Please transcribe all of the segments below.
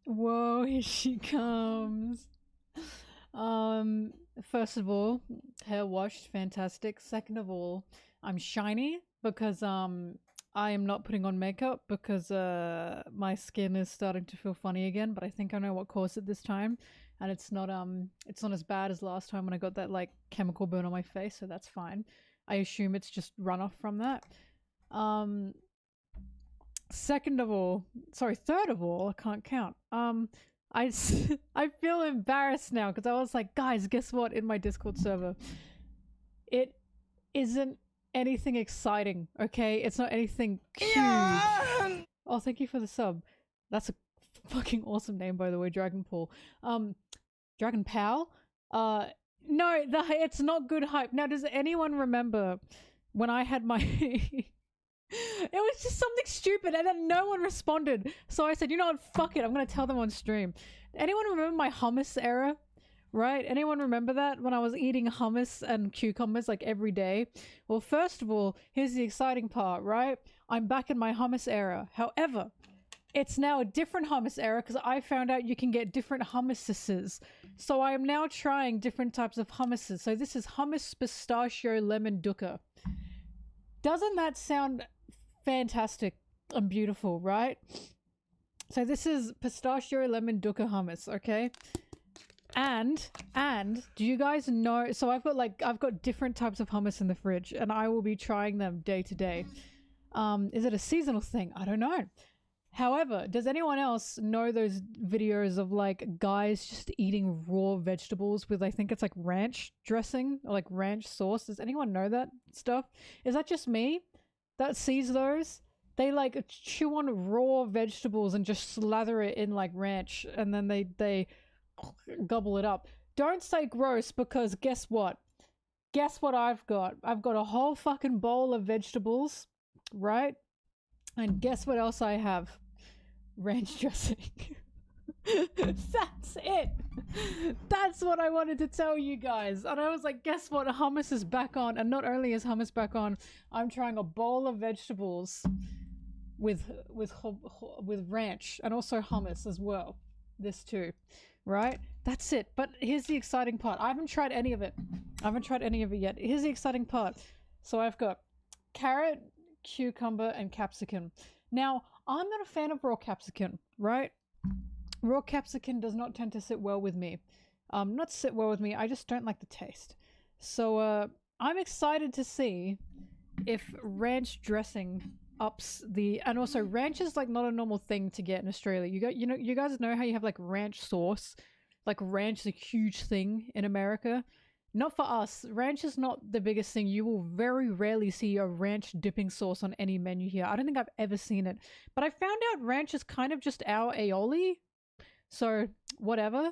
Whoa, here she comes. First of all, hair washed, fantastic. Second of all, I'm shiny because I am not putting on makeup because my skin is starting to feel funny again, but I think I know what caused it this time. And it's not as bad as last time when I got that like chemical burn on my face, so that's fine. I assume it's just runoff from that. Um Second of all, sorry, third of all, I can't count. I feel embarrassed now because I was like, guys, guess what? In my Discord server, it isn't anything exciting. Okay, it's not anything huge. Yeah! Oh, thank you for the sub. That's a fucking awesome name, by the way, Dragon Paul. Dragon Pal. No, it's not good hype. Now, does anyone remember when I had my it was just something stupid and then no one responded. So I said, you know what, fuck it, I'm gonna tell them on stream. Anyone remember my hummus era? Right? Anyone remember that? When I was eating hummus and cucumbers like every day? Well, first of all, here's the exciting part, right? I'm back in my hummus era. However, it's now a different hummus era because I found out you can get different hummuses. So I am now trying different types of hummuses. So this is hummus pistachio lemon dukkha. Doesn't that sound fantastic and beautiful, right? So this is pistachio lemon dukkha hummus, okay? And do you guys know, so I've got different types of hummus in the fridge and I will be trying them day to day. Is it a seasonal thing? I don't know. However, does anyone else know those videos of like guys just eating raw vegetables with, I think it's like ranch dressing or like ranch sauce? Does anyone know that stuff? Is that just me that sees those? They like chew on raw vegetables and just slather it in like ranch and then they gobble it up. Don't say gross because guess what? Guess what I've got? I've got a whole fucking bowl of vegetables, right? And guess what else I have? Ranch dressing. That's it. That's what I wanted to tell you guys. And I was like, guess what? Hummus is back on. And not only is hummus back on, I'm trying a bowl of vegetables with ranch and also hummus as well. This too, right? That's it. But here's the exciting part. I haven't tried any of it. I haven't tried any of it yet. Here's the exciting part. So I've got carrot, cucumber, and capsicum. Now, I'm not a fan of raw capsicum, right? Raw capsicum does not tend to sit well with me. Not sit well with me, I just don't like the taste. So, I'm excited to see if ranch dressing ups the, and also ranch is like not a normal thing to get in Australia. You guys know how you have like ranch sauce? Like ranch is a huge thing in America. Not for us. Ranch is not the biggest thing. You will very rarely see a ranch dipping sauce on any menu here. I don't think I've ever seen it. But I found out ranch is kind of just our aioli. So, whatever.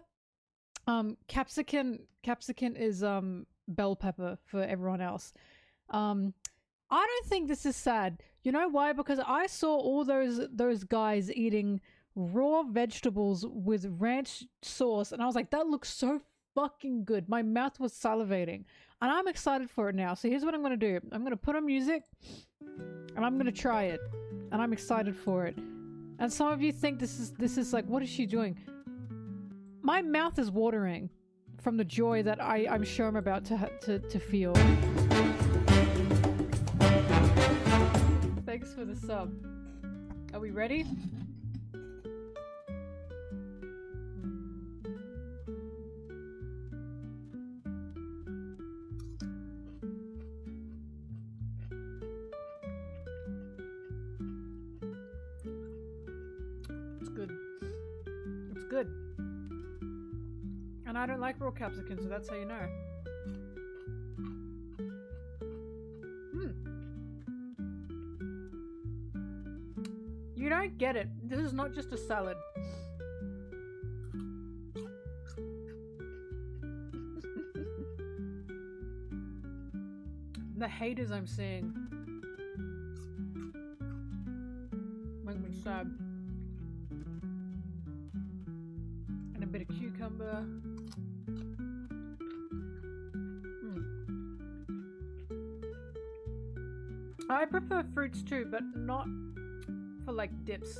Capsicum is bell pepper for everyone else. I don't think this is sad. You know why? Because I saw all those guys eating raw vegetables with ranch sauce and I was like, that looks so fucking good. My mouth was salivating and I'm excited for it now. So here's what I'm gonna do. I'm gonna put on music and I'm gonna try it and I'm excited for it. And some of you think this is like, what is she doing? My mouth is watering from the joy that I'm sure I'm about to feel. Thanks for the sub. Are we ready? It's good. And I don't like raw capsicum, so that's how you know. You don't get it. This is not just a salad. The haters I'm seeing make me sad. And a bit of cucumber. I prefer fruits too, but not for like dips.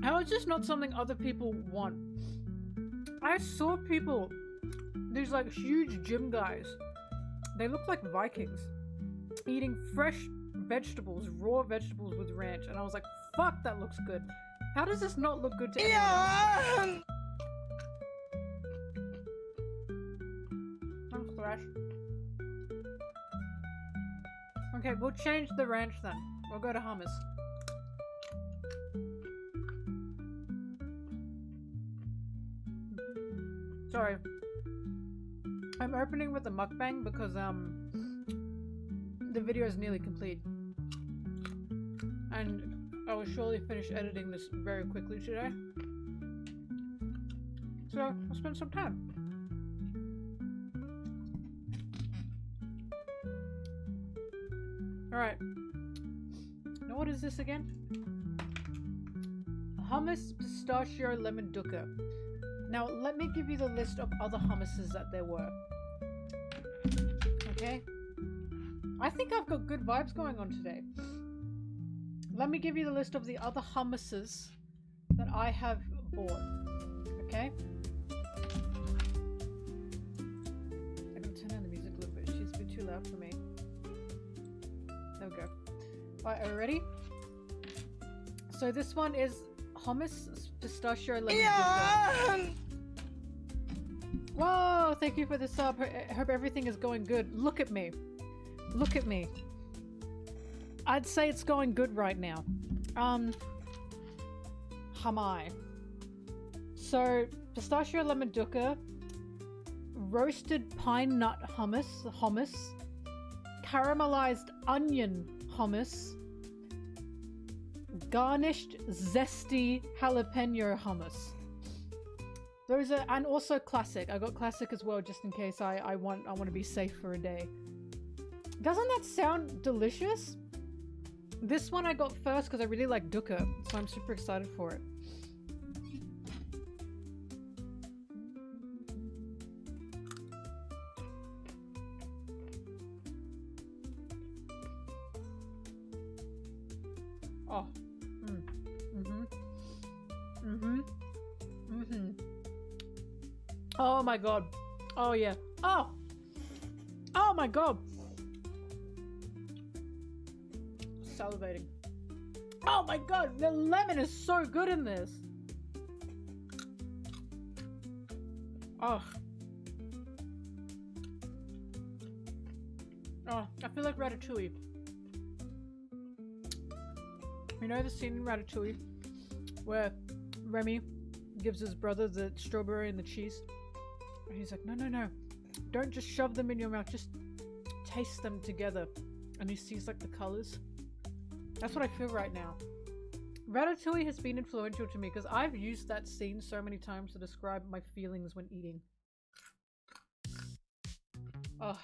How is this not something other people want? I saw people, these like huge gym guys, they look like Vikings, eating fresh vegetables, raw vegetables with ranch, and I was like, fuck, that looks good. How does this not look good to anyone? Thanks, Thrash. Okay, we'll change the ranch then. We'll go to hummus. Sorry. I'm opening with a mukbang because the video is nearly complete. And I will surely finish editing this very quickly today. So I'll spend some time. Alright. Now what is this again? Hummus, pistachio, lemon dukkha. Now let me give you the list of other hummuses that there were. Okay? I think I've got good vibes going on today. Let me give you the list of the other hummuses that I have bought. Okay? I'm gonna turn down the music a little bit. She's a bit too loud for me. There we go. Alright, are you ready? So this one is hummus, pistachio, lemon dukkha. Whoa, thank you for the sub. I hope everything is going good. Look at me. Look at me. I'd say it's going good right now. Hamai. So, pistachio lemon dukkha, roasted pine nut hummus, caramelized onion hummus, garnished zesty jalapeno hummus. Those are, and also classic. I got classic as well, just in case I want to be safe for a day. Doesn't that sound delicious? This one I got first because I really like dukkha, so I'm super excited for it. Oh. Oh my god. Oh yeah. Oh! Oh my god! Salivating. Oh my god! The lemon is so good in this! Oh. Oh, I feel like Ratatouille. You know the scene in Ratatouille where Remy gives his brother the strawberry and the cheese? And he's like, no, no, no. Don't just shove them in your mouth. Just taste them together. And he sees like the colors. That's what I feel right now. Ratatouille has been influential to me because I've used that scene so many times to describe my feelings when eating. Oh.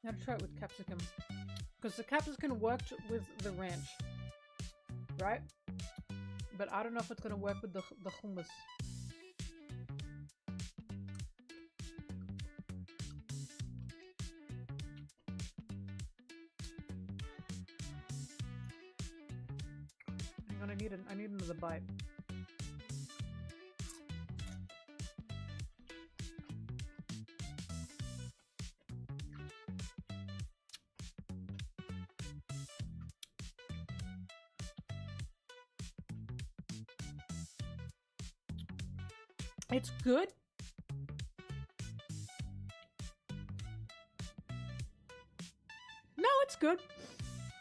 Now to try it with capsicum. Because the capsicum worked with the ranch. Right? But I don't know if it's going to work with the hummus. Hang on, I need another bite. It's good. No, it's good.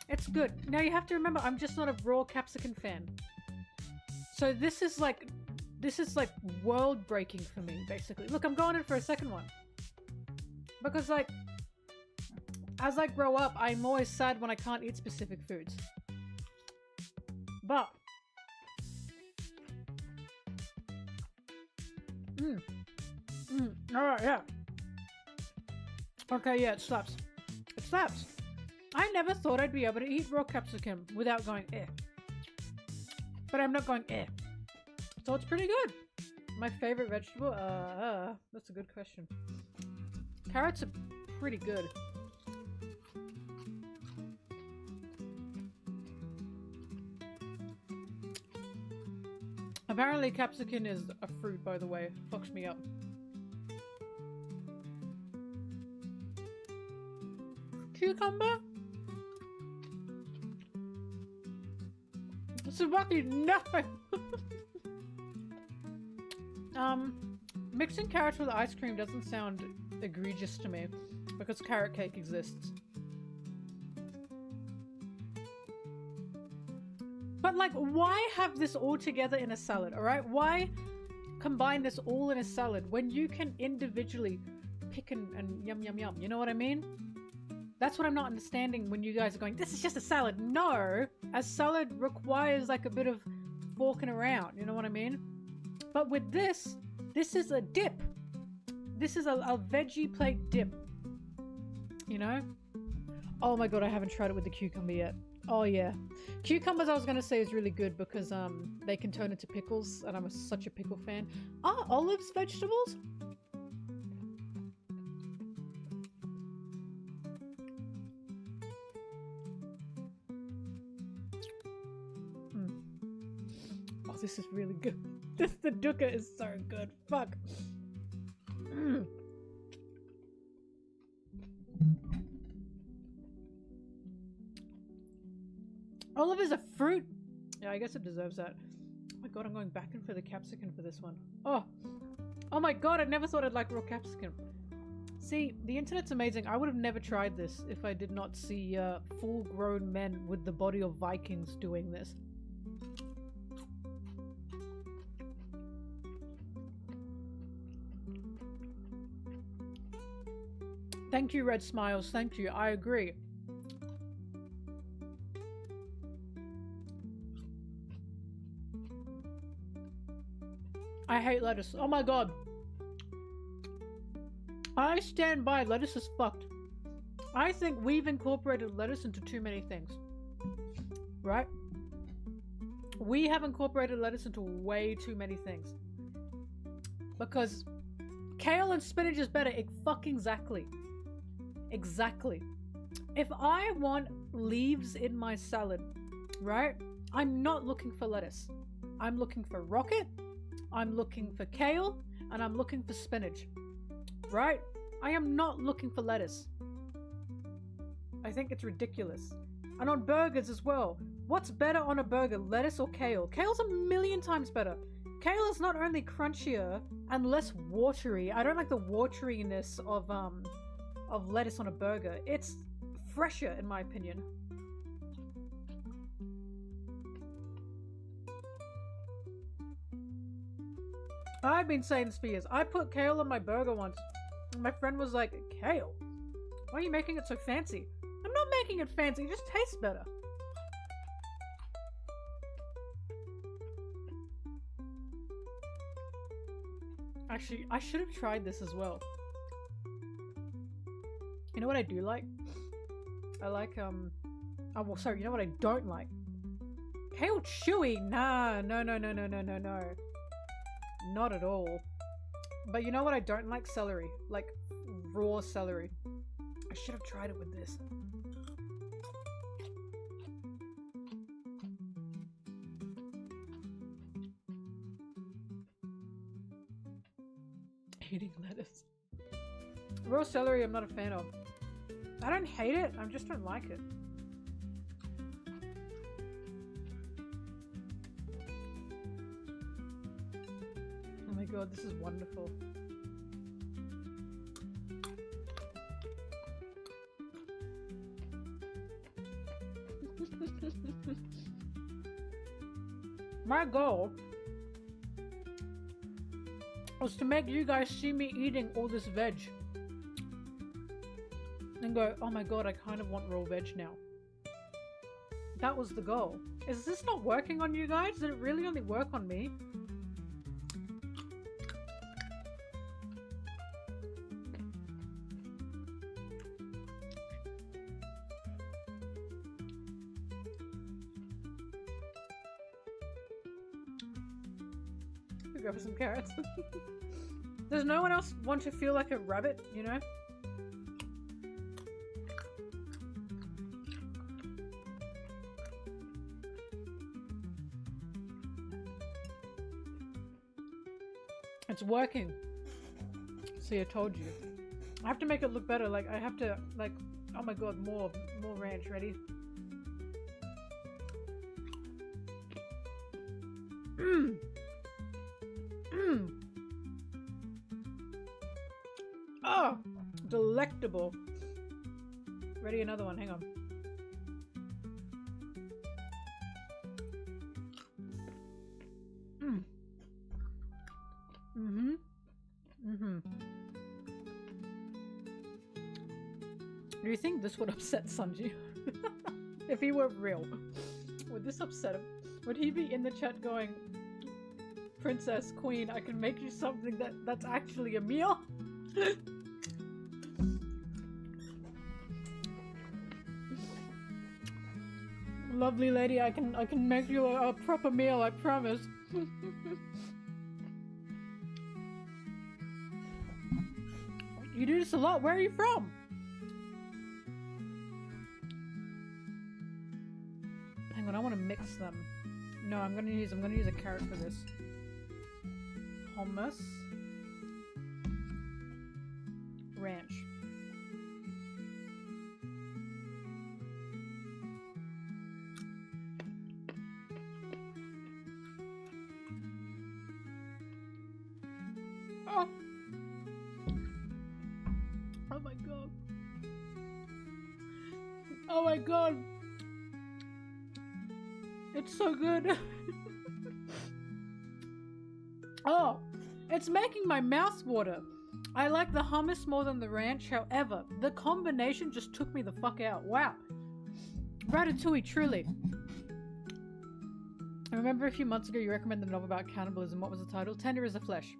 It's good. Now you have to remember, I'm just not a raw capsicum fan. So this is like world breaking for me, basically. Look, I'm going in for a second one. Because like, as I grow up, I'm always sad when I can't eat specific foods. But alright, yeah. Okay, yeah, it slaps. It slaps. I never thought I'd be able to eat raw capsicum without going eh. But I'm not going eh. So it's pretty good. My favorite vegetable? That's a good question. Carrots are pretty good. Apparently capsicum is a fruit, by the way. Fucks me up. Cucumber? Subaki, no! Mixing carrots with ice cream doesn't sound egregious to me because carrot cake exists. But like, why have this all together in a salad, alright? Why combine this all in a salad when you can individually pick and yum yum yum, you know what I mean? That's what I'm not understanding when you guys are going, this is just a salad. No! A salad requires like a bit of forking around, you know what I mean? But with this is a dip. This is a veggie plate dip. You know? Oh my god, I haven't tried it with the cucumber yet. Oh yeah. Cucumbers I was gonna say is really good because they can turn into pickles and I'm such a pickle fan. Are olives vegetables? Oh, this is really good. The dukkha is so good. Fuck. Olive is a fruit. Yeah, I guess it deserves that. Oh my god, I'm going back in for the capsicum for this one. Oh my god, I never thought I'd like raw capsicum. See, the internet's amazing. I would have never tried this if I did not see full-grown men with the body of Vikings doing this. Thank you, Red Smiles. Thank you. I agree. I hate lettuce. Oh my god. I stand by. Lettuce is fucked. I think we've incorporated lettuce into too many things. Right? We have incorporated lettuce into way too many things. Because kale and spinach is better. Exactly. Exactly. If I want leaves in my salad, right? I'm not looking for lettuce. I'm looking for rocket. I'm looking for kale. And I'm looking for spinach. Right? I am not looking for lettuce. I think it's ridiculous. And on burgers as well. What's better on a burger, lettuce or kale? Kale's a million times better. Kale is not only crunchier and less watery. I don't like the wateriness of lettuce on a burger. It's fresher in my opinion. I've been saying this for years. I put kale on my burger once. And my friend was like, kale? Why are you making it so fancy? I'm not making it fancy, it just tastes better. Actually, I should have tried this as well. You know what I do like? I like, oh, well, sorry, you know what I don't like? Kale chewy? Nah, no. Not at all. But you know what I don't like? Celery. Like, raw celery. I should have tried it with this. Eating lettuce. Raw celery I'm not a fan of. I don't hate it, I just don't like it. Oh my god, this is wonderful. My goal was to make you guys see me eating all this veg and go, oh my god, I kind of want raw veg now. That was the goal. Is this not working on you guys? Did it really only work on me? Go for some carrots. Does no one else want to feel like a rabbit, you know? It's working. See, I told you. I have to make it look better. Like, I have to, like, oh my god, more ranch. Ready? Mmm. Mmm. Oh, delectable. Ready? Another one. Hang on. Mm. Mm-hmm. Mm-hmm. Do you think this would upset Sanji? If he were real, would this upset him? Would he be in the chat going, Princess, Queen, I can make you something that's actually a meal? Lovely lady, I can make you a proper meal, I promise. You do this a lot. Where are you from? Hang on, I want to mix them. No, I'm gonna use a carrot for this. Hummus. Ranch. Oh. Oh my god. Oh my god. It's so good. Oh, it's making my mouth water. I like the hummus more than the ranch, however, the combination just took me the fuck out. Wow. Ratatouille, truly. I remember a few months ago you recommended a novel about cannibalism. What was the title? Tender as a Flesh.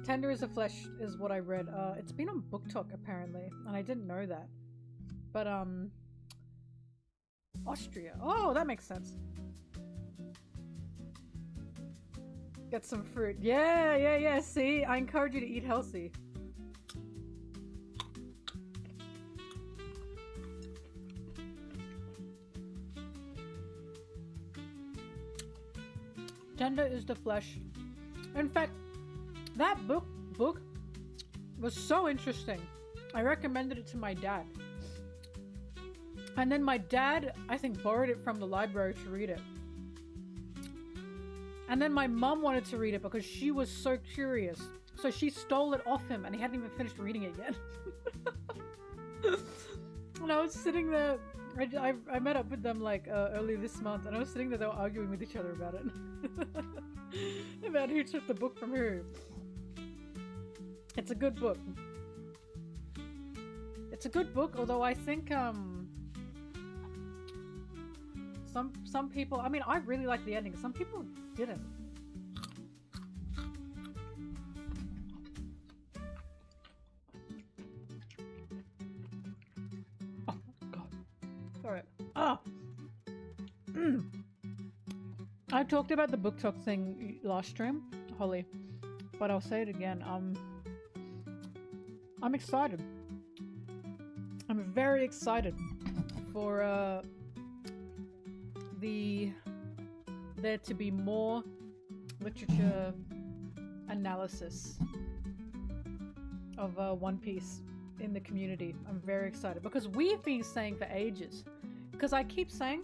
Tender as a Flesh is what I read. It's been on Book Talk apparently, and I didn't know that. But Austria. Oh, that makes sense. Get some fruit. Yeah. See, I encourage you to eat healthy. Tender is the flesh. In fact, that book was so interesting. I recommended it to my dad. And then my dad, I think, borrowed it from the library to read it. And then my mum wanted to read it because she was so curious. So she stole it off him and he hadn't even finished reading it yet. And I was sitting there, I met up with them like early this month, and I was sitting there, they were arguing with each other about it. About who took the book from who. It's a good book. It's a good book, although I think some people, I mean, I really like the ending. Some people didn't. Oh god. Sorry. Ah. I talked about the book talk thing last stream, Holly, but I'll say it again. I'm excited. I'm very excited for there to be more literature analysis of One Piece in the community. I'm very excited because we've been saying for ages, because I keep saying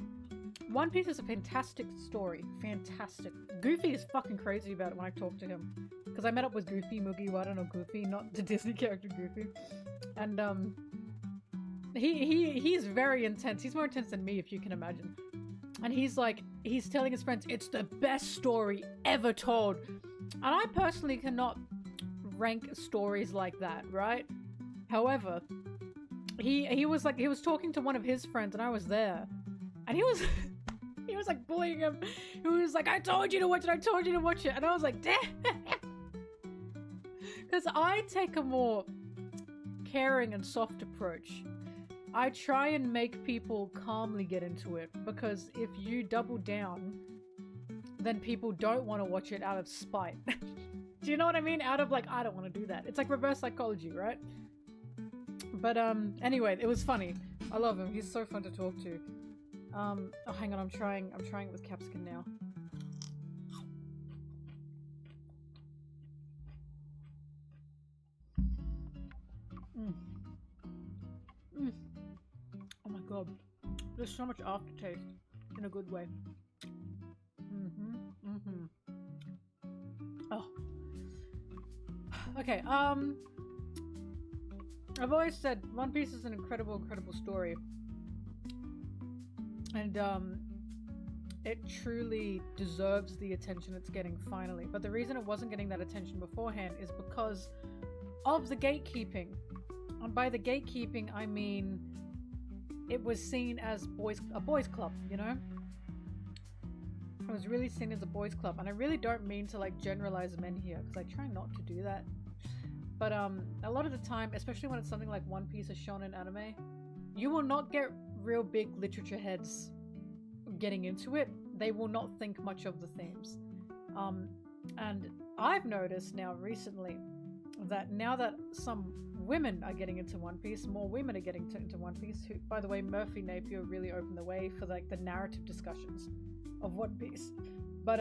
One Piece is a fantastic story. Fantastic. Goofy is fucking crazy about it when I talk to him, because I met up with Goofy, Mugiwara no Goofy, not the Disney character Goofy, and he's very intense. He's more intense than me, if you can imagine. And he's like, he's telling his friends, it's the best story ever told. And I personally cannot rank stories like that, right? However, he was like, he was talking to one of his friends and I was there. And he was like bullying him. He was like, I told you to watch it, I told you to watch it. And I was like, damn. Because I take a more caring and soft approach. I try and make people calmly get into it, because if you double down, then people don't want to watch it out of spite. Do you know what I mean? Out of like, I don't want to do that. It's like reverse psychology, right? But anyway, it was funny. I love him. He's so fun to talk to. Oh, hang on. I'm trying it with capsicum now. Mm. Mm. Oh my god. There's so much aftertaste in a good way. Mm-hmm. Mm-hmm. Oh. Okay, I've always said One Piece is an incredible, incredible story. And it truly deserves the attention it's getting finally. But the reason it wasn't getting that attention beforehand is because of the gatekeeping. And by the gatekeeping, I mean it was seen as a boys club, you know? It was really seen as a boys club. And I really don't mean to like generalize men here, because I try not to do that. But a lot of the time, especially when it's something like One Piece or shonen anime, you will not get real big literature heads getting into it. They will not think much of the themes. And I've noticed now recently that now that some women are getting into One Piece, more women are getting into One Piece, who, by the way, Murphy Napier really opened the way for like the narrative discussions of One Piece. But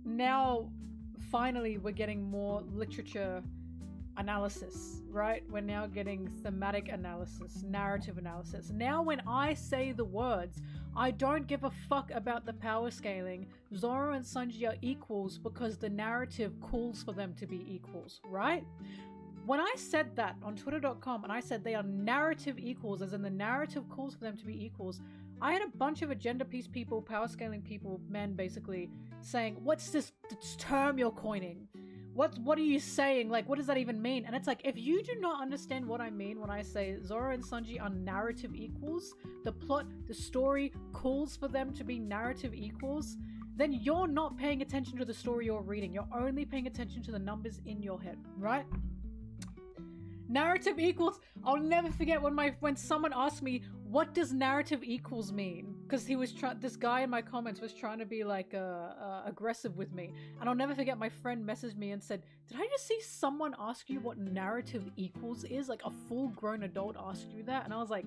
now finally we're getting more literature analysis, right? We're now getting thematic analysis, narrative analysis. Now when I say the words, I don't give a fuck about the power scaling. Zoro and Sanji are equals because the narrative calls for them to be equals, right? When I said that on twitter.com and I said they are narrative equals, as in the narrative calls for them to be equals, I had a bunch of agenda piece people, power scaling people, men basically, saying, what's this term you're coining? What are you saying? Like, what does that even mean? And it's like, if you do not understand what I mean when I say Zoro and Sanji are narrative equals, the plot, the story calls for them to be narrative equals, then you're not paying attention to the story you're reading. You're only paying attention to the numbers in your head, right? Narrative equals. I'll never forget when someone asked me, what does narrative equals mean? Because this guy in my comments was trying to be like aggressive with me, and I'll never forget my friend messaged me and said, did I just see someone ask you what narrative equals is? Like a full-grown adult asked you that? And I was like,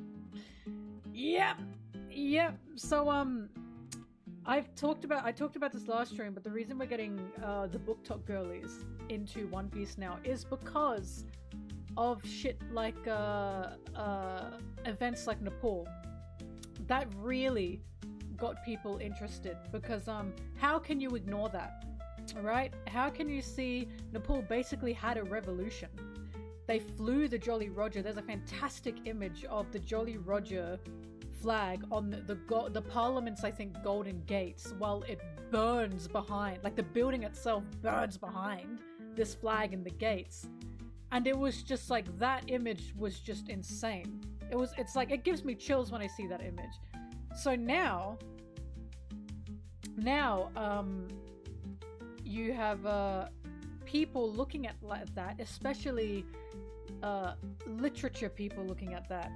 yep. So I talked about this last stream, but the reason we're getting the book talk girlies into One Piece now is because of shit like events like Nepal. That really got people interested, because how can you ignore that, right? How can you see Nepal basically had a revolution? They flew the Jolly Roger. There's a fantastic image of the Jolly Roger flag on the Parliament's, I think, Golden Gates, while it burns behind, like the building itself burns behind this flag in the gates. And it was just like, that image was just insane. It's like, it gives me chills when I see that image. So now you have people looking at that, especially literature people looking at that,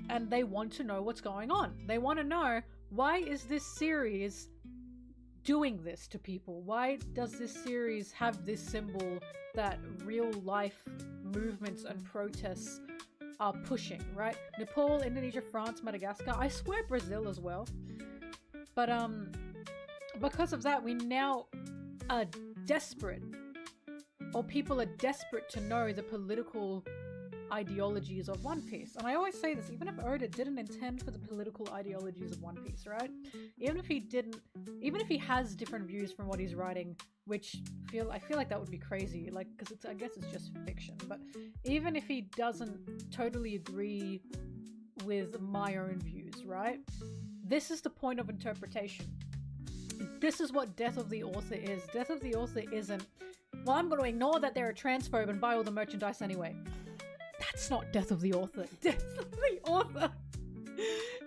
and they want to know what's going on. They want to know, why is this series doing this to people? Why does this series have this symbol that real life movements and protests are pushing, right? Nepal, Indonesia, France, Madagascar, I swear Brazil as well. But because of that, we now are desperate, or people are desperate to know the political ideologies of One Piece. And I always say this, even if Oda didn't intend for the political ideologies of One Piece, right? Even if he has different views from what he's writing, which I feel like that would be crazy, like, because I guess it's just fiction. But even if he doesn't totally agree with my own views, right? This is the point of interpretation. This is what Death of the Author is. Death of the Author isn't, well, I'm going to ignore that they're a transphobe and buy all the merchandise anyway. That's not Death of the Author. Death of the Author.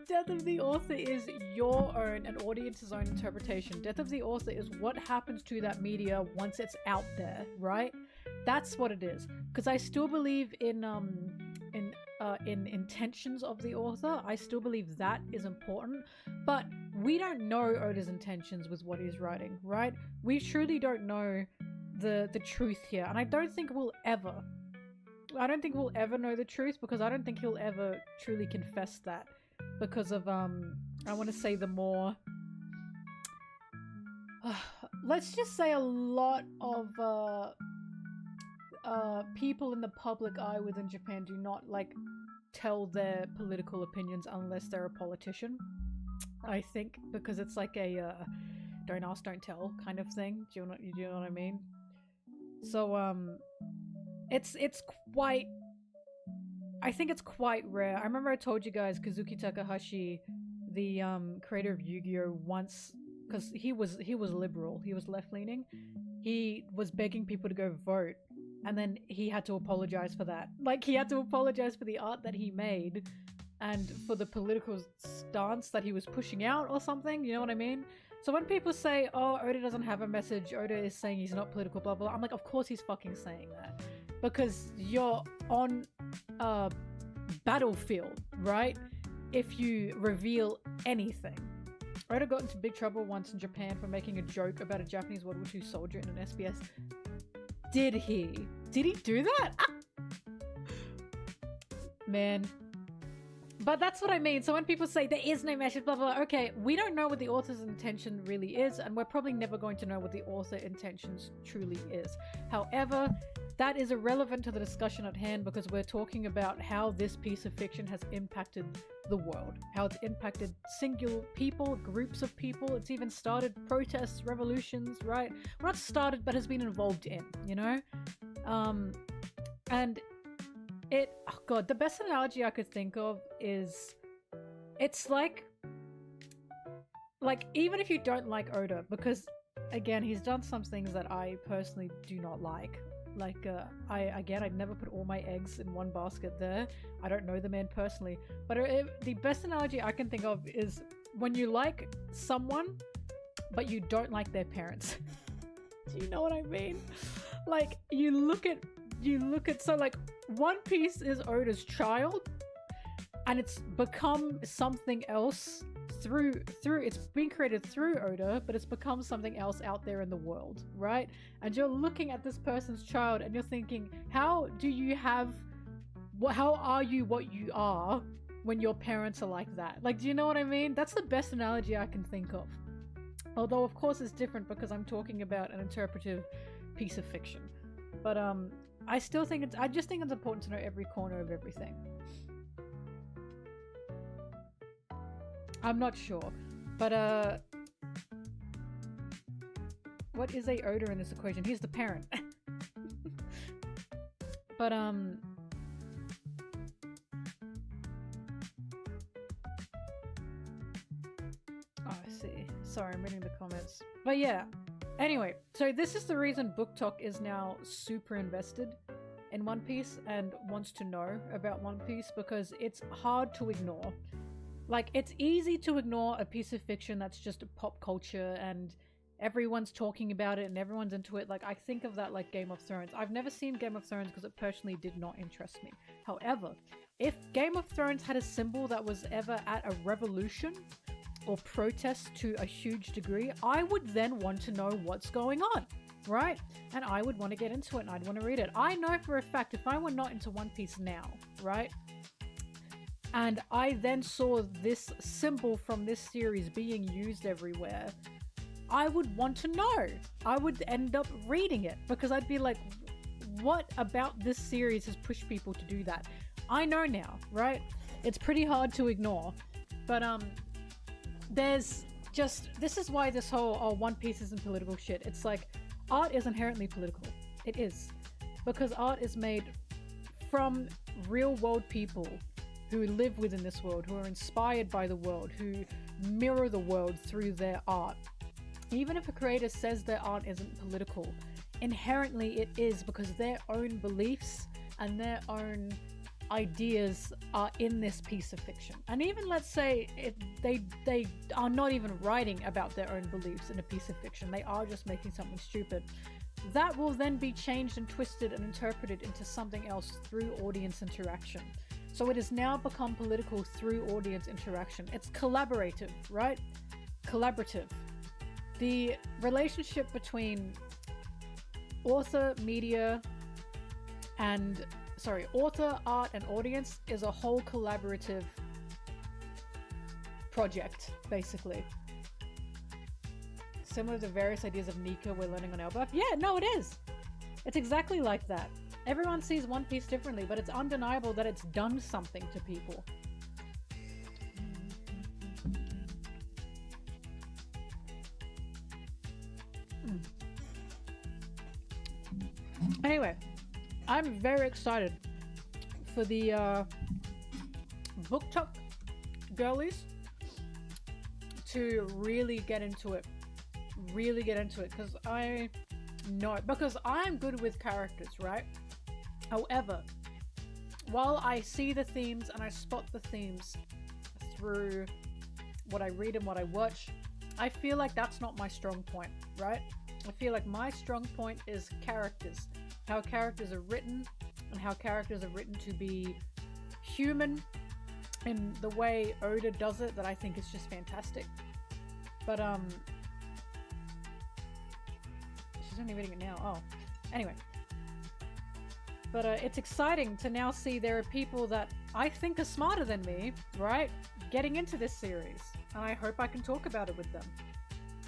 Death of the Author is your own, an audience's own interpretation. Death of the Author is what happens to that media once it's out there, right? That's what it is. Because I still believe in intentions of the author. I still believe that is important. But we don't know Oda's intentions with what he's writing, right? We truly don't know the truth here. And I don't think we'll ever know the truth, because I don't think he'll ever truly confess that, because of I want to say the more let's just say a lot of people in the public eye within Japan do not like tell their political opinions unless they're a politician. I think because it's like a don't ask, don't tell kind of thing. Do you know what I mean? So it's quite. I think it's quite rare. I remember I told you guys Kazuki Takahashi, the creator of Yu-Gi-Oh, once, because he was liberal, he was left leaning. He was begging people to go vote, and then he had to apologize for that. Like, he had to apologize for the art that he made and for the political stance that he was pushing out or something, you know what I mean? So when people say, oh, Oda doesn't have a message, Oda is saying he's not political, blah, blah, I'm like, of course he's fucking saying that. Because you're on a battlefield, right? If you reveal anything. Oda got into big trouble once in Japan for making a joke about a Japanese World War II soldier in an SBS. Did he? Did he do that? Ah! Man. But that's what I mean. So when people say there is no message, blah, blah, blah, okay, we don't know what the author's intention really is, and we're probably never going to know what the author intentions truly is. However, that is irrelevant to the discussion at hand because we're talking about how this piece of fiction has impacted the world, how it's impacted singular people, groups of people. It's even started protests, revolutions, right? Well, not started, but has been involved in, you know? And it, oh god, the best analogy I could think of is, it's like even if you don't like Oda, because again, he's done some things that I personally do not like. Like, I'd never put all my eggs in one basket there. I don't know the man personally. But the best analogy I can think of is when you like someone, but you don't like their parents. Do you know what I mean? Like, you look at, so like, One Piece is Oda's child, and it's become something else through it's been created through Oda, but it's become something else out there in the world, right? And you're looking at this person's child and you're thinking, how are you what you are when your parents are like that? Like, do you know what I mean? That's the best analogy I can think of. Although of course it's different because I'm talking about an interpretive piece of fiction. But I just think it's important to know every corner of everything. I'm not sure, but what is a Oda in this equation? He's the parent. But oh, I see. Sorry, I'm reading the comments. But yeah, anyway, so this is the reason Book Talk is now super invested in One Piece and wants to know about One Piece, because it's hard to ignore. Like, it's easy to ignore a piece of fiction that's just pop culture and everyone's talking about it and everyone's into it. Like, I think of that like Game of Thrones. I've never seen Game of Thrones because it personally did not interest me. However, if Game of Thrones had a symbol that was ever at a revolution or protest to a huge degree, I would then want to know what's going on, right? And I would want to get into it and I'd want to read it. I know for a fact if I were not into One Piece now, right? And I then saw this symbol from this series being used everywhere, I would want to know. I would end up reading it because I'd be like, what about this series has pushed people to do that? I know now, right? It's pretty hard to ignore. But there's just, this is why this whole One Piece isn't political shit. It's like, art is inherently political. It is. Because art is made from real world people who live within this world, who are inspired by the world, who mirror the world through their art. Even if a creator says their art isn't political, inherently it is, because their own beliefs and their own ideas are in this piece of fiction. And even let's say they are not even writing about their own beliefs in a piece of fiction, they are just making something stupid, that will then be changed and twisted and interpreted into something else through audience interaction. So it has now become political through audience interaction. It's collaborative, right? Collaborative. The relationship between author, art, and audience is a whole collaborative project, basically. Similar to various ideas of Nika we're learning on Elbaf. Yeah, no, it is. It's exactly like that. Everyone sees One Piece differently, but it's undeniable that it's done something to people. Anyway, I'm very excited for the book talk girlies to really get into it. Because I know, because I'm good with characters, right? However, while I see the themes and I spot the themes through what I read and what I watch, I feel like that's not my strong point, right? I feel like my strong point is characters. How characters are written and how characters are written to be human in the way Oda does it, that I think is just fantastic. But she's only reading it now. Oh, anyway. But it's exciting to now see there are people that I think are smarter than me, right? Getting into this series. And I hope I can talk about it with them.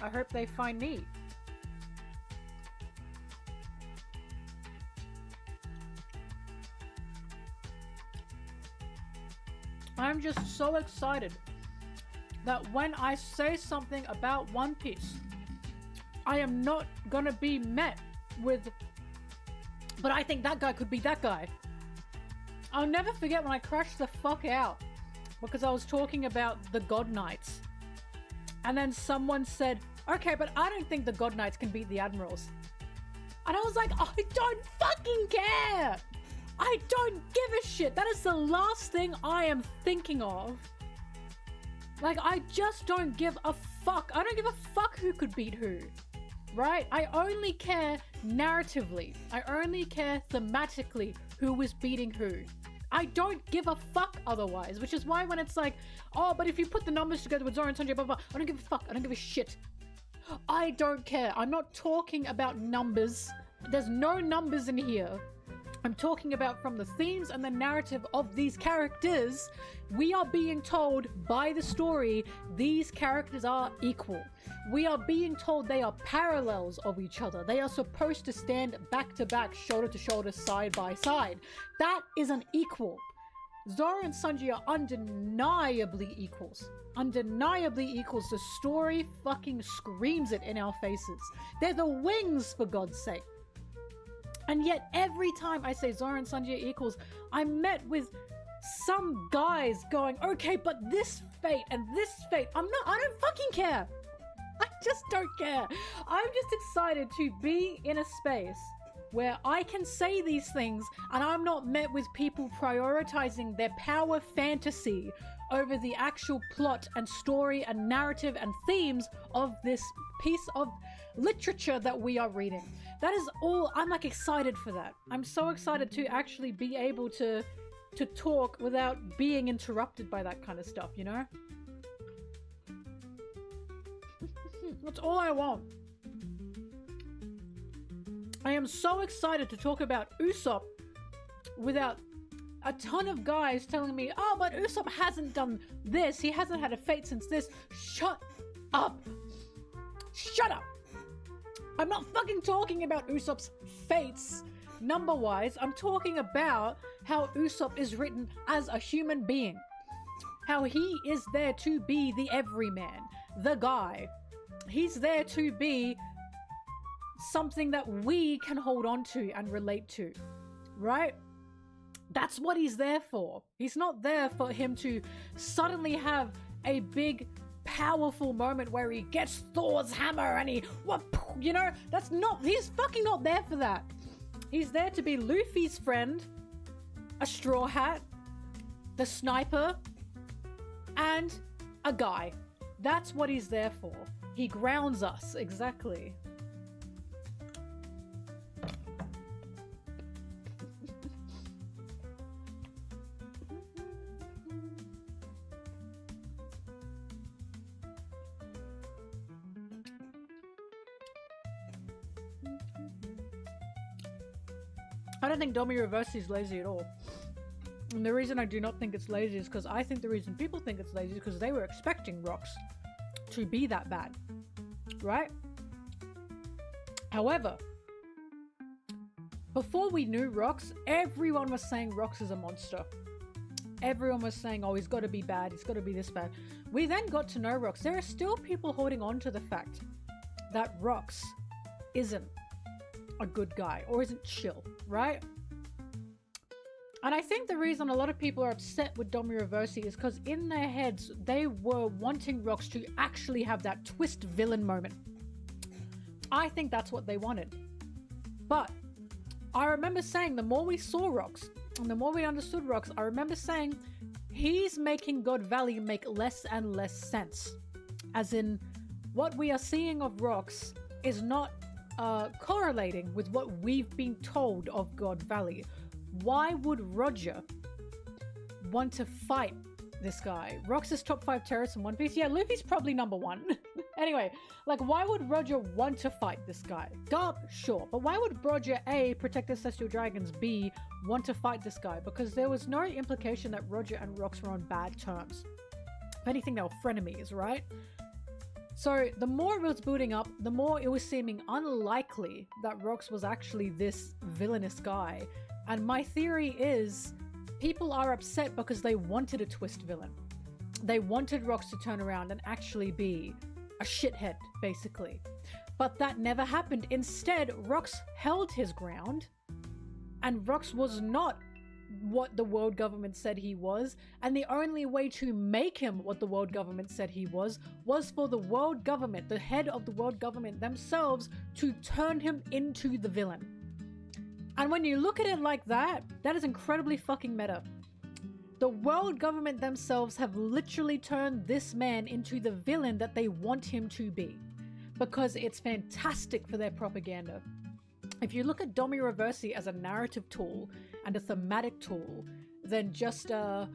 I hope they find me. I'm just so excited that when I say something about One Piece, I am not gonna be met with, but I think that guy could be that guy. I'll never forget when I crashed the fuck out because I was talking about the God Knights. And then someone said, okay, but I don't think the God Knights can beat the Admirals. And I was like, I don't fucking care! I don't give a shit! That is the last thing I am thinking of. Like, I just don't give a fuck. I don't give a fuck who could beat who. Right? I only care narratively. I only care thematically who is beating who. I don't give a fuck otherwise, which is why when it's like, oh, but if you put the numbers together with Zoro and Sanjay, blah, blah, I don't give a fuck. I don't give a shit. I don't care. I'm not talking about numbers. There's no numbers in here. I'm talking about from the themes and the narrative of these characters. We are being told by the story these characters are equal. We are being told they are parallels of each other. They are supposed to stand back to back, shoulder to shoulder, side by side. That is an equal. Zoro and Sanji are undeniably equals. Undeniably equals. The story fucking screams it in our faces. They're the wings, for God's sake. And yet every time I say Zoro and Sanji are equals, I'm met with some guys going, okay, but this fate and this fate, I don't fucking care. I just don't care. I'm just excited to be in a space where I can say these things and I'm not met with people prioritizing their power fantasy over the actual plot and story and narrative and themes of this piece of literature that we are reading. That is all. I'm like excited for that. I'm so excited to actually be able to talk without being interrupted by that kind of stuff, you know? That's all I want. I am so excited to talk about Usopp without a ton of guys telling me, oh, but Usopp hasn't done this. He hasn't had a fate since this. Shut up. Shut up. I'm not fucking talking about Usopp's fates number-wise. I'm talking about how Usopp is written as a human being. How he is there to be the everyman, the guy. He's there to be something that we can hold on to and relate to, right? That's what he's there for. He's not there for him to suddenly have a big powerful moment where he gets Thor's hammer and you know, that's not, he's fucking not there for that. He's there to be Luffy's friend, a straw hat, the sniper, and a guy. That's what he's there for. He grounds us, exactly. I don't think Domi Reverse is lazy at all. And the reason I do not think it's lazy is because I think the reason people think it's lazy is because they were expecting Rocks to be that bad. Right? However, Before we knew Rox, everyone was saying Rox is a monster. Everyone was saying, oh, he's got to be bad. He's got to be this bad. We then got to know Rox. There are still people holding on to the fact that Rox isn't a good guy or isn't chill, right? And I think the reason a lot of people are upset with Domi Reversi is because in their heads, they were wanting Rox to actually have that twist villain moment. I think that's what they wanted. But I remember saying the more we saw Rox and the more we understood Rox, I remember saying he's making God Valley make less and less sense. As in, what we are seeing of Rox is not correlating with what we've been told of God Valley. Why would Roger want to fight this guy? Rox is top 5 terrorists in One Piece. Yeah, Luffy's probably number 1. Anyway, like, why would Roger want to fight this guy? Garp, sure. But why would Roger, A, protect the Celestial Dragons, B, want to fight this guy? Because there was no implication that Roger and Rox were on bad terms. If anything, they were frenemies, right? So the more it was building up, the more it was seeming unlikely that Rox was actually this villainous guy. And my theory is people are upset because they wanted a twist villain. They wanted Rox to turn around and actually be a shithead, basically. But that never happened. Instead, Rox held his ground, and Rox was not what the world government said he was, and the only way to make him what the world government said he was for the world government, the head of the world government themselves, to turn him into the villain. And when you look at it like that, that is incredibly fucking meta. The world government themselves have literally turned this man into the villain that they want him to be, because it's fantastic for their propaganda. If you look at Domi Reversi as a narrative tool and a thematic tool, then just a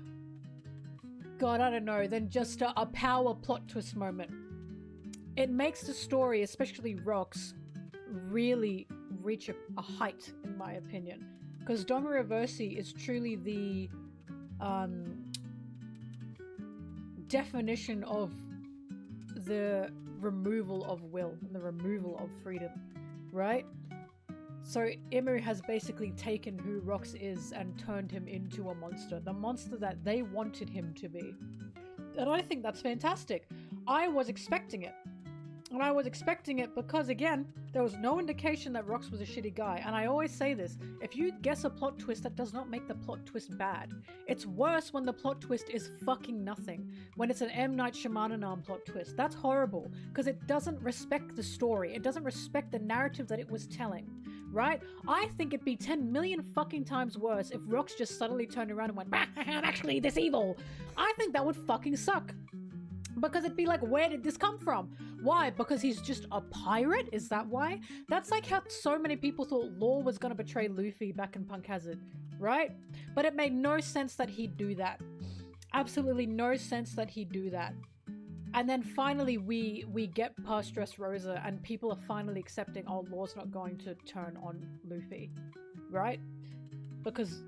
power plot twist moment, it makes the story, especially Rox, really reach a height, in my opinion. Because Domi Reversi is truly the definition of the removal of will and the removal of freedom, right? So Emery has basically taken who Rox is and turned him into a monster, the monster that they wanted him to be. And I think that's fantastic. I was expecting it. And I was expecting it because, again, there was no indication that Rox was a shitty guy. And I always say this, if you guess a plot twist, that does not make the plot twist bad. It's worse when the plot twist is fucking nothing. When it's an M. Night Shyamalan plot twist. That's horrible, because it doesn't respect the story. It doesn't respect the narrative that it was telling, right? I think it'd be 10 million fucking times worse if Rox just suddenly turned around and went, I'm actually this evil. I think that would fucking suck. Because it'd be like, where did this come from? Why? Because he's just a pirate? Is that why? That's like how so many people thought Law was going to betray Luffy back in Punk Hazard, right? But it made no sense that he'd do that. Absolutely no sense that he'd do that. And then finally we get past Dressrosa and people are finally accepting, oh, Law's not going to turn on Luffy, right? Because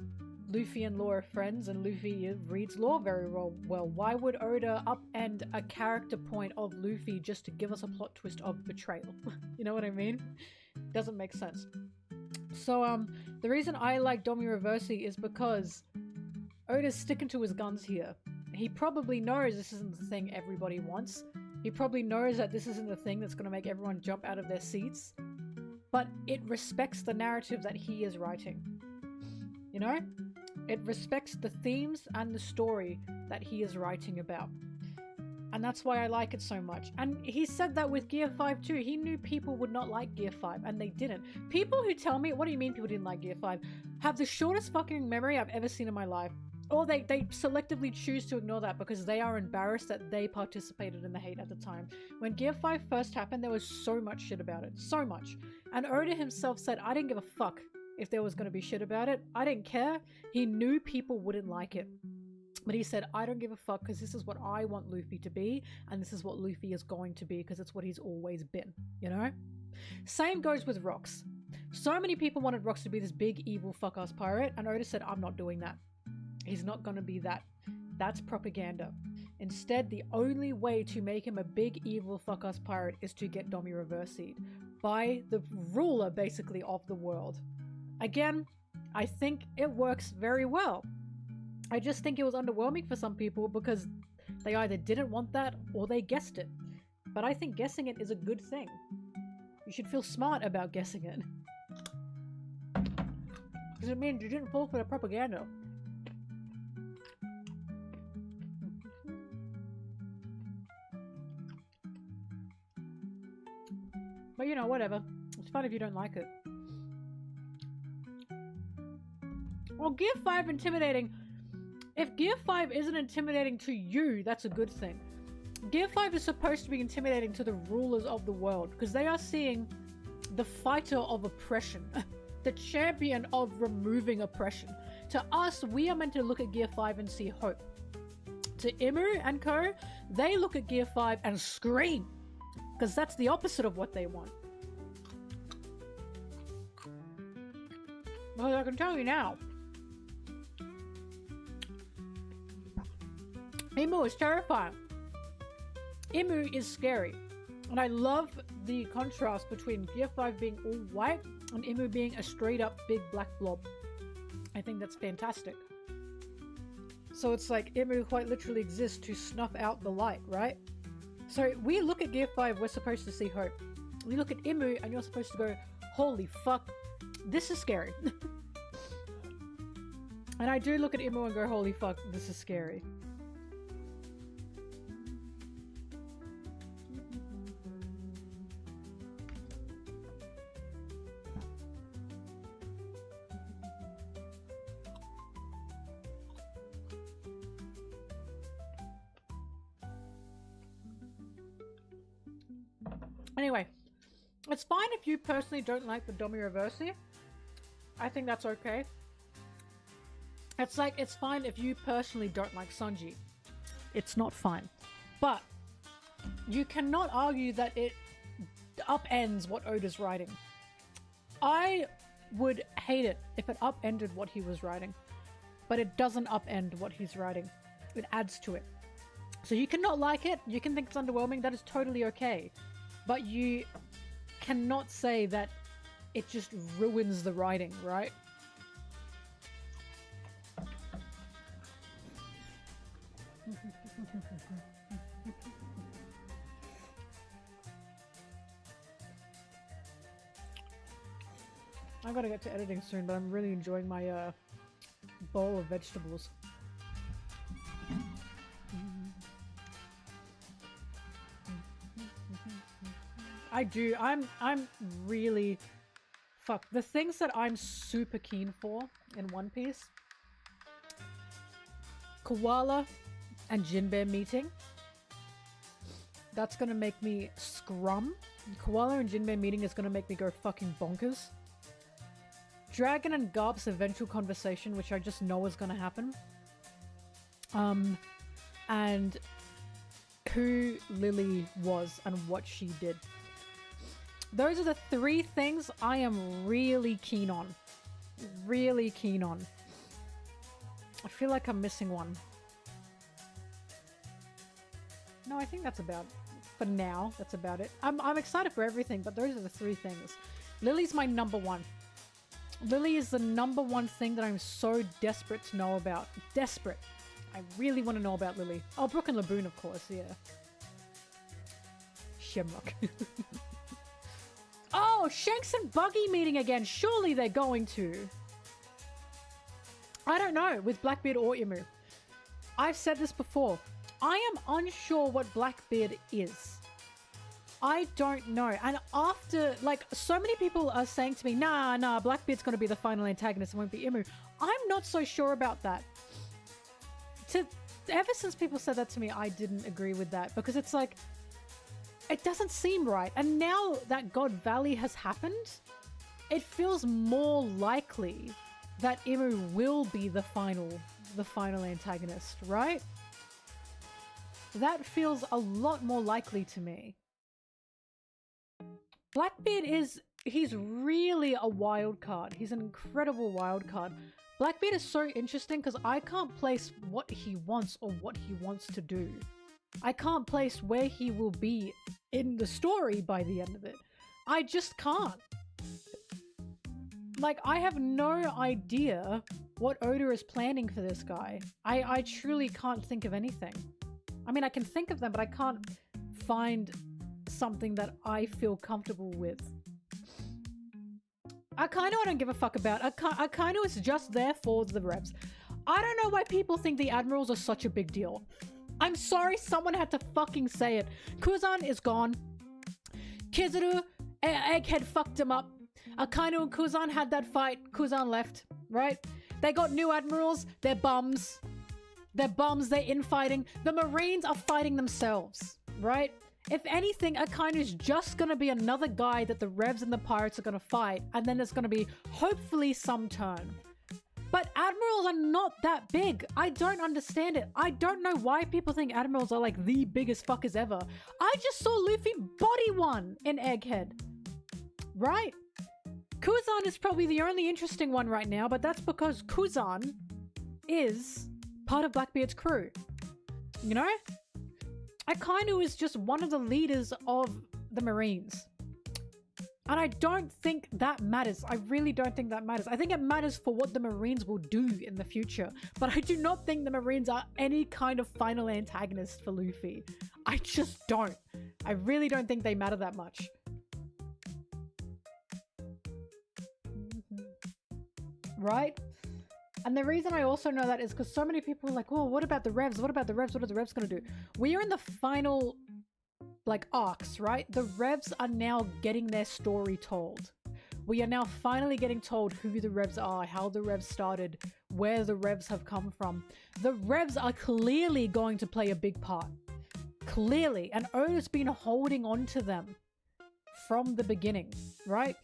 Luffy and Law are friends and Luffy reads Law very well. Why would Oda upend a character point of Luffy just to give us a plot twist of betrayal? You know what I mean? Doesn't make sense. So the reason I like Domi Reversi is because Oda's sticking to his guns here. He probably knows this isn't the thing everybody wants. He probably knows that this isn't the thing that's going to make everyone jump out of their seats. But it respects the narrative that he is writing. You know? It respects the themes and the story that he is writing about. And that's why I like it so much. And he said that with Gear 5 too. He knew people would not like Gear 5 and they didn't. People who tell me, what do you mean people didn't like Gear 5? Have the shortest fucking memory I've ever seen in my life. Or they selectively choose to ignore that because they are embarrassed that they participated in the hate at the time. When Gear 5 first happened, there was so much shit about it. So much. And Oda himself said, I didn't give a fuck if there was going to be shit about it. I didn't care. He knew people wouldn't like it. But he said, I don't give a fuck because this is what I want Luffy to be. And this is what Luffy is going to be because it's what he's always been. You know? Same goes with Rox. So many people wanted Rox to be this big evil fuck-ass pirate. And Oda said, I'm not doing that. He's not going to be that. That's propaganda. Instead, the only way to make him a big evil fuck-ass pirate is to get Domi Reversi'd by the ruler, basically, of the world. Again, I think it works very well. I just think it was underwhelming for some people because they either didn't want that or they guessed it. But I think guessing it is a good thing. You should feel smart about guessing it. Because it means you didn't fall for the propaganda. But you know, whatever. It's fine if you don't like it. Well, Gear 5 intimidating. If Gear 5 isn't intimidating to you, that's a good thing. Gear 5 is supposed to be intimidating to the rulers of the world because they are seeing the fighter of oppression, the champion of removing oppression. To us, we are meant to look at Gear 5 and see hope. To Imu and co, they look at Gear 5 and scream because that's the opposite of what they want. Well, I can tell you now, Imu is terrifying. Imu is scary. And I love the contrast between Gear 5 being all white and Imu being a straight up big black blob. I think that's fantastic. So it's like Imu quite literally exists to snuff out the light, right? So we look at Gear 5, we're supposed to see hope. We look at Imu and you're supposed to go, holy fuck, this is scary. And I do look at Imu and go, holy fuck, this is scary. Anyway, it's fine if you personally don't like the Domi Reversi. I think that's okay. It's like, it's fine if you personally don't like Sanji. It's not fine. But you cannot argue that it upends what Oda's writing. I would hate it if it upended what he was writing. But it doesn't upend what he's writing. It adds to it. So you cannot like it, you can think it's underwhelming, that is totally okay. But you cannot say that it just ruins the writing, right? I've got to get to editing soon, but I'm really enjoying my bowl of vegetables. I do. I'm really... Fuck. The things that I'm super keen for in One Piece. Koala and Jinbei meeting. That's gonna make me scrum. Koala and Jinbei meeting is gonna make me go fucking bonkers. Dragon and Garp's eventual conversation, which I just know is gonna happen. And who Lily was and what she did. Those are the three things I am really keen on. Really keen on. I feel like I'm missing one. No, I think that's about, for now, that's about it. I'm excited for everything, but those are the three things. Lily's my number one. Lily is the number one thing that I'm so desperate to know about. Desperate. I really want to know about Lily. Oh, Brook and Laboon, of course, yeah. Shamrock. Oh, Shanks and Buggy meeting again. Surely they're going to. I don't know, with Blackbeard or Imu. I've said this before. I am unsure what Blackbeard is. I don't know. And after, like, so many people are saying to me, nah, Blackbeard's going to be the final antagonist. It won't be Imu. I'm not so sure about that. Ever since people said that to me, I didn't agree with that. Because it's like, it doesn't seem right. And now that God Valley has happened, it feels more likely that Imu will be the final antagonist, right? That feels a lot more likely to me. Blackbeard he's really a wild card. He's an incredible wild card. Blackbeard is so interesting because I can't place what he wants or what he wants to do. I can't place where he will be in the story by the end of it. I just can't. Like, I have no idea what Oda is planning for this guy. I truly can't think of anything. I mean, I can think of them, but I can't find something that I feel comfortable with. Akainu I don't give a fuck about. Akainu is just there for the revs. I don't know why people think the admirals are such a big deal. I'm sorry, someone had to fucking say it. Kuzan is gone. Kizaru, Egghead fucked him up. Akainu and Kuzan had that fight. Kuzan left, right? They got new admirals. They're bums. They're bums. They're infighting. The Marines are fighting themselves, right? If anything, Akainu's just gonna be another guy that the Revs and the Pirates are gonna fight, and then there's gonna be, hopefully, some turn. But admirals are not that big. I don't understand it. I don't know why people think admirals are like the biggest fuckers ever. I just saw Luffy body one in Egghead. Right? Kuzan is probably the only interesting one right now, but that's because Kuzan is part of Blackbeard's crew. You know? Akainu is just one of the leaders of the Marines. And I don't think that matters. I really don't think that matters. I think it matters for what the Marines will do in the future. But I do not think the Marines are any kind of final antagonist for Luffy. I just don't. I really don't think they matter that much. Right? And the reason I also know that is because so many people are like, well, what about the Revs? What about the Revs? What are the Revs going to do? We are in the final, like, arcs, right? The Revs are now getting their story told. We are now finally getting told who the Revs are, how the Revs started, where the Revs have come from. The Revs are clearly going to play a big part. Clearly. And Oda's been holding on to them from the beginning, right?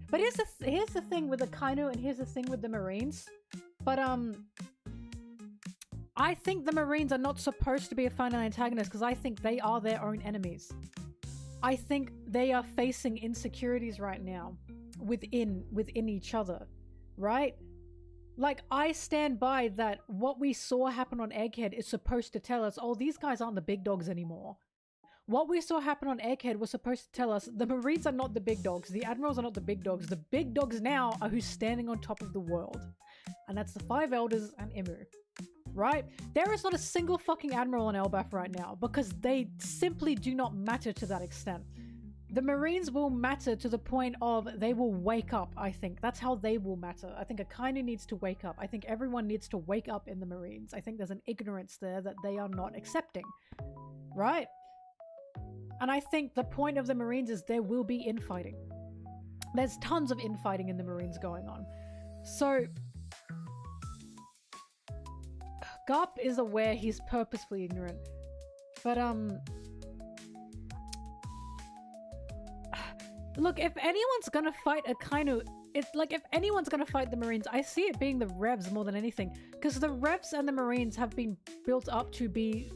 But here's the thing with Akainu and here's the thing with the Marines. But, I think the Marines are not supposed to be a final antagonist because I think they are their own enemies. I think they are facing insecurities right now within each other, right? Like, I stand by that what we saw happen on Egghead is supposed to tell us, oh, these guys aren't the big dogs anymore. What we saw happen on Egghead was supposed to tell us the Marines are not the big dogs. The Admirals are not the big dogs. The big dogs now are who's standing on top of the world. And that's the Five Elders and Imu. Right? There is not a single fucking Admiral on Elbaf right now because they simply do not matter to that extent. The Marines will matter to the point of they will wake up, I think. That's how they will matter. I think Akainu needs to wake up. I think everyone needs to wake up in the Marines. I think there's an ignorance there that they are not accepting. Right? And I think the point of the Marines is there will be infighting. There's tons of infighting in the Marines going on. So Garp is aware he's purposefully ignorant. But, look, if anyone's gonna fight Akainu, it's like if anyone's gonna fight the Marines, I see it being the Revs more than anything. Because the Revs and the Marines have been built up to be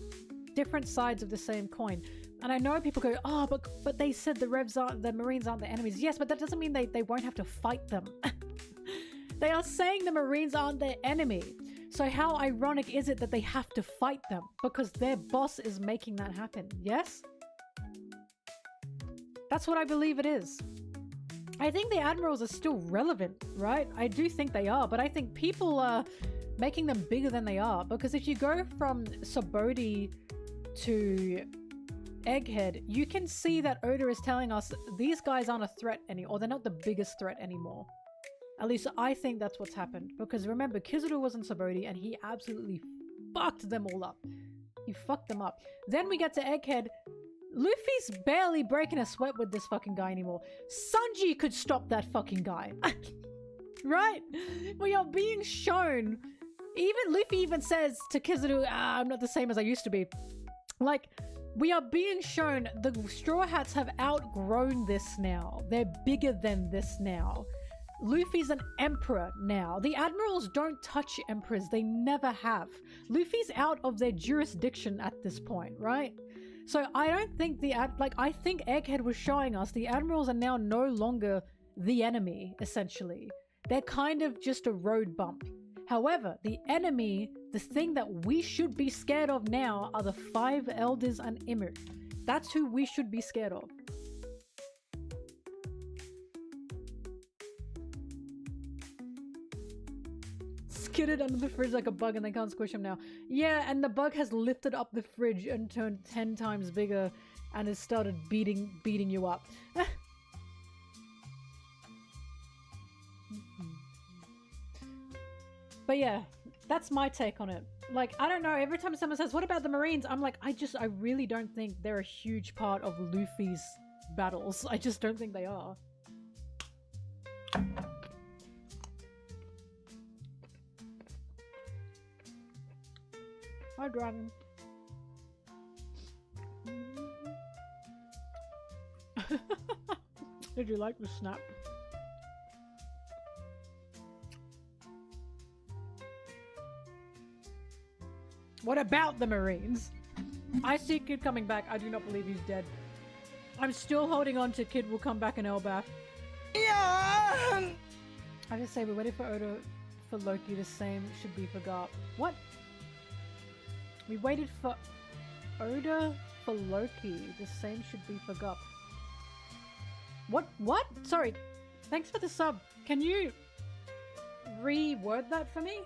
different sides of the same coin. And I know people go, oh, but they said the Marines aren't the enemies. Yes, but that doesn't mean they won't have to fight them. They are saying the Marines aren't their enemy. So how ironic is it that they have to fight them? Because their boss is making that happen, yes? That's what I believe it is. I think the Admirals are still relevant, right? I do think they are, but I think people are making them bigger than they are. Because if you go from Sabaody to Egghead, you can see that Oda is telling us these guys aren't a threat anymore, or they're not the biggest threat anymore. At least I think that's what's happened. Because remember, Kizaru was in Sabaody and he absolutely fucked them all up. He fucked them up. Then we get to Egghead. Luffy's barely breaking a sweat with this fucking guy anymore. Sanji could stop that fucking guy. Right? We are being shown. Luffy even says to Kizaru, I'm not the same as I used to be. Like, we are being shown the Straw Hats have outgrown this now. They're bigger than this now. Luffy's an emperor now. The admirals don't touch emperors. They never have. Luffy's out of their jurisdiction at this point, right? So I don't think I think Egghead was showing us the admirals are now no longer the enemy, essentially. They're kind of just a road bump. However, the enemy, the thing that we should be scared of now are the Five Elders and Imu. That's who we should be scared of. skidded under the fridge like a bug and they can't squish him now. Yeah, and the bug has lifted up the fridge and turned 10 times bigger and has started beating you up. But yeah, that's my take on it. Like, I don't know, every time someone says, what about the Marines? I'm like, I really don't think they're a huge part of Luffy's battles. I just don't think they are. Hi, Dragon. Did you like the snap? What about the Marines? I see Kid coming back. I do not believe he's dead. I'm still holding on to Kid will come back in Elbaf. Yeah! I just say we waited for Oda for Loki. The same should be for Garp. What? We waited for Oda for Loki. The same should be for Garp. What? Sorry. Thanks for the sub. Can you reword that for me?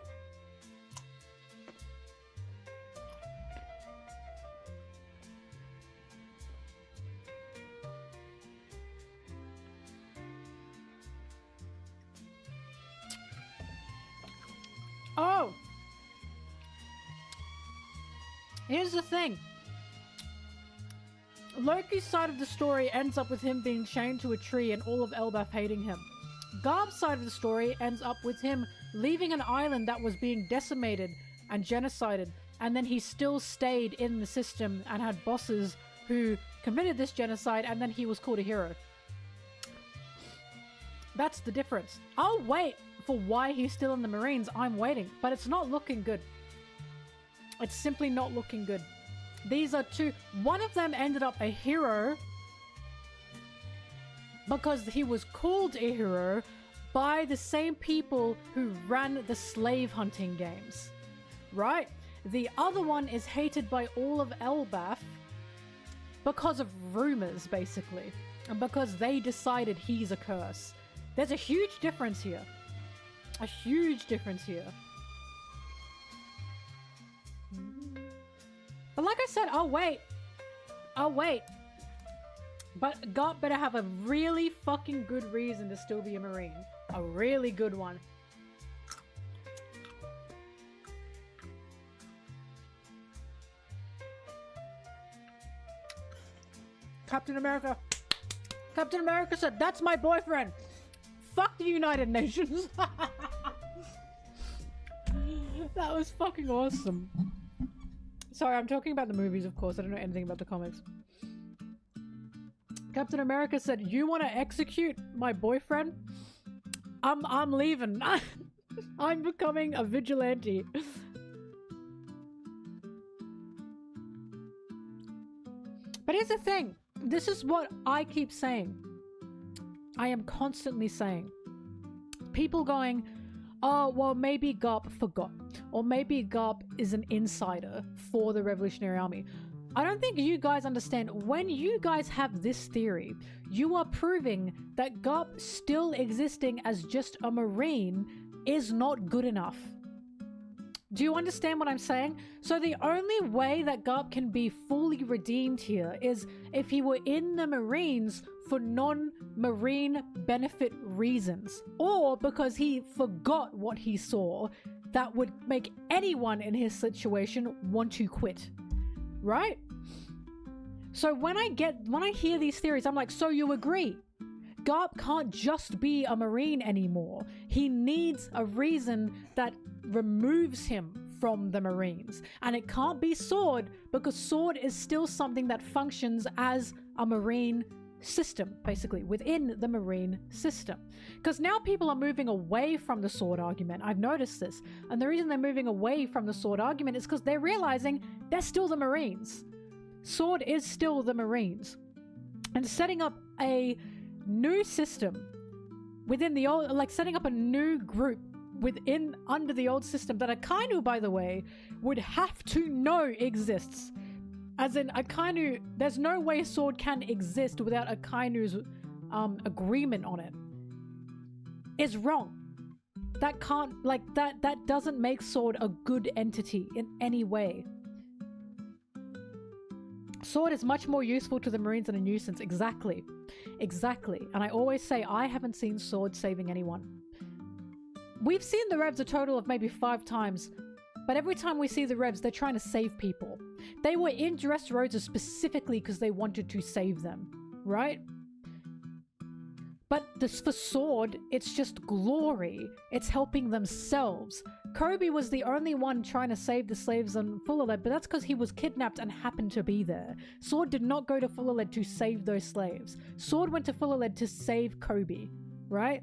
Oh! Here's the thing. Loki's side of the story ends up with him being chained to a tree and all of Elbaf hating him. Garp's side of the story ends up with him leaving an island that was being decimated and genocided, and then he still stayed in the system and had bosses who committed this genocide, and then he was called a hero. That's the difference. I'll wait for why he's still in the Marines. I'm waiting, but it's not looking good. It's simply not looking good. These are two. One of them ended up a hero because he was called a hero by the same people who ran the slave hunting games, right? The other one is hated by all of Elbaf because of rumors, basically, and because they decided he's a curse. There's a huge difference here. A huge difference here. But like I said, I'll wait. I'll wait. But Garp better have a really fucking good reason to still be a Marine. A really good one. Captain America. Captain America said, that's my boyfriend. Fuck the United Nations. That was fucking awesome. Sorry, I'm talking about the movies, of course. I don't know anything about the comics. Captain America said, you want to execute my boyfriend? I'm leaving. I'm becoming a vigilante. But here's the thing. This is what I keep saying. I am constantly saying. People going, oh, well, maybe Garp forgot. Or maybe Garp is an insider for the Revolutionary Army. I don't think you guys understand. When you guys have this theory, you are proving that Garp still existing as just a Marine is not good enough. Do you understand what I'm saying? So the only way that Garp can be fully redeemed here is if he were in the Marines for non-Marine benefit reasons, or because he forgot what he saw that would make anyone in his situation want to quit, right? So when I hear these theories, I'm like, so you agree? Garp can't just be a Marine anymore. He needs a reason that removes him from the Marines. And it can't be Sword, because Sword is still something that functions as a Marine system, basically, within the Marine system. Because now people are moving away from the Sword argument. I've noticed this. And the reason they're moving away from the Sword argument is because they're realizing they're still the Marines. Sword is still the Marines. And setting up a new system within the old, like setting up a new group under the old system that Akainu, by the way, would have to know exists. As in, Akainu, there's no way Sword can exist without Akainu's agreement on it. Is wrong. that can't, like, that doesn't make Sword a good entity in any way. Sword is much more useful to the Marines than a nuisance. Exactly. Exactly. And I always say I haven't seen Sword saving anyone. We've seen the Revs a total of maybe 5 times, but every time we see the Revs, they're trying to save people. They were in Dressrosa specifically because they wanted to save them, right? But this, for Sword, it's just glory. It's helping themselves. Kobe was the only one trying to save the slaves on Fullerled, but that's because he was kidnapped and happened to be there. Sword did not go to Fullerled to save those slaves. Sword went to Fullerled to save Kobe, right?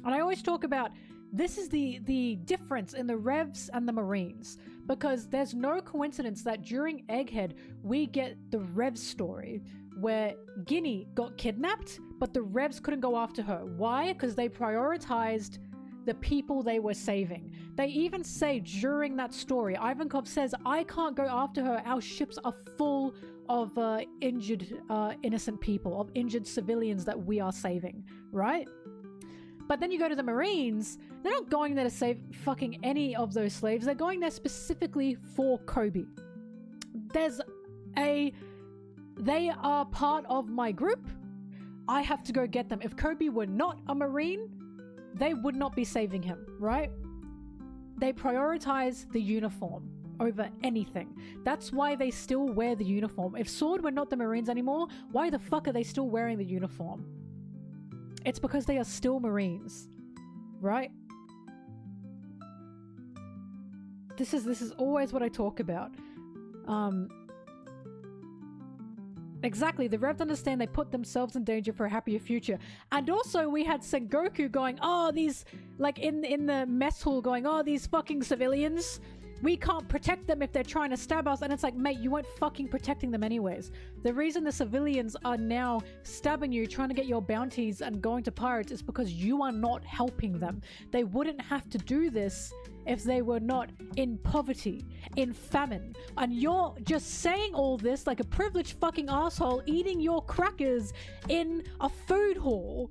And I always talk about this is the difference in the Revs and the Marines, because there's no coincidence that during Egghead, we get the Revs story where Guinea got kidnapped, but the Revs couldn't go after her. Why? Because they prioritized the people they were saving. They even say during that story, Ivankov says, I can't go after her. Our ships are full of injured innocent people, of injured civilians that we are saving, right? But then you go to the Marines, they're not going there to save fucking any of those slaves. They're going there specifically for Kobe. They are part of my group. I have to go get them. If Kobe were not a Marine, they would not be saving him, right? They prioritize the uniform over anything. That's why they still wear the uniform. If Sword were not the Marines anymore, why the fuck are they still wearing the uniform? It's because they are still Marines, right? This is always what I talk about. Exactly, the Revs understand they put themselves in danger for a happier future. And also we had Sengoku going, oh, these, like in the mess hall going, oh, these fucking civilians, we can't protect them if they're trying to stab us. And it's like, mate, you weren't fucking protecting them anyways. The reason the civilians are now stabbing you, trying to get your bounties and going to pirates is because you are not helping them. They wouldn't have to do this if they were not in poverty, in famine. And you're just saying all this like a privileged fucking asshole eating your crackers in a food hall.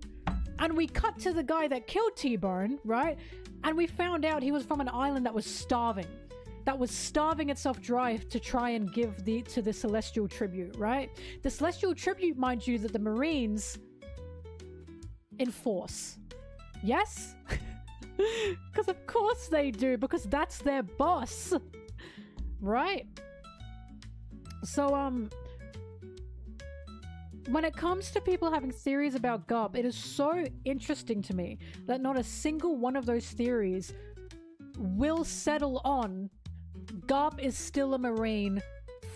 And we cut to the guy that killed T-Bone, right? And we found out he was from an island that was starving. That was starving itself dry to try and give to the Celestial Tribute, right? The Celestial Tribute, mind you, that the Marines enforce. Yes? Because of course they do, because that's their boss. Right? So, when it comes to people having theories about Garp, it is so interesting to me that not a single one of those theories will settle on Garp is still a Marine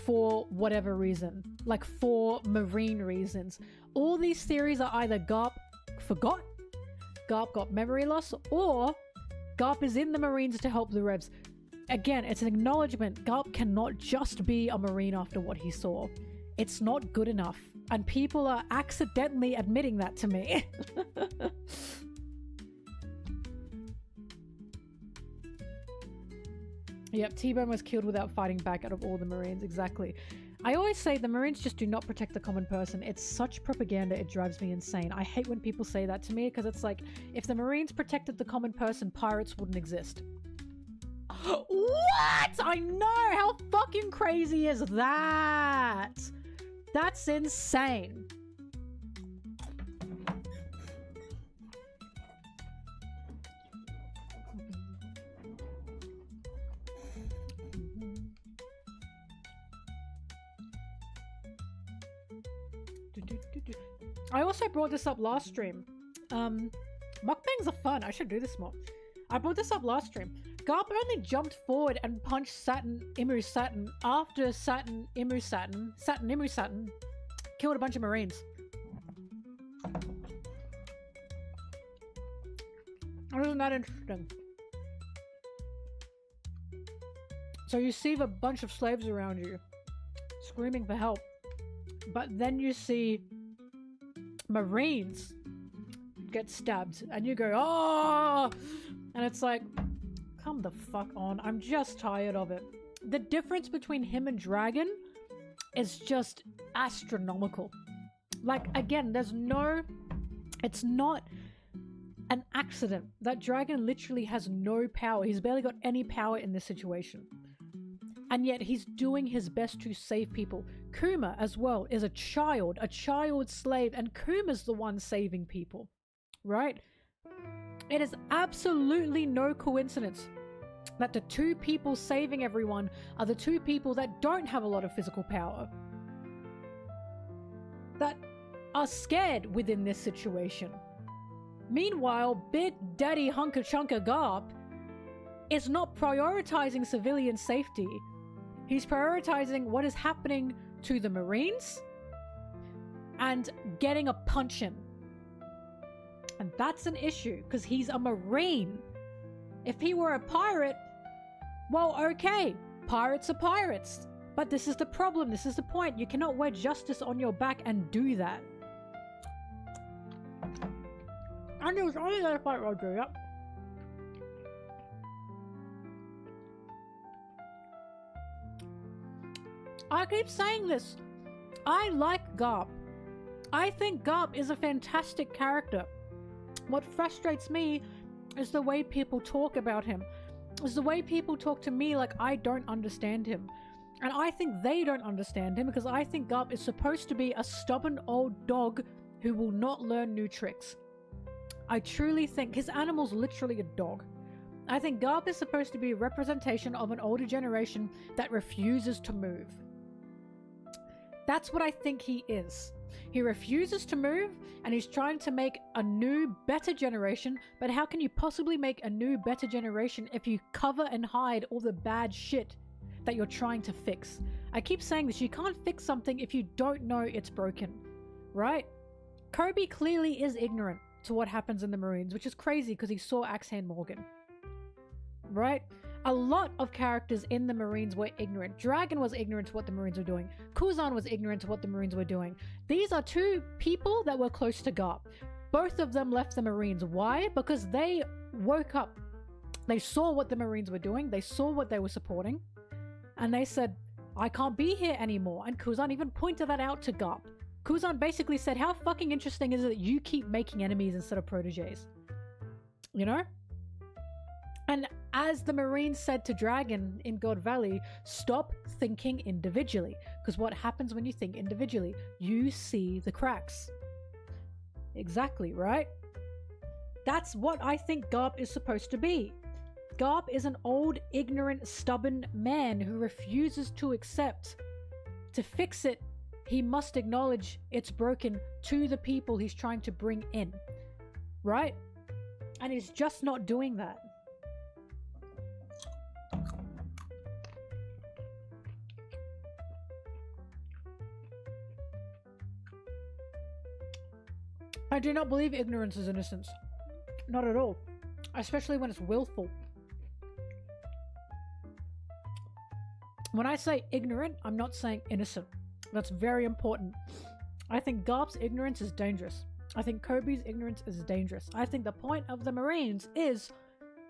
for whatever reason. Like, for Marine reasons. All these theories are either Garp forgot, Garp got memory loss, or Garp is in the Marines to help the Revs. Again, it's an acknowledgement. Garp cannot just be a Marine after what he saw. It's not good enough. And people are accidentally admitting that to me. Yep, T-Bone was killed without fighting back out of all the Marines. Exactly. I always say the Marines just do not protect the common person. It's such propaganda, it drives me insane. I hate when people say that to me, because it's like, if the Marines protected the common person, pirates wouldn't exist. What? I know! How fucking crazy is that? That's insane. I also brought this up last stream. Mukbangs are fun. I should do this more. I brought this up last stream. Garp only jumped forward and punched Saturn Imu Saturn after Saturn Imu Saturn killed a bunch of Marines. Isn't that interesting? So you see a bunch of slaves around you screaming for help, but then you see Marines get stabbed and you go, oh, and it's like, come the fuck on. I'm just tired of it. The difference between him and Dragon is just astronomical. Like, again, there's no, it's not an accident. That dragon literally has no power. He's barely got any power in this situation. And yet he's doing his best to save people. Kuma as well is a child slave, and Kuma's the one saving people, right? It is absolutely no coincidence that the two people saving everyone are the two people that don't have a lot of physical power, that are scared within this situation. Meanwhile, Big Daddy Hunka Chunka Garp is not prioritizing civilian safety. He's prioritizing what is happening to the Marines and getting a punch in. And that's an issue, because he's a Marine. If he were a pirate, well, okay, pirates are pirates. But this is the problem, this is the point. You cannot wear justice on your back and do that. And it was only that fight, Roger, yep. I keep saying this. I like Garp. I think Garp is a fantastic character. What frustrates me is the way people talk about him. Is the way people talk to me like I don't understand him. And I think they don't understand him, because I think Garp is supposed to be a stubborn old dog who will not learn new tricks. I truly think his animal's literally a dog. I think Garp is supposed to be a representation of an older generation that refuses to move. That's what I think he is. He refuses to move, and he's trying to make a new, better generation. But how can you possibly make a new, better generation if you cover and hide all the bad shit that you're trying to fix? I keep saying this, you can't fix something if you don't know it's broken, right? Kobe clearly is ignorant to what happens in the Marines, which is crazy because he saw Axehand Morgan, right? A lot of characters in the Marines were ignorant. Dragon was ignorant to what the Marines were doing. Kuzan was ignorant to what the Marines were doing. These are two people that were close to Garp. Both of them left the Marines. Why? Because they woke up. They saw what the Marines were doing. They saw what they were supporting. And they said, I can't be here anymore. And Kuzan even pointed that out to Garp. Kuzan basically said, how fucking interesting is it that you keep making enemies instead of proteges? You know? And as the Marines said to Dragon in God Valley, stop thinking individually. Because what happens when you think individually? You see the cracks. Exactly, right? That's what I think Garp is supposed to be. Garp is an old, ignorant, stubborn man who refuses to accept. To fix it, he must acknowledge it's broken to the people he's trying to bring in. Right? And he's just not doing that. I do not believe ignorance is innocence. Not at all. Especially when it's willful. When I say ignorant, I'm not saying innocent. That's very important. I think Garp's ignorance is dangerous. I think Kobe's ignorance is dangerous. I think the point of the Marines is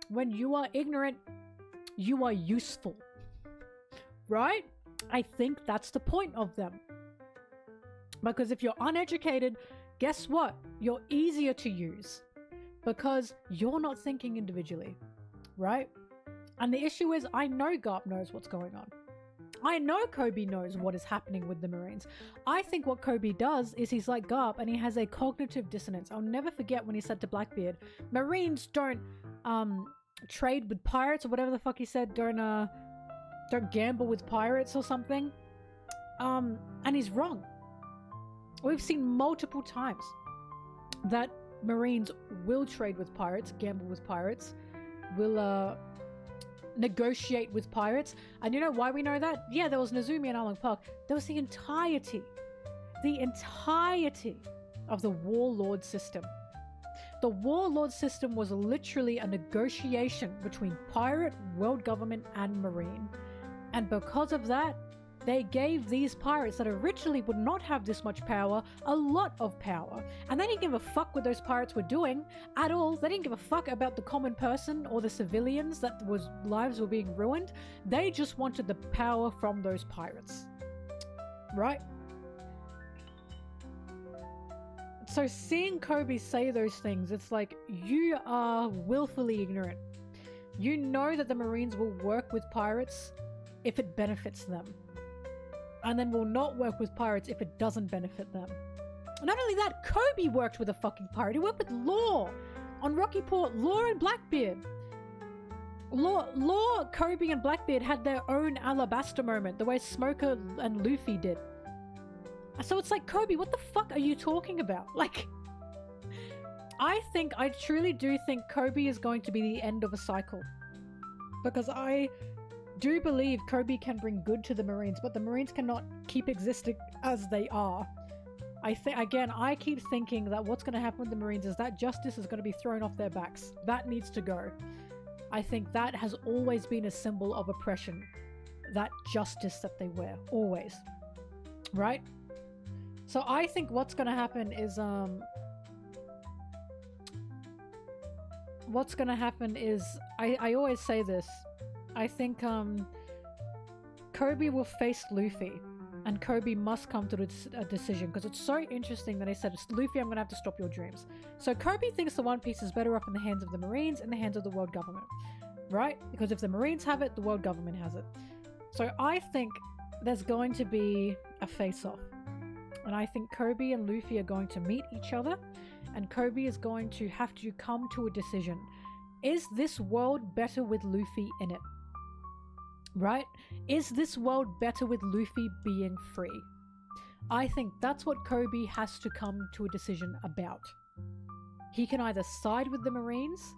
when you are ignorant, you are useful. Right? I think that's the point of them. Because if you're uneducated, guess what? You're easier to use because you're not thinking individually, right? And the issue is, I know Garp knows what's going on. I know Kobe knows what is happening with the Marines. I think what Kobe does is he's like Garp and he has a cognitive dissonance. I'll never forget when he said to Blackbeard, Marines don't trade with pirates, or whatever the fuck he said. Don't gamble with pirates or something. And he's wrong. We've seen multiple times that Marines will trade with pirates, gamble with pirates, will negotiate with pirates. And you know why we know that? Yeah, there was Nezumi and Along Park. There was the entirety of the warlord system. The warlord system was literally a negotiation between pirate, world government, and Marine. And because of that, they gave these pirates that originally would not have this much power a lot of power. And they didn't give a fuck what those pirates were doing at all. They didn't give a fuck about the common person or the civilians that lives were being ruined. They just wanted the power from those pirates. Right? So seeing Kobe say those things, it's like, you are willfully ignorant. You know that the Marines will work with pirates if it benefits them, and then will not work with pirates if it doesn't benefit them. Not only that, Kobe worked with a fucking pirate. He worked with Law on Rocky Port. Law and Blackbeard. Law, Kobe, and Blackbeard had their own Alabasta moment, the way Smoker and Luffy did. So it's like, Kobe, what the fuck are you talking about? Like, I truly do think Kobe is going to be the end of a cycle. Because I do believe Kobe can bring good to the Marines, but the Marines cannot keep existing as they are. I keep thinking that what's going to happen with the Marines is that justice is going to be thrown off their backs. That needs to go. I think that has always been a symbol of oppression. That justice that they wear. Always. Right? So I think what's going to happen is, I always say this. I think, Kobe will face Luffy. And Kobe must come to a decision, because it's so interesting that he said, Luffy, I'm going to have to stop your dreams. So Kobe thinks the One Piece is better off in the hands of the Marines, in the hands of the world government. Right? Because if the Marines have it, the world government has it. So I think there's going to be a face-off. And I think Kobe and Luffy are going to meet each other. And Kobe is going to have to come to a decision. Is this world better with Luffy in it? Right? Is this world better with Luffy being free? I think that's what Kobe has to come to a decision about. He can either side with the Marines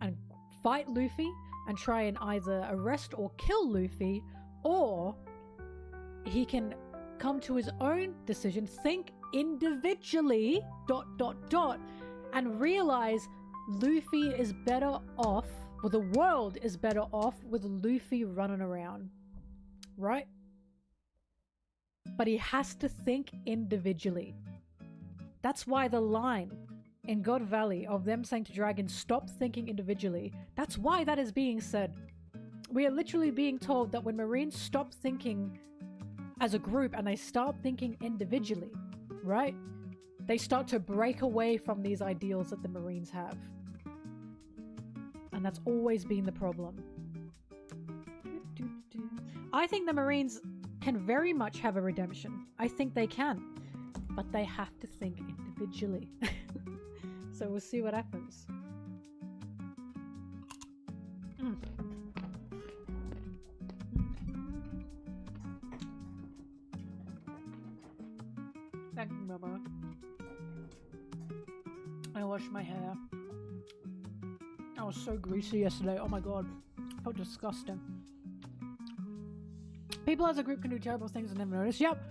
and fight Luffy and try and either arrest or kill Luffy, or he can come to his own decision, think individually, ... and realize Luffy is better off, or the world is better off with Luffy running around, right? But he has to think individually. That's why the line in God Valley of them saying to Dragon, stop thinking individually, that's why that is being said. We are literally being told that when Marines stop thinking as a group and they start thinking individually, right? They start to break away from these ideals that the Marines have. And that's always been the problem. I think the Marines can very much have a redemption. I think they can. But they have to think individually. So we'll see what happens. Thank you, Mama. I washed my hair. I was so greasy yesterday. Oh my god. I felt disgusting. People as a group can do terrible things and never notice. Yep.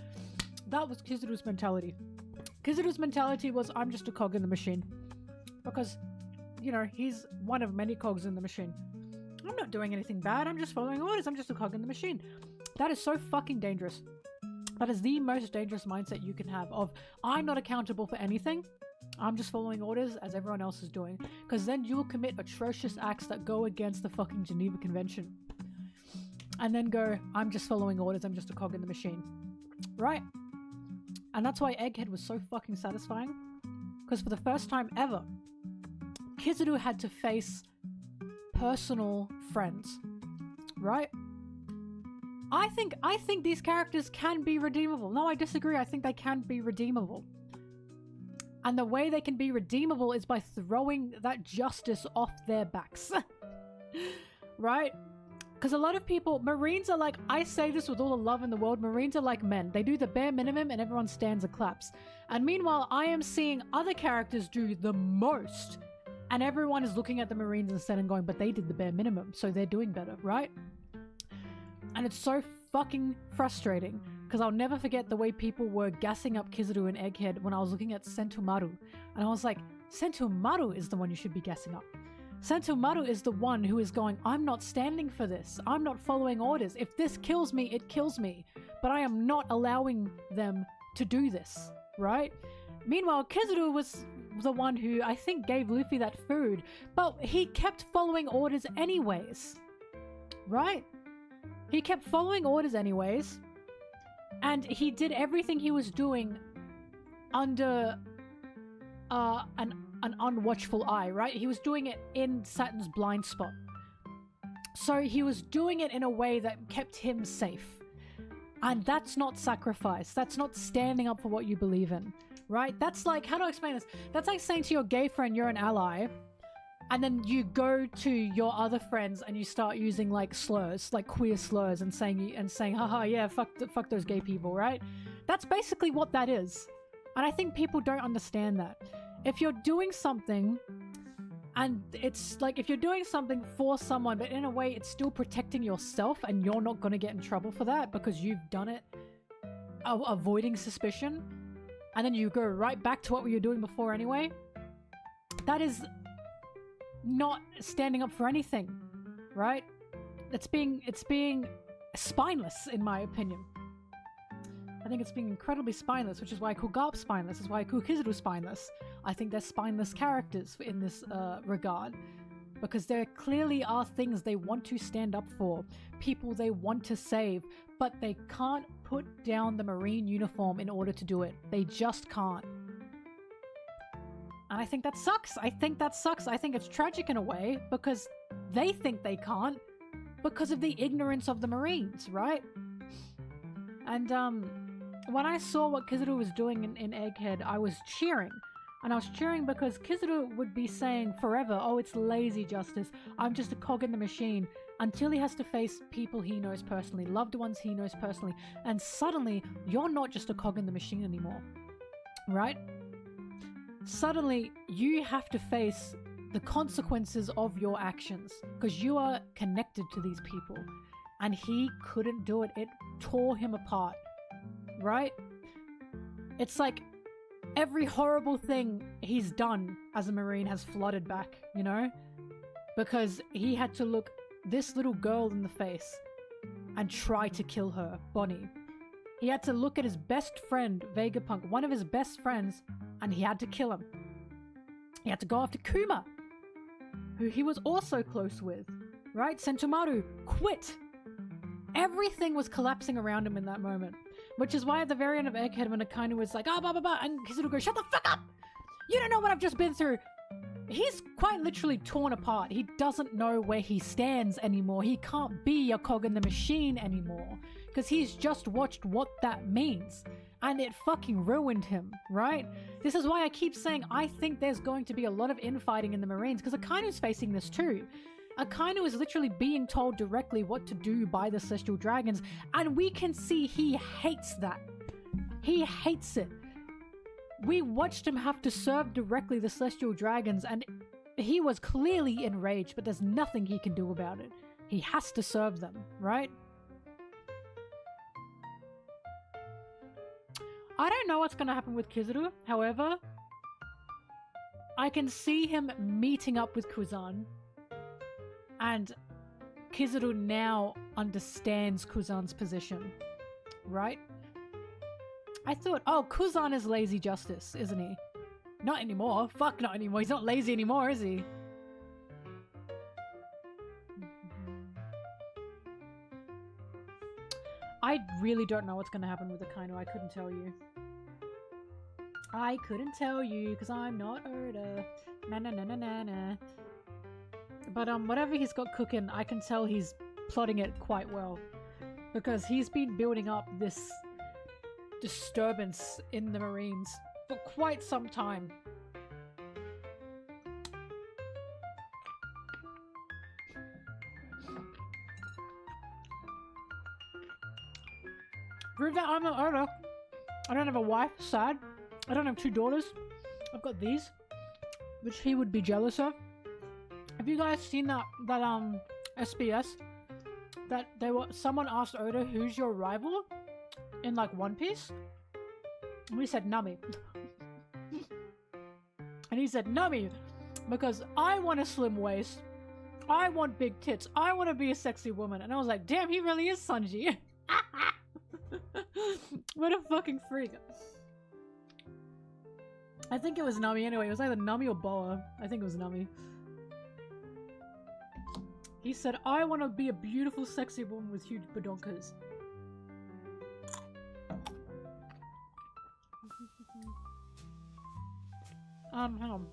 That was Kizaru's mentality. Kizaru's mentality was, I'm just a cog in the machine. Because, you know, he's one of many cogs in the machine. I'm not doing anything bad. I'm just following orders. I'm just a cog in the machine. That is so fucking dangerous. That is the most dangerous mindset you can have of, I'm not accountable for anything. I'm just following orders as everyone else is doing. Because then you will commit atrocious acts that go against the fucking Geneva Convention. And then go, I'm just following orders. I'm just a cog in the machine. Right? And that's why Egghead was so fucking satisfying. Because for the first time ever, Kizaru had to face personal friends. Right? I think these characters can be redeemable. No, I disagree. I think they can be redeemable. And the way they can be redeemable is by throwing that justice off their backs. Right? Because a lot of people, Marines are like, I say this with all the love in the world, Marines are like men. They do the bare minimum and everyone stands and claps. And meanwhile, I am seeing other characters do the most. And everyone is looking at the Marines instead and going, but they did the bare minimum, so they're doing better, right? And it's so fucking frustrating. Because I'll never forget the way people were gassing up Kizaru and Egghead when I was looking at Sentomaru. And I was like, Sentomaru is the one you should be gassing up. Sentomaru is the one who is going, I'm not standing for this. I'm not following orders. If this kills me, it kills me. But I am not allowing them to do this, right? Meanwhile, Kizaru was the one who I think gave Luffy that food, but he kept following orders anyways, right? He kept following orders anyways, and he did everything he was doing under an unwatchful eye, right? He was doing it in Saturn's blind spot. So he was doing it in a way that kept him safe. And that's not sacrifice. That's not standing up for what you believe in, right? That's like, how do I explain this? That's like saying to your gay friend, you're an ally, and then you go to your other friends and you start using like slurs, like queer slurs, and saying, haha, yeah, fuck those gay people, right? That's basically what that is. And I think people don't understand that. If you're doing something, and it's like, if you're doing something for someone, but in a way it's still protecting yourself and you're not going to get in trouble for that because you've done it avoiding suspicion, and then you go right back to what you were doing before anyway, that is not standing up for anything, right? It's being spineless, in my opinion. I think it's being incredibly spineless, which is why I call Garp spineless, is why I call Kizaru spineless. I think they're spineless characters in this regard, because there clearly are things they want to stand up for, people they want to save, but they can't put down the Marine uniform in order to do it. They just can't. And I think that sucks. I think it's tragic in a way, because they think they can't because of the ignorance of the Marines, right? And when I saw what Kizaru was doing in Egghead, I was cheering. And I was cheering because Kizaru would be saying forever, oh, it's lazy justice, I'm just a cog in the machine, until he has to face people he knows personally, loved ones he knows personally, and suddenly you're not just a cog in the machine anymore, right? Suddenly you have to face the consequences of your actions, because you are connected to these people, and he couldn't do it. It tore him apart, right? It's like every horrible thing he's done as a Marine has flooded back, you know? Because he had to look this little girl in the face and try to kill her, Bonnie. He had to look at his best friend, Vegapunk, one of his best friends, and he had to kill him. He had to go after Kuma, who he was also close with, right? Sentomaru quit. Everything was collapsing around him in that moment. Which is why at the very end of Egghead, when Akainu was like, ah, blah, blah, blah, and Kizaru goes, shut the fuck up! You don't know what I've just been through! He's quite literally torn apart. He doesn't know where he stands anymore. He can't be a cog in the machine anymore. Because he's just watched what that means. And it fucking ruined him, right? This is why I keep saying I think there's going to be a lot of infighting in the Marines, because Akainu's facing this too. Akainu is literally being told directly what to do by the Celestial Dragons, and we can see he hates that. He hates it. We watched him have to serve directly the Celestial Dragons, and he was clearly enraged, but there's nothing he can do about it. He has to serve them, right? I don't know what's going to happen with Kizaru, however, I can see him meeting up with Kuzan. And Kizaru now understands Kuzan's position, right? I thought, oh, Kuzan is lazy justice, isn't he? Not anymore. Fuck, not anymore. He's not lazy anymore, is he? I really don't know what's going to happen with Akainu. I couldn't tell you. I couldn't tell you because I'm not Erda. Na na na na na na. But whatever he's got cooking, I can tell he's plotting it quite well, because he's been building up this disturbance in the Marines for quite some time. Prove that I'm not Erda. I don't have a wife, sad. I don't have 2 daughters. I've got these, which he would be jealous of. Have you guys seen that SBS? That someone asked Oda, who's your rival in like One Piece? And we said Nami. And he said Nami because I want a slim waist, I want big tits, I want to be a sexy woman. And I was like, damn, he really is Sanji. What a fucking freak. I think it was Nami anyway. It was either Nami or Boa. I think it was Nami. He said, I want to be a beautiful, sexy woman with huge badonkas. Hang on.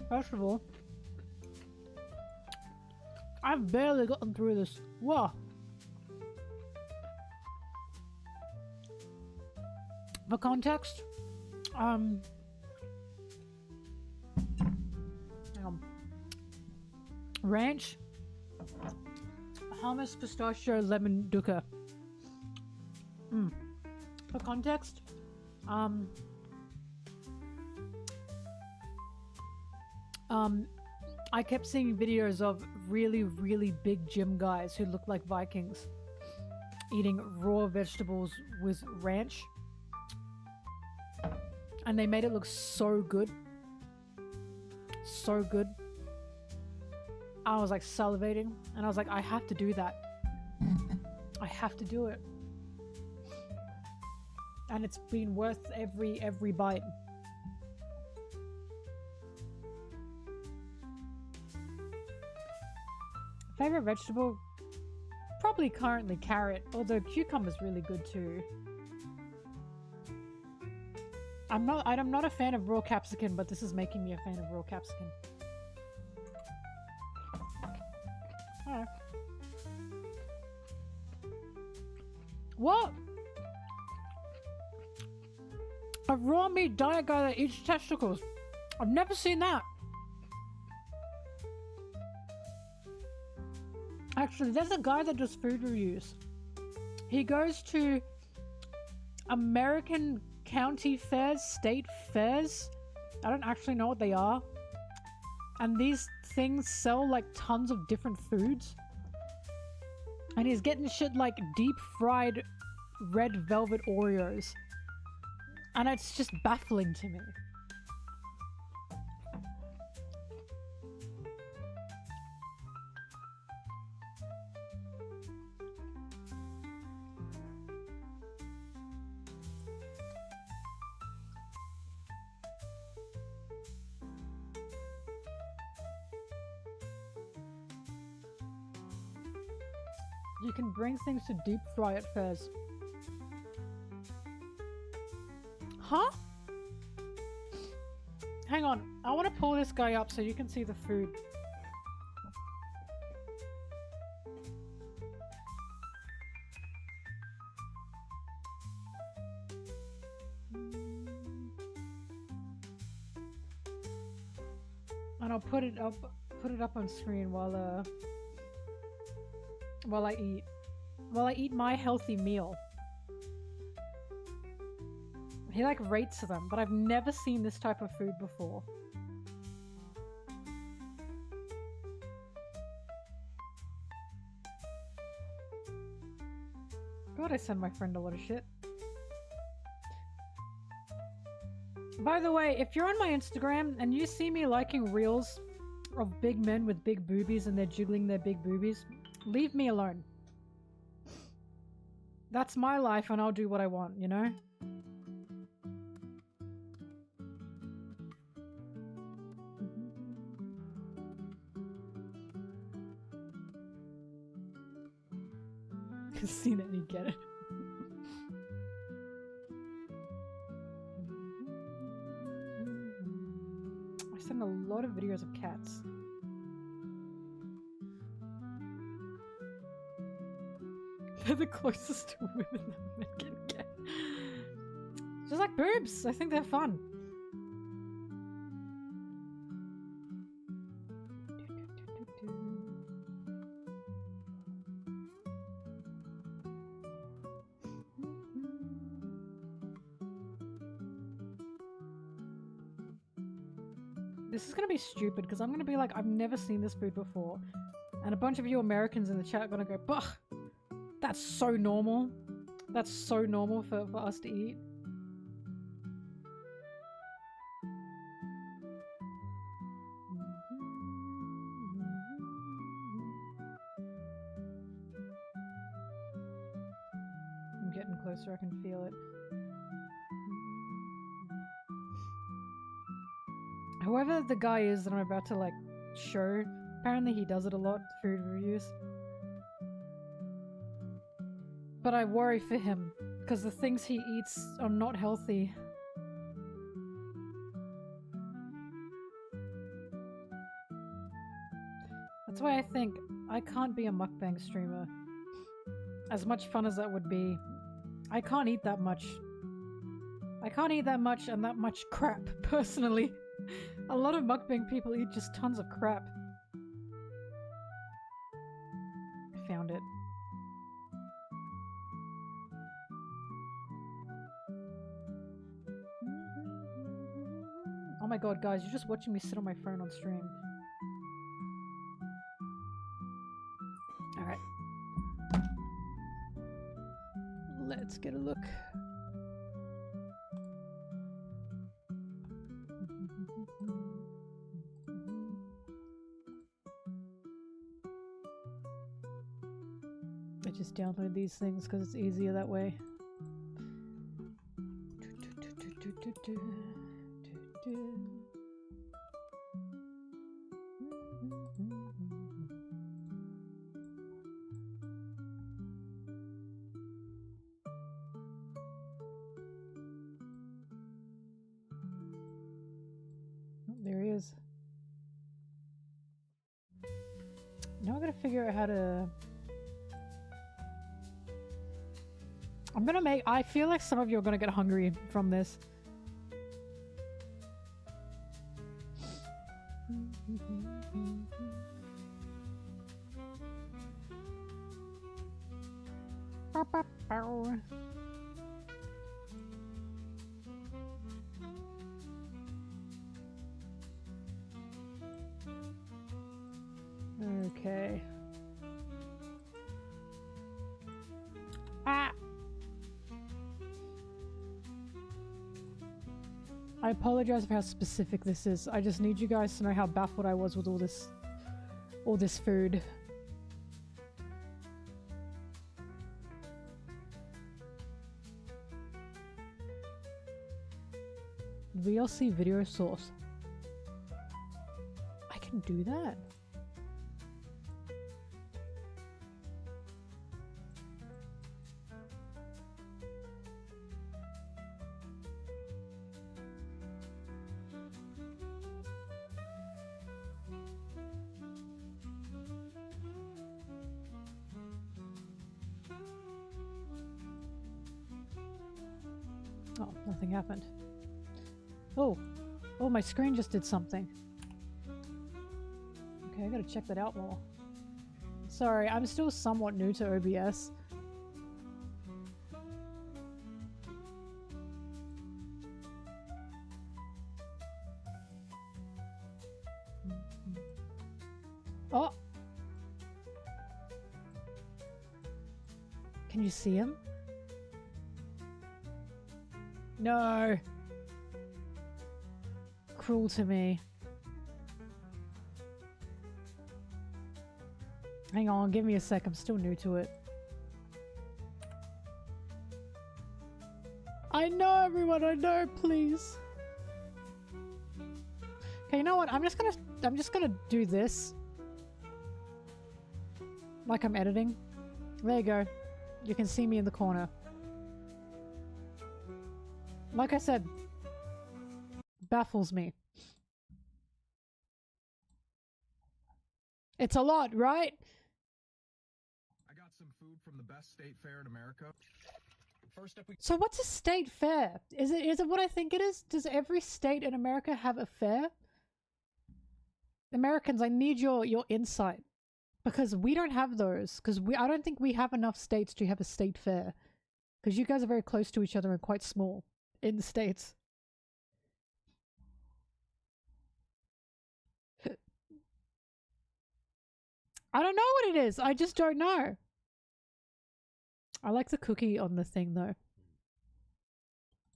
First of all, I've barely gotten through this. Whoa. For context, hang on. Ranch, hummus, pistachio, lemon dukkha. For context, I kept seeing videos of really, really big gym guys who look like Vikings eating raw vegetables with ranch. And they made it look so good. So good. I was like salivating. And I was like, I have to do that. I have to do it. And it's been worth every bite. Favorite vegetable? Probably currently carrot, although cucumber's really good too. I'm not a fan of raw capsicum, but this is making me a fan of raw capsicum. Alright. What? A raw meat diet guy that eats testicles. I've never seen that. Actually, there's a guy that does food reviews. He goes to American county fairs, state fairs. I don't actually know what they are. And these things sell like tons of different foods. And he's getting shit like deep fried red velvet Oreos. And it's just baffling to me. You can bring things to deep fry at fairs. Huh? Hang on, I want to pull this guy up so you can see the food. And I'll put it up on screen while I eat my healthy meal. He like rates them, but I've never seen this type of food before. God, I send my friend a lot of shit. By the way, if you're on my Instagram and you see me liking reels of big men with big boobies and they're jiggling their big boobies, leave me alone. That's my life and I'll do what I want, you know? See that you get it. I send a lot of videos of cats. They're the closest to women that men can get. Just like boobs. I think they're fun. This is gonna be stupid because I'm gonna be like, I've never seen this food before. And a bunch of you Americans in the chat are gonna go, bah! That's so normal. That's so normal for us to eat. I'm getting closer, I can feel it. Whoever the guy is that I'm about to like show, apparently he does it a lot, food reviews. But I worry for him, because the things he eats are not healthy. That's why I think I can't be a mukbang streamer. As much fun as that would be, I can't eat that much. I can't eat that much and that much crap, personally. A lot of mukbang people eat just tons of crap. I found it. Oh my god, guys, you're just watching me sit on my phone on stream. Alright. Let's get a look. I just download these things because it's easier that way. There he is. Now I gotta figure out how to... I'm gonna make... I feel like some of you are gonna get hungry from this. Okay. Ah! I apologize for how specific this is. I just need you guys to know how baffled I was with all this food. VLC video source. I can do that? Oh, nothing happened. Oh. Oh, my screen just did something. Okay, I gotta check that out more. Sorry, I'm still somewhat new to OBS. Oh! Can you see him? No! Cruel to me. Hang on, give me a sec. I'm still new to it. I know, everyone. I know. Please. Okay, you know what? I'm just gonna do this. Like I'm editing. There you go. You can see me in the corner. Like I said, baffles me. It's a lot, right? I got some food from the best state fair in America. First up, So what's a state fair? Is it what I think it is? Does every state in America have a fair? Americans, I need your insight. Because we don't have those. Because I don't think we have enough states to have a state fair. Because you guys are very close to each other and quite small in the States. I don't know what it is. I just don't know. I like the cookie on the thing though.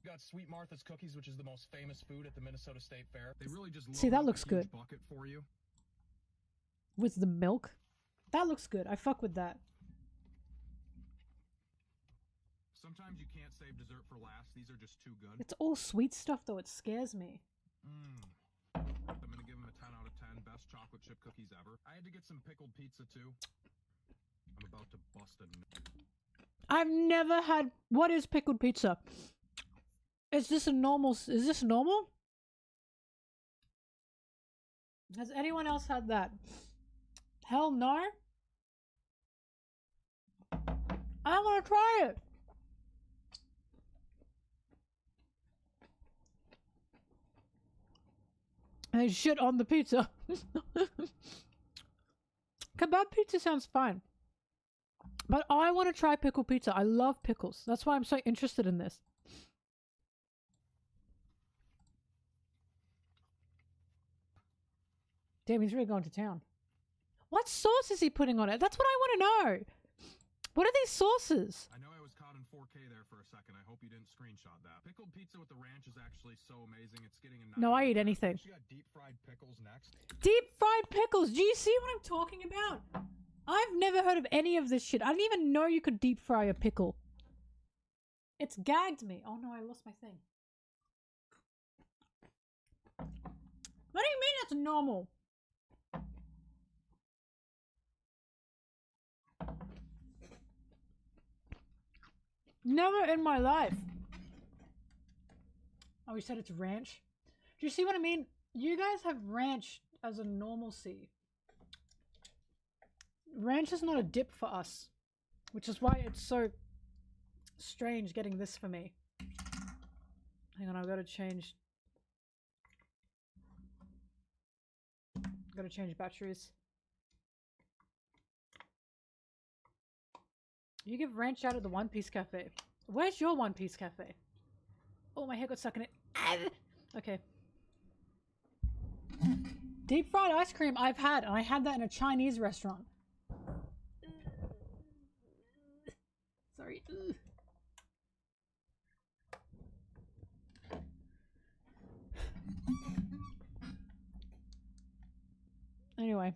got Sweet Martha's Cookies, which is the most famous food at the Minnesota State Fair. They really just See, that looks good. Bucket for you. With the milk? That looks good. I fuck with that. Sometimes you can't save dessert for last. These are just too good. It's all sweet stuff though. It scares me. I'm gonna give them a 10 out of 10. Best chocolate chip cookies ever. I had to get some pickled pizza too. I'm about to bust a... I've never had... What is pickled pizza? Is this a normal... Is this normal? Has anyone else had that? Hell no. I want to try it. And shit on the pizza. Kebab pizza sounds fine. But I want to try pickle pizza. I love pickles. That's why I'm so interested in this. Damn, he's really going to town. What sauce is he putting on it? That's what I want to know. What are these sauces? I know I was caught in 4K there for a second. I hope you didn't screenshot that. Pickled pizza with the ranch is actually so amazing. It's getting a 9. No, I eat anything. You got deep fried pickles next. Deep fried pickles. Do you see what I'm talking about? I've never heard of any of this shit. I didn't even know you could deep fry a pickle. It's gagged me. Oh no, I lost my thing. What do you mean it's normal? Never in my life. Oh, you said it's ranch? Do you see what I mean? You guys have ranch as a normalcy. Ranch is not a dip for us, which is why it's so strange getting this for me. Hang on, I've got to change. Got to change batteries. You give ranch out at the One Piece Cafe. Where's your One Piece Cafe? Oh, my hair got stuck in it. Okay. Deep fried ice cream I've had, and I had that in a Chinese restaurant. Sorry. Anyway.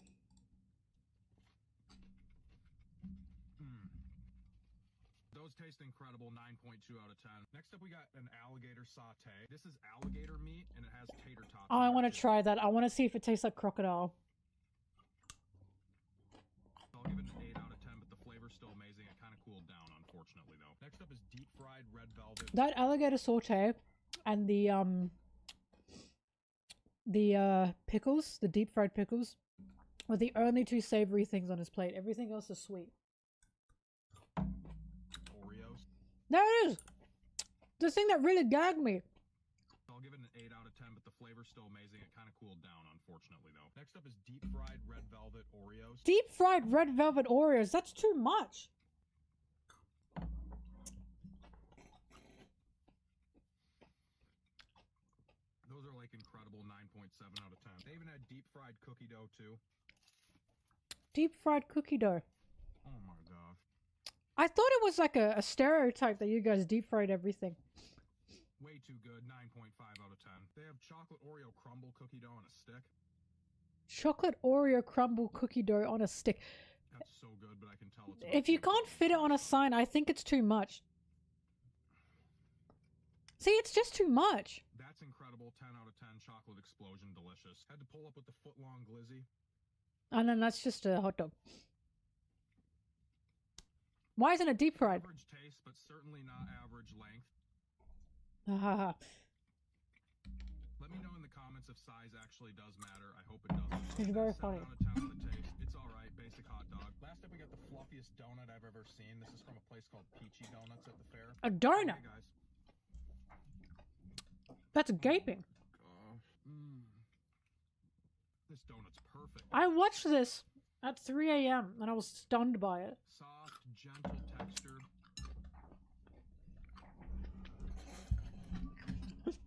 Those taste incredible. 9.2 out of 10. Next up, we got an alligator saute. This is alligator meat, and it has tater tots. Oh, I want to try that. I want to see if it tastes like crocodile. I'll give it an 8 out of 10, but the flavor's still amazing. It kind of cooled down, unfortunately, though. Next up is deep fried red velvet. That alligator saute and the pickles, the deep fried pickles, were the only two savory things on his plate. Everything else is sweet. Oreos. There it is! The thing that really gagged me. I'll give it an 8 out of 10, but the flavor's still amazing. It kind of cooled down, unfortunately, though. Next up is deep fried red velvet Oreos. Deep fried red velvet Oreos. That's too much. Those are like incredible. 9.7 out of 10. They even had deep fried cookie dough, too. Deep fried cookie dough. Oh my gosh. I thought it was like a stereotype that you guys deep fried everything. Way too good. 9.5 out of 10. They have chocolate Oreo crumble cookie dough on a stick. Chocolate Oreo crumble cookie dough on a stick. That's so good, but I can tell it's... If you can't fit it on a sign, I think it's too much. See, it's just too much. That's incredible. 10 out of 10. Chocolate explosion. Delicious. Had to pull up with the foot-long glizzy. And then that's just a hot dog. Why isn't it deep fried? Average taste, but certainly not average length. Haha. Let me know in the comments if size actually does matter. I hope it doesn't. It's very 7 funny. out of 10 on the taste. It's alright. Basic hot dog. Last up, we got the fluffiest donut I've ever seen. This is from a place called Peachy Donuts at the fair. A donut? Okay, guys. That's gaping. This donut's perfect. I watched this at 3 a.m. and I was stunned by it. Soft, gentle texture.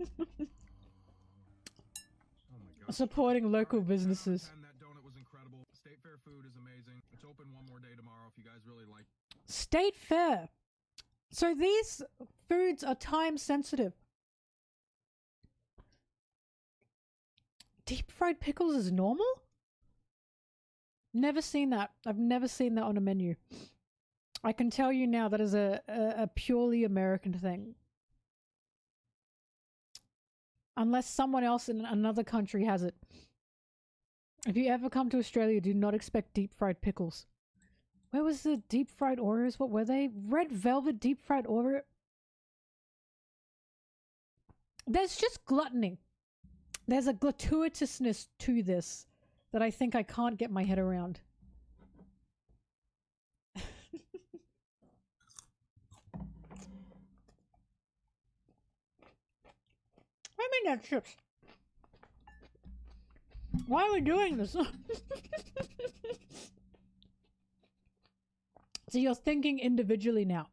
Oh my god. Supporting local Alright, 10 out of businesses. 10, that donut was incredible. State Fair food is amazing. It's open one more day tomorrow if you guys really like. State Fair. So these foods are time sensitive. Deep fried pickles is normal? Never seen that. I've never seen that on a menu. I can tell you now that is a purely American thing. Unless someone else in another country has it. If you ever come to Australia, do not expect deep fried pickles. Where was the deep fried Oreos? What were they? Red velvet deep fried Oreo? There's just gluttony. There's a gratuitousness to this that I think I can't get my head around. I mean that chips. Why are we doing this? So you're thinking individually now.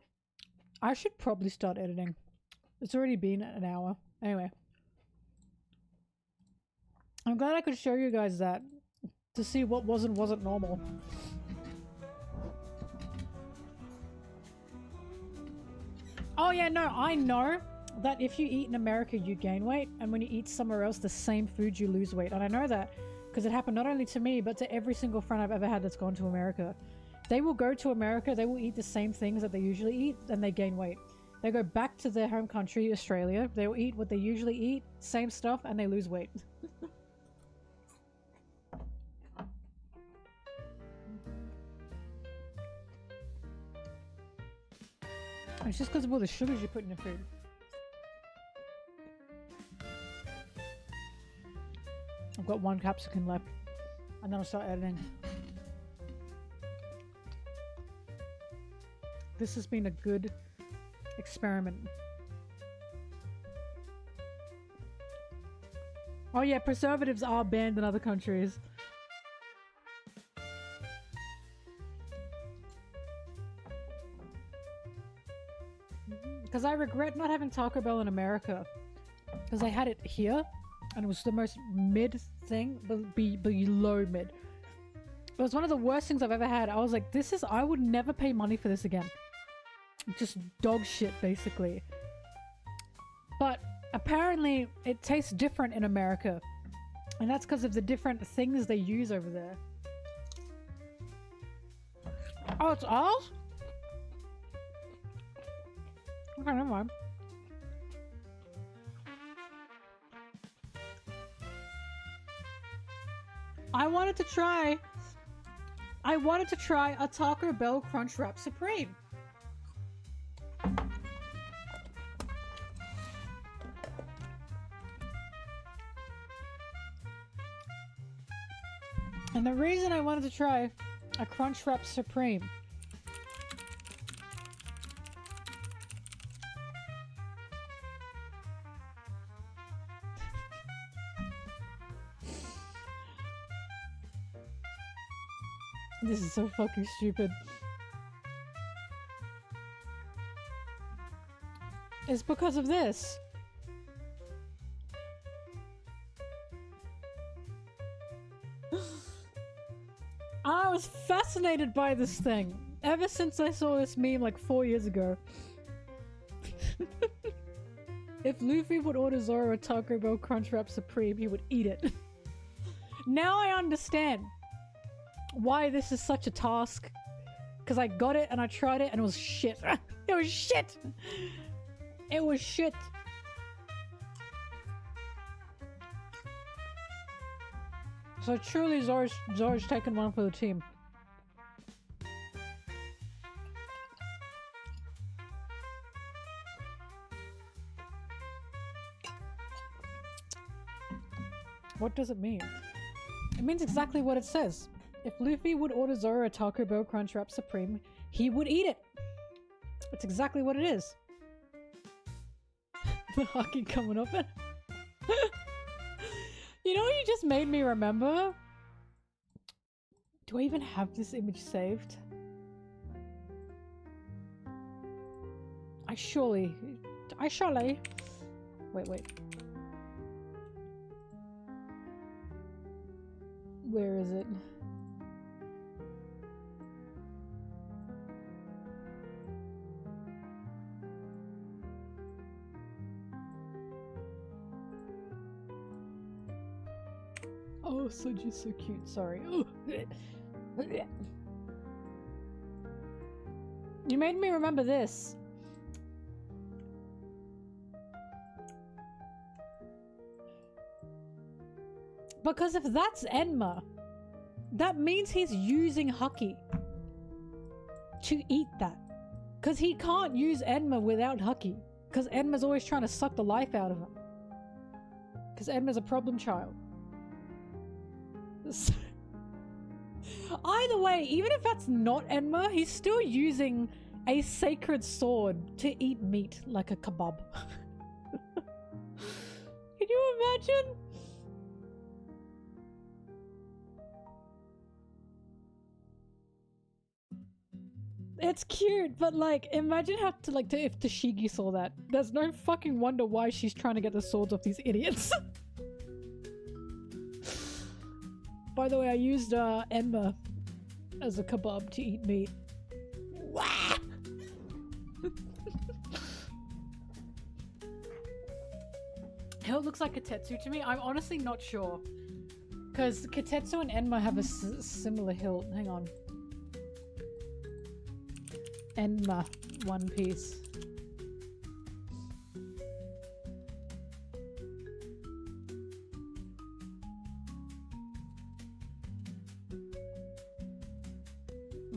I should probably start editing. It's already been an hour. Anyway. I'm glad I could show you guys that. To see what wasn't normal. Oh yeah, no, I know that if you eat in America, you gain weight. And when you eat somewhere else, the same food, you lose weight. And I know that because it happened not only to me, but to every single friend I've ever had that's gone to America. They will go to America, they will eat the same things that they usually eat, and they gain weight. They go back to their home country, Australia, they will eat what they usually eat, same stuff, and they lose weight. It's just because of all the sugars you put in your food. I've got one capsicum left, and then I'll start editing. This has been a good experiment. Oh yeah, preservatives are banned in other countries. Because I regret not having Taco Bell in America. Because I had it here, and it was the most mid thing, below mid. It was one of the worst things I've ever had. I was like, I would never pay money for this again. Just dog shit, basically. But apparently it tastes different in America. And that's because of the different things they use over there. Oh, it's ours? Okay, never mind. I wanted to try a Taco Bell Crunchwrap Supreme. And the reason I wanted to try a Crunchwrap Supreme this is so fucking stupid. It's because of this. I was fascinated by this thing ever since I saw this meme like 4 years ago. If Luffy would order Zoro a Taco Bell Crunchwrap Supreme, he would eat it. Now I understand why this is such a task. Because I got it and I tried it and it was shit. It was shit! It was shit. So truly Zoro's taken one for the team. What does it mean? It means exactly what it says. If Luffy would order Zoro a Taco Bell Crunchwrap Supreme, he would eat it. That's exactly what it is. The hockey coming up. You know what you just made me remember? Do I even have this image saved? I surely... Wait. Where is it? Oh, Soji's so cute, sorry. You made me remember this. Because if that's Enma, that means he's using Haki to eat that. Because he can't use Enma without Haki. Because Enma's always trying to suck the life out of him. Because Enma's a problem child. Either way, even if that's not Enma, he's still using a sacred sword to eat meat like a kebab. imagine? It's cute, but like, imagine how to like if Tashigi saw that. There's no fucking wonder why she's trying to get the swords off these idiots. By the way, I used enma as a kebab to eat meat. Wah! It looks like Katetsu to me. I'm honestly not sure. Because Katetsu and Enma have a similar hilt. Hang on. Enma, One Piece.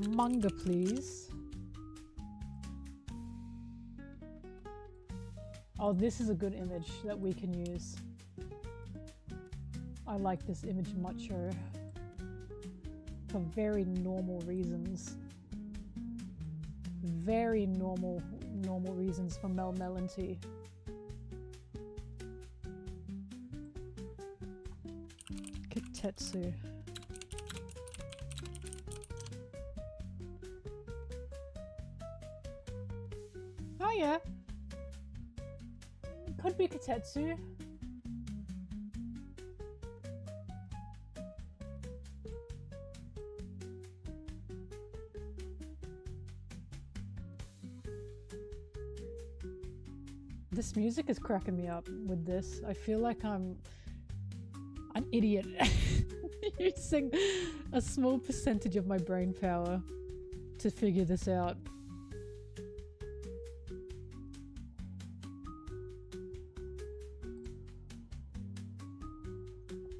Manga, please. Oh, this is a good image that we can use. I like this image mucho. For very normal reasons. Very normal reasons for MelonTeee. Kitetsu. Oh yeah. Could be Kitetsu. This music is cracking me up with this. I feel like I'm an idiot using a small percentage of my brain power to figure this out.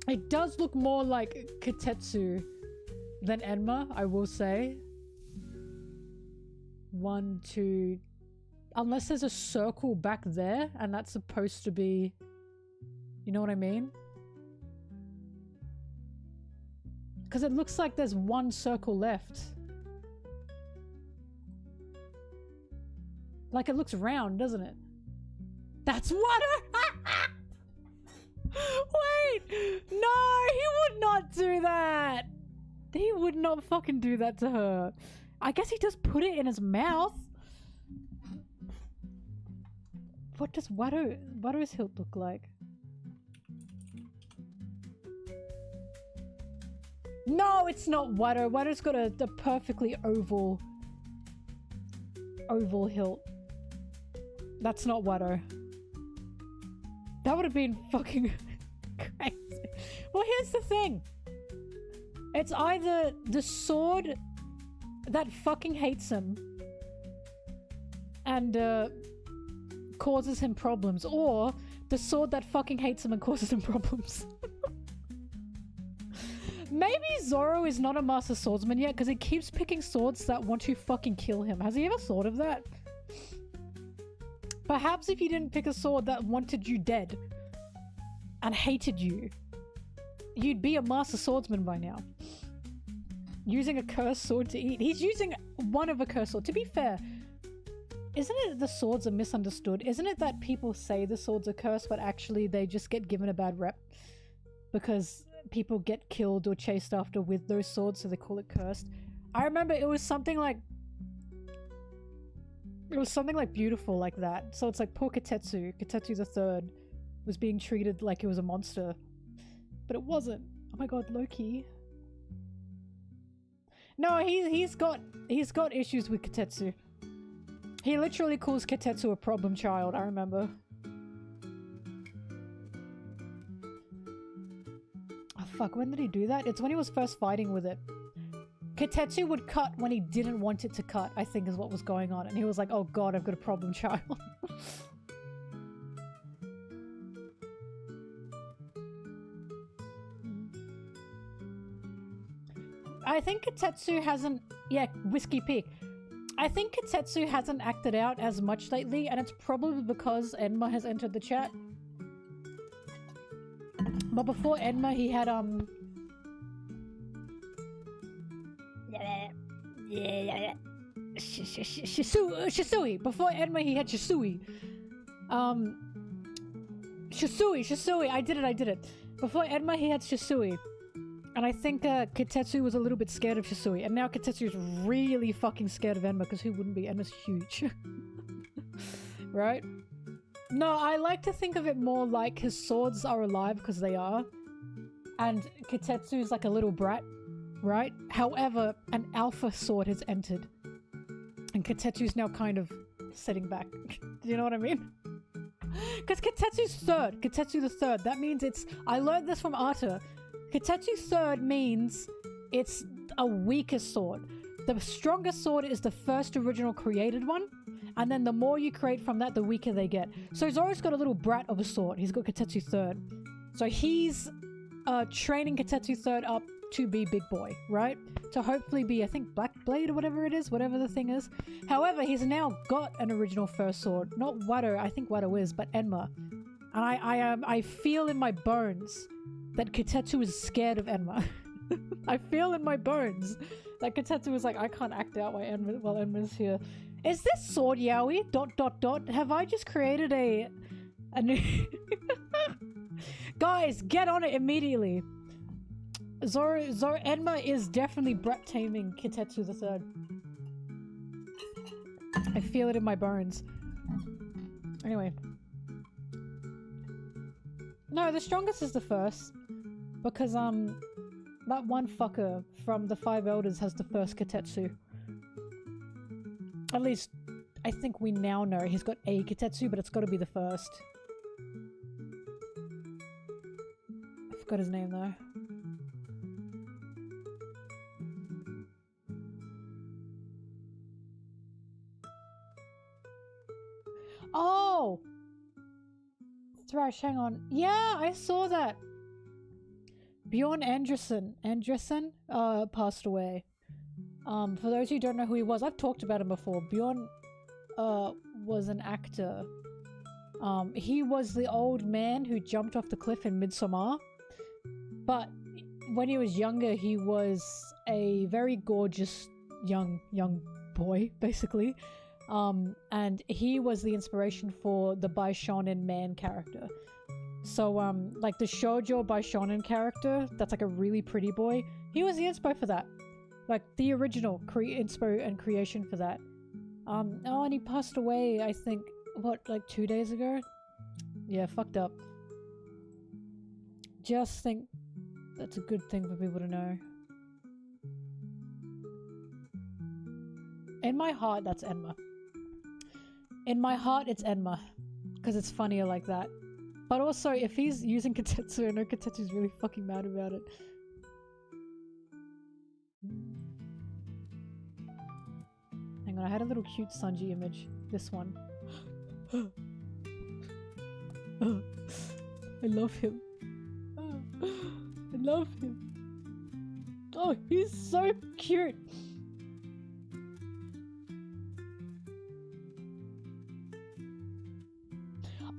It does look more like Kitetsu than Enma, I will say. 1, 2... Unless there's a circle back there, and that's supposed to be... You know what I mean? Because it looks like there's one circle left. Like it looks round, doesn't it? That's water! Wait! No! He would not do that! He would not fucking do that to her. I guess he just put it in his mouth. What does Wato's hilt look like? No, it's not Wato. Wato's got a perfectly oval hilt. That's not Wato. That would have been fucking crazy. Well, here's the thing. It's either the sword that fucking hates him and causes him problems, or the sword that fucking hates him and causes him problems. Maybe Zoro is not a master swordsman yet because he keeps picking swords that want to fucking kill him. Has he ever thought of that? Perhaps if you didn't pick a sword that wanted you dead and hated you, you'd be a master swordsman by now. Using a cursed sword to eat. He's using one of a cursed sword. To be fair, isn't it the swords are misunderstood? Isn't it that people say the swords are cursed, but actually they just get given a bad rep? Because people get killed or chased after with those swords, so they call it cursed. I remember it was something like... It was something like beautiful like that. So it's like poor Katetsu the third, was being treated like he was a monster. But it wasn't. Oh my god, Loki. No, he's got issues with Katetsu. He literally calls Katetsu a problem child, I remember. Oh fuck, when did he do that? It's when he was first fighting with it. Katetsu would cut when he didn't want it to cut, I think is what was going on. And he was like, oh god, I've got a problem child. I think Katetsu hasn't... Yeah, Whiskey Peak. I think Katetsu hasn't acted out as much lately, and it's probably because Enma has entered the chat. But before Enma, he had, Shisui. Before Enma, he had Shisui. Shisui. I did it. Before Enma, he had Shisui. And I think Kitetsu was a little bit scared of Shisui. And now Kitetsu is really fucking scared of Enma, because who wouldn't be? Enma's huge. Right? No, I like to think of it more like his swords are alive, because they are. And Kitetsu is like a little brat, right? However, an alpha sword has entered. And Kitetsu's now kind of sitting back. Do you know what I mean? Because Kitetsu's third. Kitetsu the third. That means it's... I learned this from Arta. Kitetsu third means it's a weaker sword. The strongest sword is the first original created one. And then the more you create from that, the weaker they get. So Zoro's got a little brat of a sword. He's got Kitetsu third. So he's training Kitetsu third up to be big boy, right? To hopefully be, I think, Black Blade or whatever it is, whatever the thing is. However, he's now got an original first sword. Not Wado, I think Wado is, but Enma. And I feel in my bones that Kitetsu is scared of Enma. I feel in my bones that Kitetsu is like, I can't act out while Enma's here. Is this sword yaoi? ... Have I just created a new... Guys, get on it immediately. Enma is definitely brat taming Kitetsu the third. I feel it in my bones. Anyway. No, the strongest is the first. Because, that one fucker from the Five Elders has the first Kitetsu. At least, I think we now know he's got a Kitetsu, but it's got to be the first. I forgot his name, though. Oh! Thrash, hang on. Yeah, I saw that. Bjorn Andresen passed away. For those who don't know who he was, I've talked about him before. Bjorn was an actor. He was the old man who jumped off the cliff in Midsommar. But when he was younger, he was a very gorgeous young boy, basically. And he was the inspiration for the Baishonen man character. So, like the Shoujo Baishonen character, that's like a really pretty boy, he was the inspo for that. Like, the original inspo and creation for that. Oh, and he passed away, I think, what, like 2 days ago? Yeah, fucked up. Just think that's a good thing for people to know. In my heart, that's Enma. In my heart, it's Enma. Because it's funnier like that. But also, if he's using Kitetsu, I know Kitetsu's really fucking mad about it. Hang on, I had a little cute Sanji image. This one. I love him. I love him. Oh, he's so cute.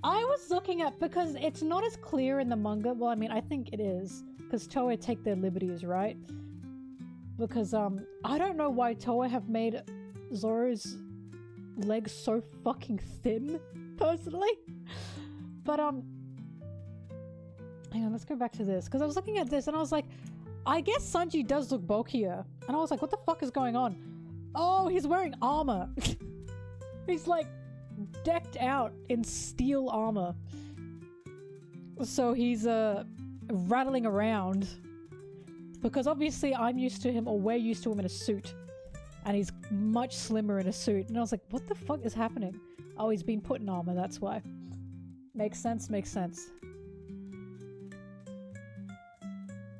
I was looking at, because it's not as clear in the manga. Well, I mean, I think it is, because Toei take their liberties, right? Because, I don't know why Toei have made Zoro's legs so fucking thin, personally. But, hang on, let's go back to this. Because I was looking at this and I was like, I guess Sanji does look bulkier. And I was like, what the fuck is going on? Oh, he's wearing armor. He's like decked out in steel armor. So he's, rattling around. Because obviously I'm used to him, or we're used to him in a suit. And he's much slimmer in a suit. And I was like, what the fuck is happening? Oh, he's been put in armor, that's why. Makes sense, makes sense.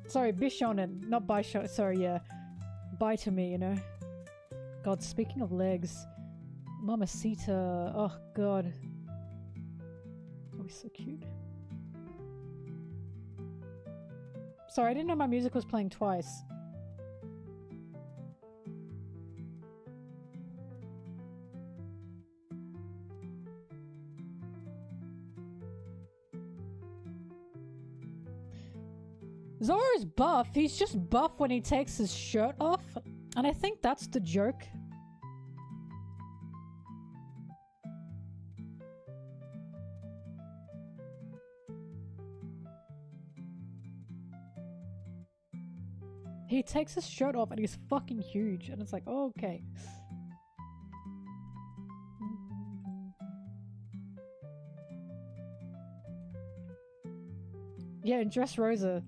Sorry, Bishonen, not Baishonen. Sorry, yeah. Bye to me, you know. God, speaking of legs. Mamacita. Oh, God. Oh, he's so cute. Sorry, I didn't know my music was playing twice. Zoro's buff. He's just buff when he takes his shirt off. And I think that's the joke. He takes his shirt off and he's fucking huge. And it's like, oh, okay. Yeah, and Dressrosa.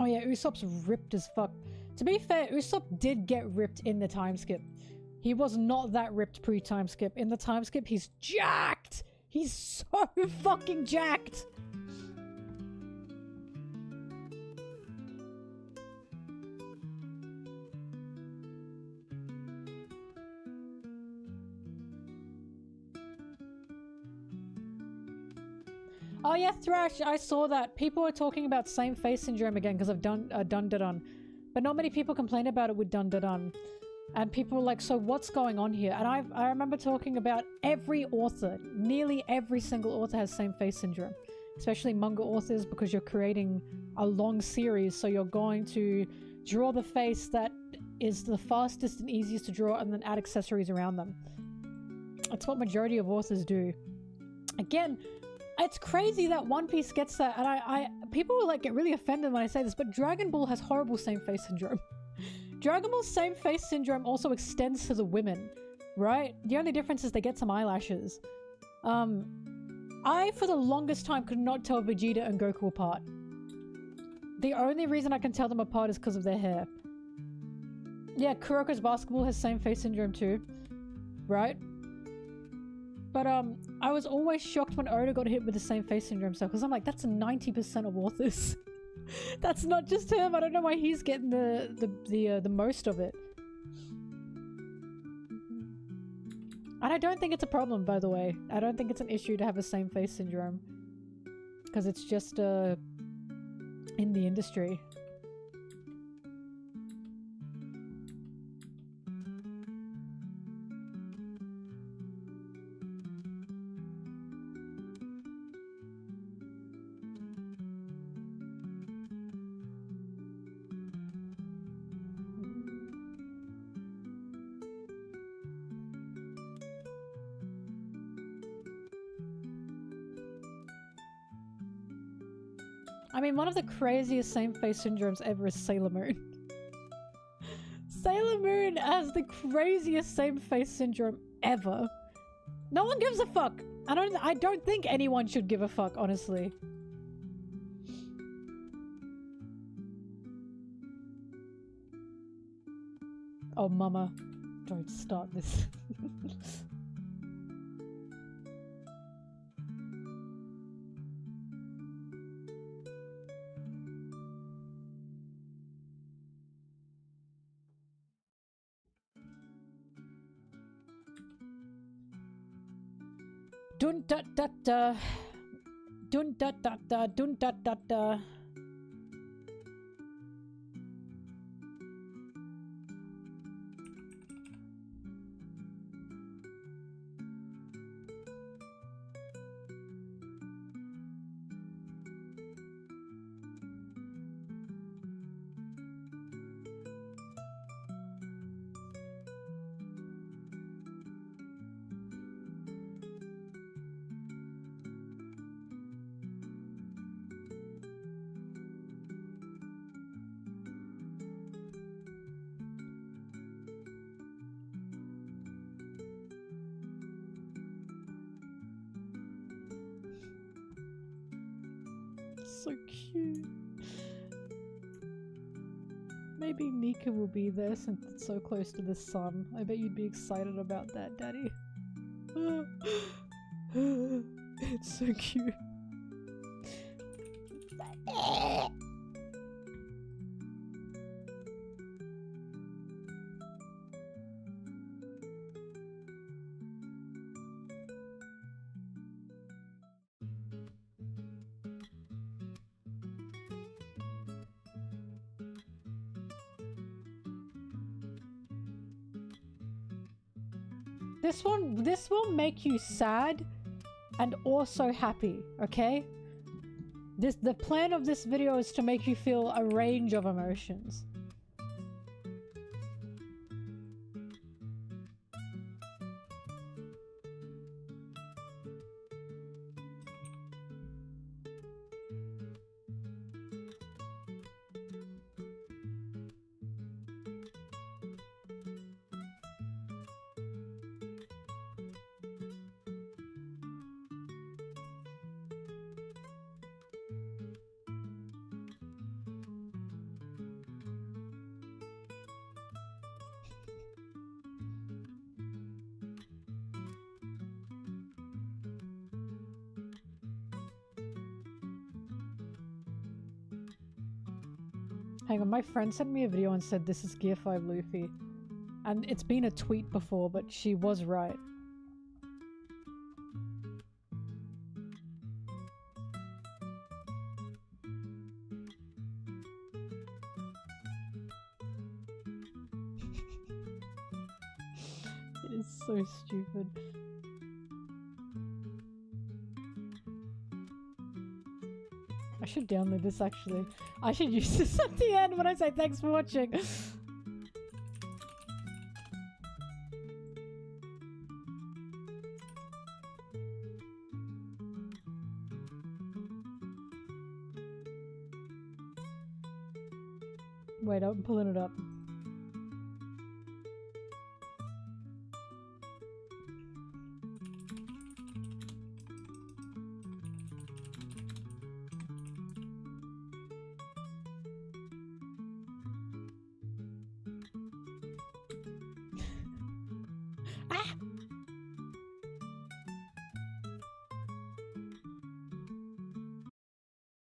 Oh yeah, Usopp's ripped as fuck. To be fair, Usopp did get ripped in the time skip. He was not that ripped pre-time skip. In the time skip, he's jacked! He's so fucking jacked! Oh yeah, Thrash, I saw that. People are talking about same face syndrome again because of Dun-da-dun. But not many people complain about it with Dun-da-dun. And people were like, so what's going on here? And I remember talking about every author, nearly every single author has same face syndrome. Especially manga authors, because you're creating a long series, so you're going to draw the face that is the fastest and easiest to draw and then add accessories around them. That's what majority of authors do. Again, it's crazy that One Piece gets that, and people will like get really offended when I say this, but Dragon Ball has horrible same face syndrome. Dragon Ball's same face syndrome also extends to the women, right? The only difference is they get some eyelashes. I, for the longest time, could not tell Vegeta and Goku apart. The only reason I can tell them apart is because of their hair. Yeah, Kuroko's basketball has same face syndrome too, right? But I was always shocked when Oda got hit with the same face syndrome stuff, because I'm like, that's 90% of authors. That's not just him. I don't know why he's getting the most of it. And I don't think it's a problem, by the way. I don't think it's an issue to have a same face syndrome, because it's just in the industry. I mean, one of the craziest same face syndromes ever is Sailor Moon. Sailor Moon has the craziest same face syndrome ever. No one gives a fuck. I don't think anyone should give a fuck, honestly. Oh, mama. Don't start this. Dun da da da. Dun da da da. Dun da da da. So cute. Maybe Nika will be there since it's so close to the sun. I bet you'd be excited about that, Daddy. It's so cute. This will make you sad and also happy, okay? The plan of this video is to make you feel a range of emotions. Hang on, my friend sent me a video and said this is Gear 5 Luffy. And it's been a tweet before, but she was right. It is so stupid. I should download this actually. I should use this at the end when I say thanks for watching. Wait, I'm pulling it up.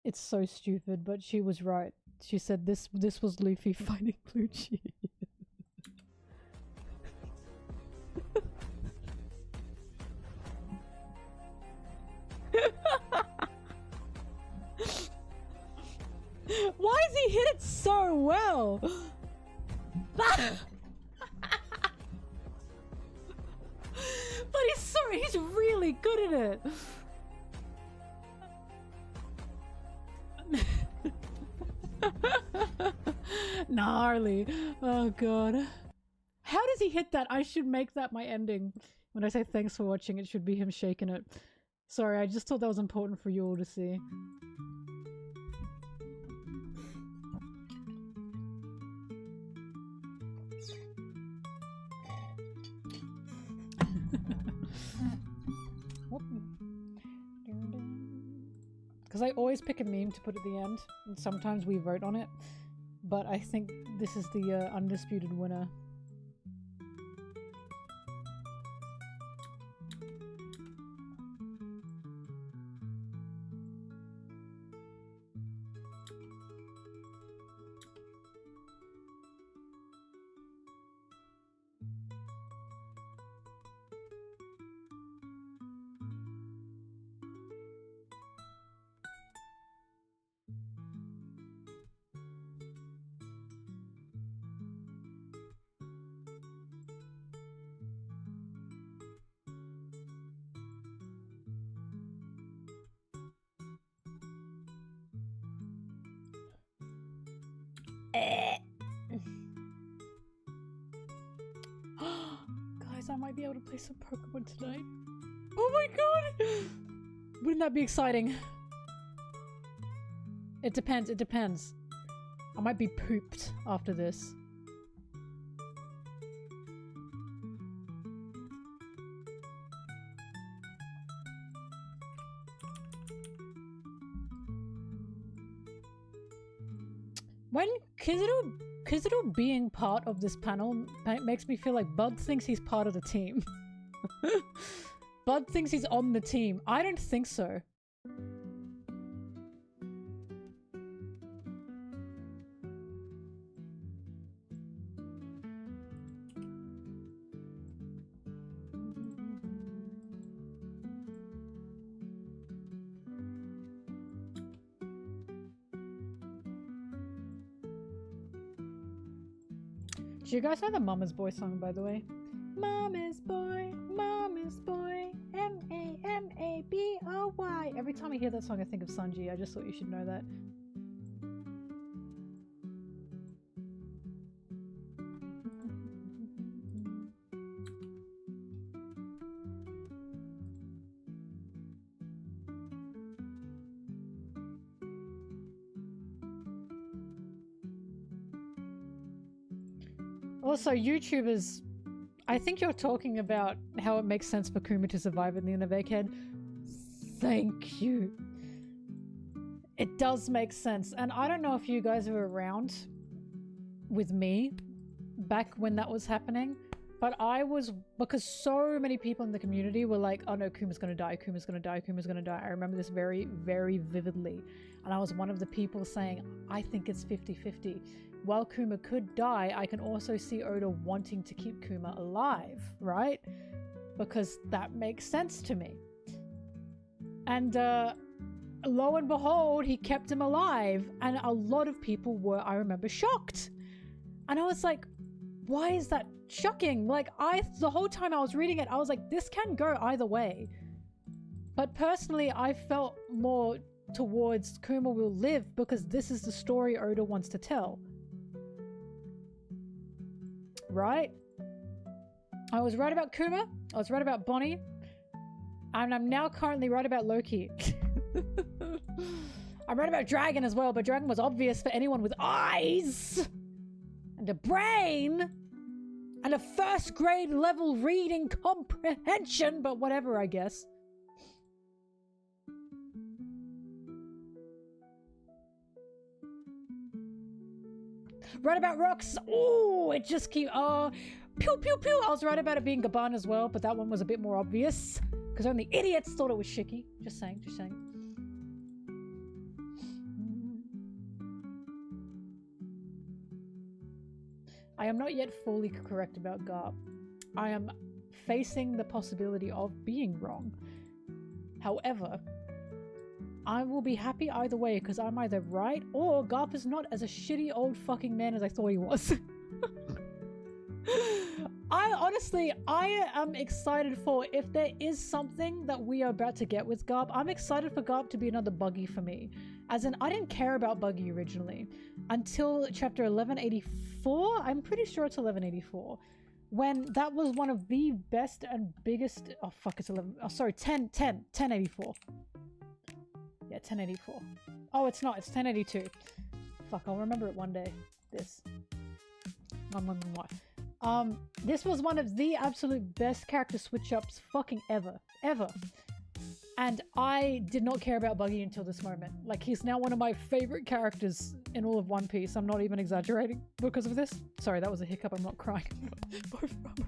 It's so stupid, but she was right. She said this was Luffy fighting Lucci. Why does he hit it so well? But he's really good at it. Gnarly. Oh god. How does he hit that? I should make that my ending. When I say thanks for watching, it should be him shaking it. Sorry, I just thought that was important for you all to see. Because I always pick a meme to put at the end, and sometimes we vote on it, but I think this is the undisputed winner. Guys, I might be able to play some Pokemon tonight. Oh my god! Wouldn't that be exciting? It depends, it depends. I might be pooped after this. When Kizuru being part of this panel makes me feel like Bud thinks he's part of the team. Bud thinks he's on the team. I don't think so. Do you guys know the Mama's Boy song, by the way? Mama's Boy, M-A-M-A-B-O-Y. Every time I hear that song, I think of Sanji. I just thought you should know that. Also, YouTubers, I think you're talking about how it makes sense for Kuma to survive in the Inner Head. Thank you. It does make sense. And I don't know if you guys were around with me back when that was happening, But I was, because so many people in the community were like, oh no, Kuma's gonna die, Kuma's gonna die, Kuma's gonna die. I remember this very, very vividly. And I was one of the people saying, I think it's 50-50. While Kuma could die, I can also see Oda wanting to keep Kuma alive, right? Because that makes sense to me. And lo and behold, he kept him alive. And a lot of people were, I remember, shocked. And I was like, why is that shocking? Like, the whole time I was reading it, I was like, this can go either way. But personally, I felt more towards Kuma will live because this is the story Oda wants to tell. Right? I was right about Kuma, I was right about Bonnie, and I'm now currently right about Loki. I'm right about Dragon as well, but Dragon was obvious for anyone with eyes and a brain and a first grade level reading comprehension, but whatever, I guess. Right about rocks. Oh, it just keep pew pew pew. I was right about it being Gaban as well, but that one was a bit more obvious because only idiots thought it was Shiki. Just saying, just saying. I am not yet fully correct about Garp. I am facing the possibility of being wrong. However, I will be happy either way because I'm either right or Garp is not as a shitty old fucking man as I thought he was. I am excited for if there is something that we are about to get with Garp. I'm excited for Garp to be another Buggy for me. As in, I didn't care about Buggy originally until chapter 1184. I'm pretty sure it's 1184. When that was one of the best and biggest... Oh, fuck, it's 11... Oh, sorry, 1084. Yeah, 1084. Oh, it's not. It's 1082. Fuck, I'll remember it one day. This. This was one of the absolute best character switch-ups fucking ever. Ever. And I did not care about Buggy until this moment. Like, he's now one of my favorite characters in all of One Piece. I'm not even exaggerating because of this. Sorry, that was a hiccup. I'm not crying.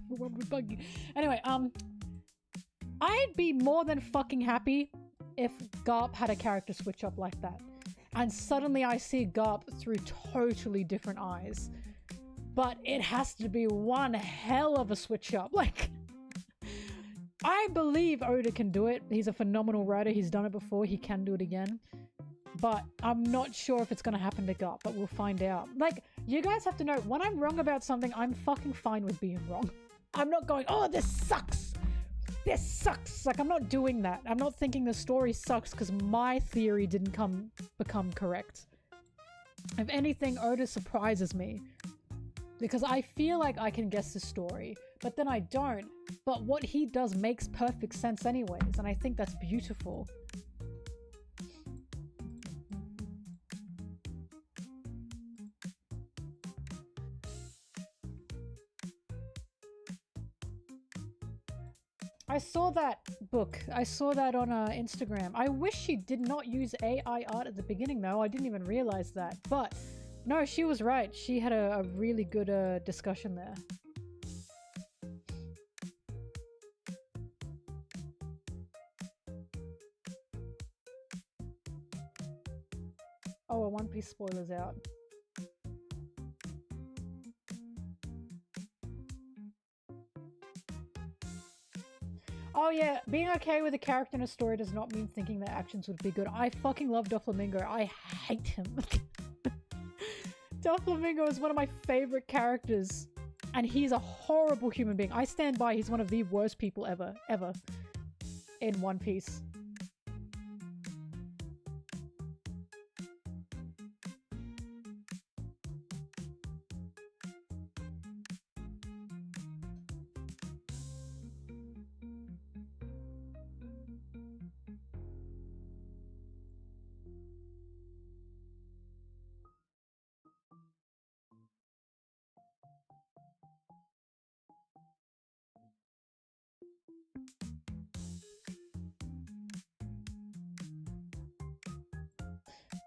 One with Buggy. Anyway, I'd be more than fucking happy if Garp had a character switch up like that. And suddenly I see Garp through totally different eyes. But it has to be one hell of a switch up. Like, I believe Oda can do it. He's a phenomenal writer. He's done it before. He can do it again. But I'm not sure if it's going to happen to Garp, but we'll find out. Like, you guys have to know, when I'm wrong about something, I'm fucking fine with being wrong. I'm not going, oh, this sucks. This sucks. Like, I'm not doing that. I'm not thinking the story sucks because my theory didn't become correct. If anything, Oda surprises me. Because I feel like I can guess the story, but then I don't. But what he does makes perfect sense anyways, and I think that's beautiful. I saw that book. I saw that on Instagram. I wish she did not use AI art at the beginning though. I didn't even realize that. But no, she was right. She had a really good discussion there. Oh, a One Piece spoiler's out. Oh yeah, being okay with a character in a story does not mean thinking their actions would be good. I fucking love Doflamingo. I hate him. Doflamingo is one of my favorite characters. And he's a horrible human being. I stand by, he's one of the worst people ever in One Piece.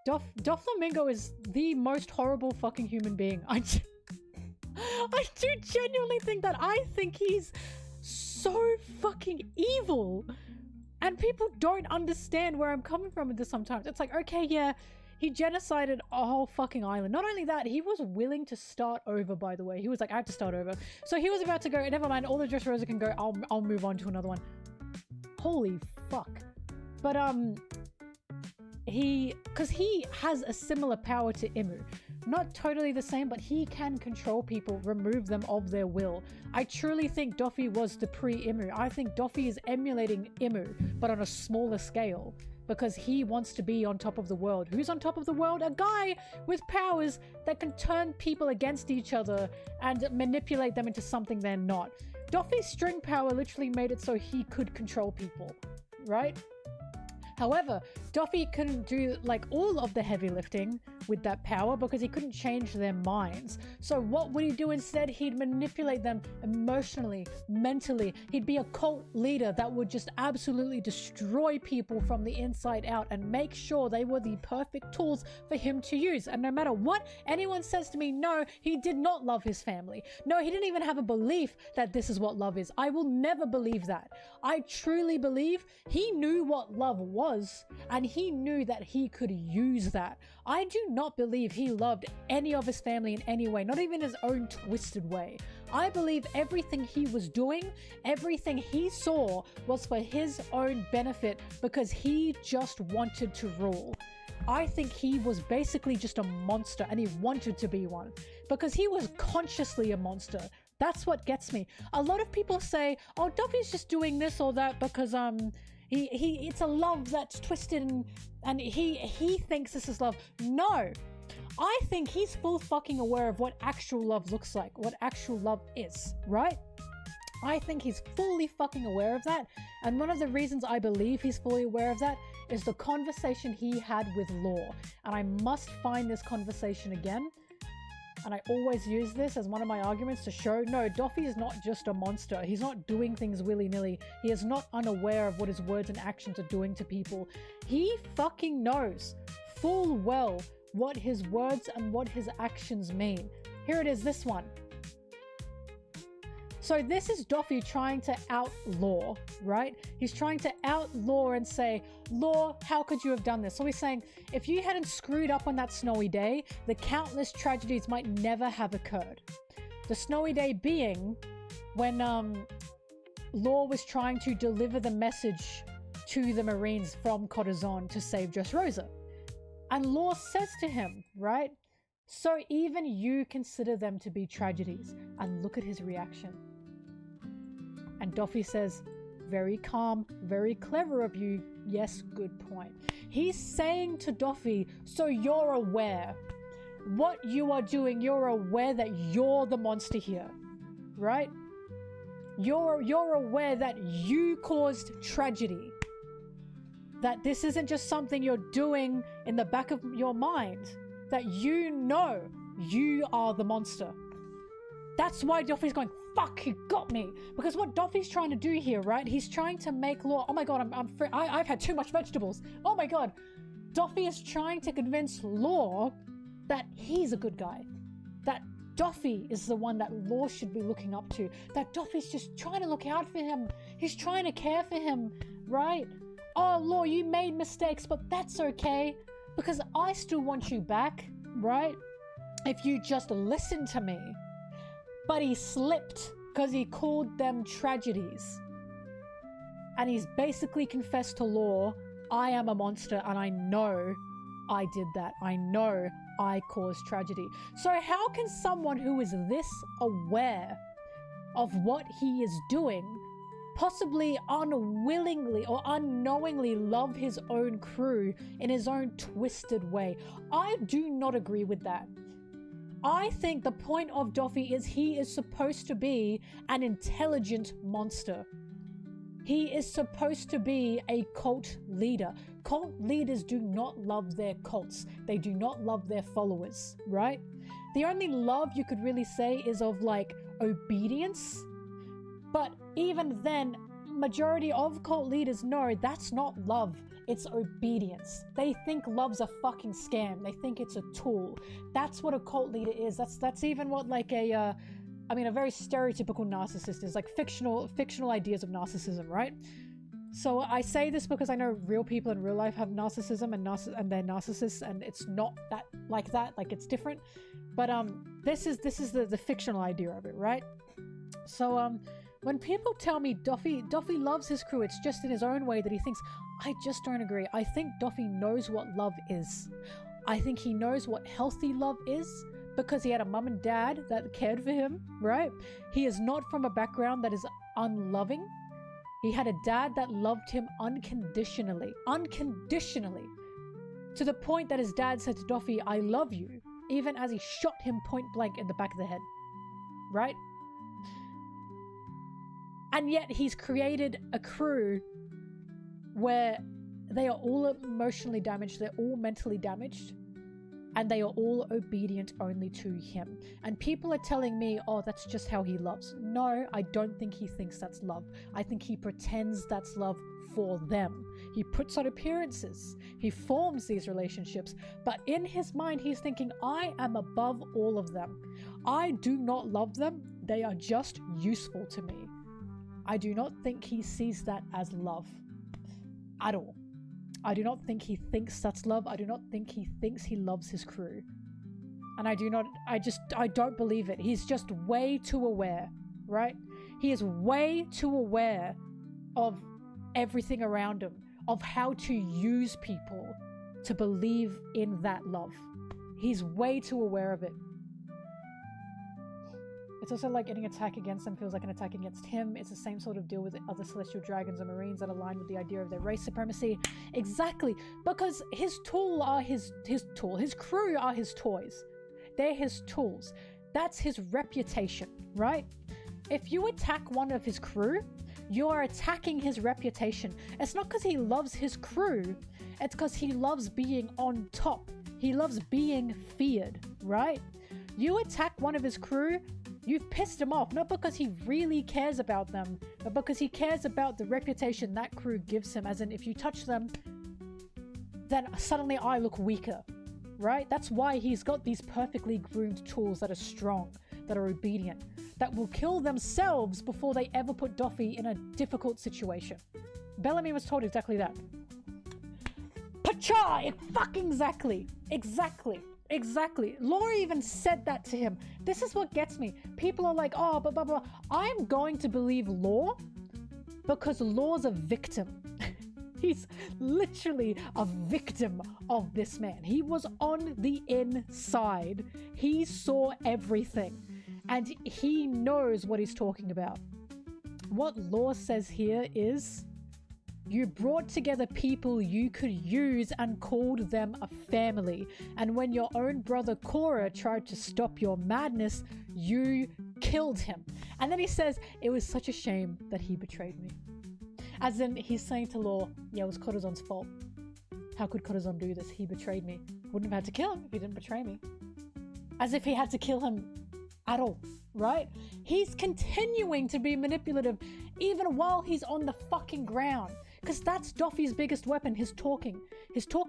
Doflamingo is the most horrible fucking human being. I do genuinely think that. I think he's so fucking evil. And people don't understand where I'm coming from with this sometimes. It's like, okay, yeah, he genocided a whole fucking island. Not only that, he was willing to start over, by the way. He was like, I have to start over. So he was about to go, never mind, all the Dressrosa can go, I'll move on to another one. Holy fuck. But, because he has a similar power to Imu. Not totally the same, but he can control people, remove them of their will. I truly think Doffy was the pre-Imu. I think Doffy is emulating Imu, but on a smaller scale, because he wants to be on top of the world. Who's on top of the world? A guy with powers that can turn people against each other and manipulate them into something they're not. Doffy's string power literally made it so he could control people, right? However, Doffy couldn't do like all of the heavy lifting with that power because he couldn't change their minds. So what would he do instead? He'd manipulate them emotionally, mentally. He'd be a cult leader that would just absolutely destroy people from the inside out and make sure they were the perfect tools for him to use. And no matter what anyone says to me, no, he did not love his family. No, he didn't even have a belief that this is what love is. I will never believe that. I truly believe he knew what love was, and he knew that he could use that. I do not believe he loved any of his family in any way, not even his own twisted way. I believe everything he was doing, everything he saw was for his own benefit because he just wanted to rule. I think he was basically just a monster and he wanted to be one because he was consciously a monster. That's what gets me. A lot of people say, oh, Duffy's just doing this or that because it's a love that's twisted and he thinks this is love. No, I think he's full fucking aware of what actual love looks like, what actual love is, right? I think he's fully fucking aware of that. And one of the reasons I believe he's fully aware of that is the conversation he had with Law. And I must find this conversation again. And I always use this as one of my arguments to show, no, Doffy is not just a monster. He's not doing things willy-nilly. He is not unaware of what his words and actions are doing to people. He fucking knows full well what his words and what his actions mean. Here it is, this one. So this is Doffy trying to outlaw, right? He's trying to outlaw and say, Law, how could you have done this? So he's saying, if you hadn't screwed up on that snowy day, the countless tragedies might never have occurred. The snowy day being when Law was trying to deliver the message to the Marines from Corazon to save Dressrosa. And Law says to him, right? So even you consider them to be tragedies. And look at his reaction. And Doffy says, very calm, very clever of you. Yes, good point. He's saying to Doffy, so you're aware. What you are doing, you're aware that you're the monster here, right? You're aware that you caused tragedy. That this isn't just something you're doing in the back of your mind. That you know you are the monster. That's why Doffy's going, fuck, he got me. Because what Doffy's trying to do here, right? He's trying to make Law, oh my god, I've had too much vegetables. Oh my god. Doffy is trying to convince Law that he's a good guy. That Doffy is the one that Law should be looking up to. That Doffy's just trying to look out for him. He's trying to care for him, right? Oh, Law, you made mistakes, but that's okay. Because I still want you back, right? If you just listen to me. But he slipped because he called them tragedies. And he's basically confessed to Law, I am a monster and I know I did that. I know I caused tragedy. So how can someone who is this aware of what he is doing possibly unwillingly or unknowingly love his own crew in his own twisted way? I do not agree with that. I think the point of Doffy is he is supposed to be an intelligent monster. He is supposed to be a cult leader. Cult leaders do not love their cults. They do not love their followers, right? The only love you could really say is of like obedience. But even then, majority of cult leaders know that's not love. It's obedience. They think love's a fucking scam. They think it's a tool. That's what a cult leader is. That's even what like a very stereotypical narcissist is, like fictional ideas of narcissism, right? So I say this because I know real people in real life have narcissism and they're narcissists, and it's not that, like it's different. But this is the fictional idea of it, right? So when people tell me Duffy loves his crew, it's just in his own way that he thinks. I just don't agree. I think Duffy knows what love is. I think he knows what healthy love is because he had a mum and dad that cared for him, right? He is not from a background that is unloving. He had a dad that loved him unconditionally, to the point that his dad said to Duffy, I love you, even as he shot him point blank in the back of the head, right? And yet he's created a crew where they are all emotionally damaged, they're all mentally damaged, and they are all obedient only to him. And people are telling me, oh, that's just how he loves. No, I don't think he thinks that's love. I think he pretends that's love for them. He puts on appearances. He forms these relationships. But in his mind, he's thinking, I am above all of them. I do not love them. They are just useful to me. I do not think he sees that as love at all. I do not think he thinks that's love. I do not think he thinks he loves his crew. And I don't believe it. He's just way too aware, right? He is way too aware of everything around him, of how to use people to believe in that love. He's way too aware of it. It's also like any attack against them feels like an attack against him. It's the same sort of deal with other celestial dragons and marines that align with the idea of their race supremacy. Exactly, because his crew are his toys. They're his tools. That's his reputation, right? If you attack one of his crew, you are attacking his reputation. It's not because he loves his crew, it's because he loves being on top. He loves being feared, right? You attack one of his crew, you've pissed him off, not because he really cares about them, but because he cares about the reputation that crew gives him, as in if you touch them, then suddenly I look weaker, right? That's why he's got these perfectly groomed tools that are strong, that are obedient, that will kill themselves before they ever put Duffy in a difficult situation. Bellamy was told exactly that. Pacha! Fucking exactly. Exactly. Laura even said that to him. This is what gets me. People are like, oh, blah, blah, blah. I'm going to believe Law because Law's a victim. He's literally a victim of this man. He was on the inside. He saw everything. And he knows what he's talking about. What Law says here is, you brought together people you could use and called them a family. And when your own brother Cora tried to stop your madness, you killed him. And then he says, it was such a shame that he betrayed me. As in, he's saying to Law, yeah, it was Corazon's fault. How could Corazon do this? He betrayed me. Wouldn't have had to kill him if he didn't betray me. As if he had to kill him at all, right? He's continuing to be manipulative even while he's on the fucking ground. Because that's Duffy's biggest weapon, his talking. His talk.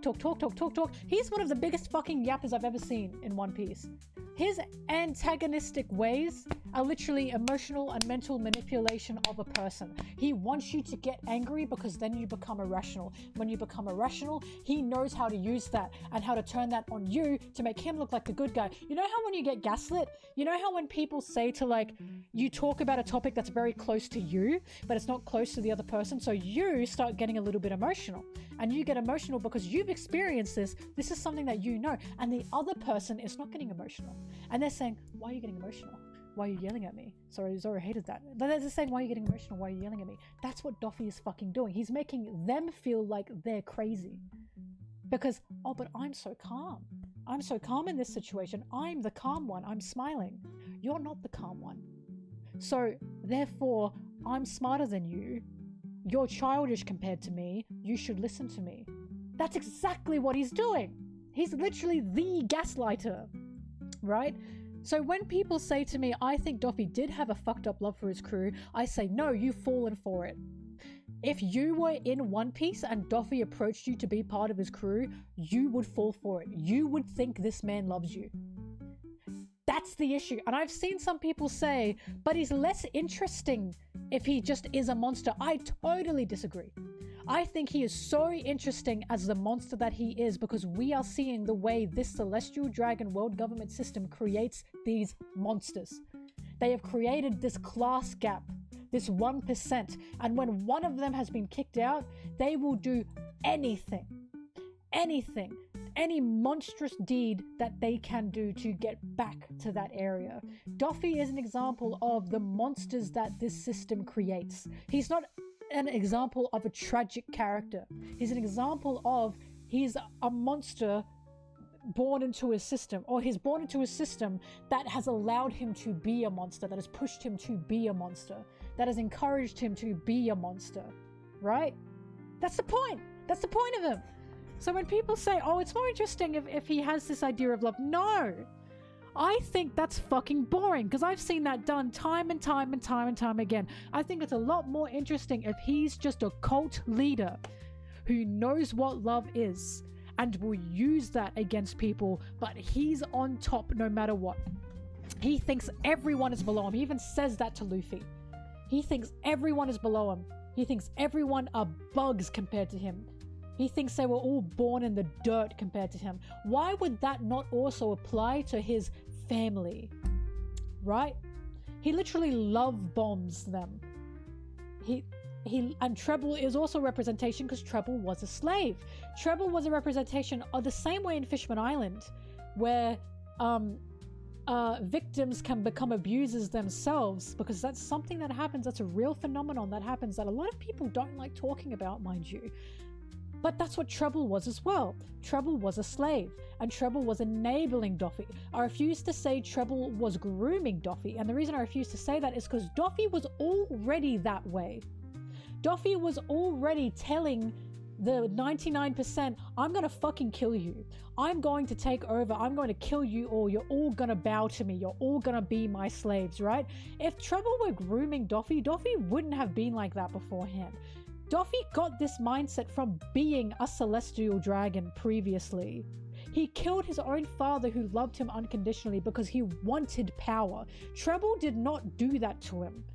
He's one of the biggest fucking yappers I've ever seen in One Piece. His antagonistic ways are literally emotional and mental manipulation of a person. He wants you to get angry because then you become irrational. When you become irrational, he knows how to use that and how to turn that on you to make him look like the good guy. You know how when you get gaslit, you know how when people say to like, you talk about a topic that's very close to you, but it's not close to the other person, so you start getting a little bit emotional. And you get emotional because you've experienced this. This is something that you know. And the other person is not getting emotional. And they're saying, why are you getting emotional? Why are you yelling at me? Sorry, Zoro hated that. They're just saying, why are you getting emotional? Why are you yelling at me? That's what Duffy is fucking doing. He's making them feel like they're crazy. Because, oh, but I'm so calm. I'm so calm in this situation. I'm the calm one. I'm smiling. You're not the calm one. So, therefore, I'm smarter than you. You're childish compared to me. You should listen to me. That's exactly what he's doing. He's literally the gaslighter, right? So when people say to me, I think Duffy did have a fucked up love for his crew, I say, no, you've fallen for it. If you were in One Piece and Doffy approached you to be part of his crew, you would fall for it. You would think this man loves you. That's the issue. And I've seen some people say, but he's less interesting if he just is a monster. I totally disagree. I think he is so interesting as the monster that he is because we are seeing the way this celestial dragon world government system creates these monsters. They have created this class gap, this 1%, and when one of them has been kicked out, they will do anything, any monstrous deed that they can do to get back to that area. Doffy is an example of the monsters that this system creates. He's not an example of a tragic character. He's an example of he's a monster born into a system, or he's born into a system that has allowed him to be a monster, that has pushed him to be a monster, that has encouraged him to be a monster, right? That's the point. That's the point of him. So when people say, oh, it's more interesting if he has this idea of love, no. I think that's fucking boring because I've seen that done time and time and time and time again. I think it's a lot more interesting if he's just a cult leader who knows what love is and will use that against people, but he's on top no matter what. He thinks everyone is below him. He even says that to Luffy. He thinks everyone is below him. He thinks everyone are bugs compared to him. He thinks they were all born in the dirt compared to him. Why would that not also apply to his family? Right? He literally love bombs them. And Treble is also a representation because Treble was a slave. Treble was a representation of the same way in Fishman Island, where victims can become abusers themselves, because that's something that happens. That's a real phenomenon that happens that a lot of people don't like talking about, mind you. But that's what Treble was as well. Treble was a slave, and Treble was enabling Doffy. I refuse to say Treble was grooming Doffy, and the reason I refuse to say that is because Doffy was already that way. Doffy was already telling the 99%, I'm gonna fucking kill you. I'm going to take over. I'm going to kill you all. You're all gonna bow to me. You're all gonna be my slaves, right? If Treble were grooming Doffy, Doffy wouldn't have been like that beforehand. Doffy got this mindset from being a celestial dragon previously. He killed his own father who loved him unconditionally because he wanted power. Treble did not do that to him.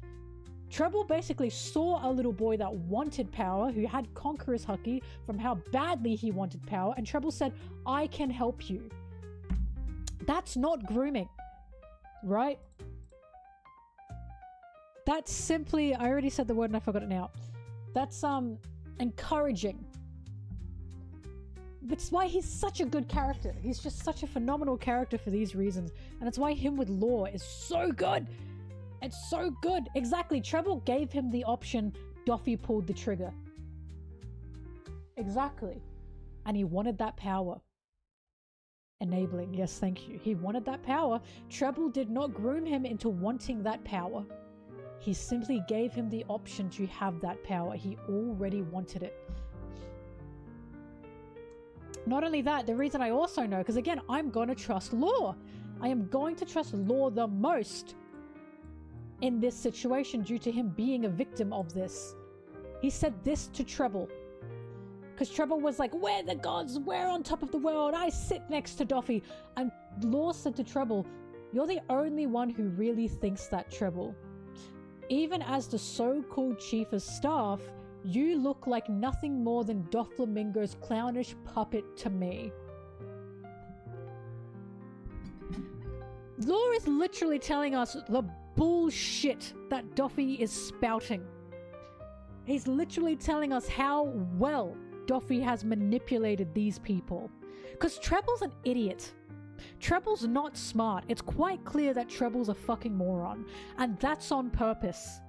Treble basically saw a little boy that wanted power, who had conqueror's haki from how badly he wanted power, and Treble said, I can help you. That's not grooming, right? That's simply, I already said the word and I forgot it now. That's encouraging. That's why he's such a good character. He's just such a phenomenal character for these reasons. And it's why him with Law is so good. It's so good. Exactly. Treble gave him the option. Doffy pulled the trigger. Exactly. And he wanted that power. Enabling. Yes, thank you. He wanted that power. Treble did not groom him into wanting that power. He simply gave him the option to have that power. He already wanted it. Not only that, the reason I also know, because again, I'm going to trust Law. I am going to trust Law the most in this situation due to him being a victim of this. He said this to Treble. Because Treble was like, we're the gods, we're on top of the world, I sit next to Doffy. And Law said to Treble, you're the only one who really thinks that, Treble. Even as the so-called chief of staff, you look like nothing more than Doflamingo's clownish puppet to me. Law is literally telling us the bullshit that Doffy is spouting. He's literally telling us how well Doffy has manipulated these people. Because Treble's an idiot. Treble's not smart. It's quite clear that Treble's a fucking moron. And that's on purpose.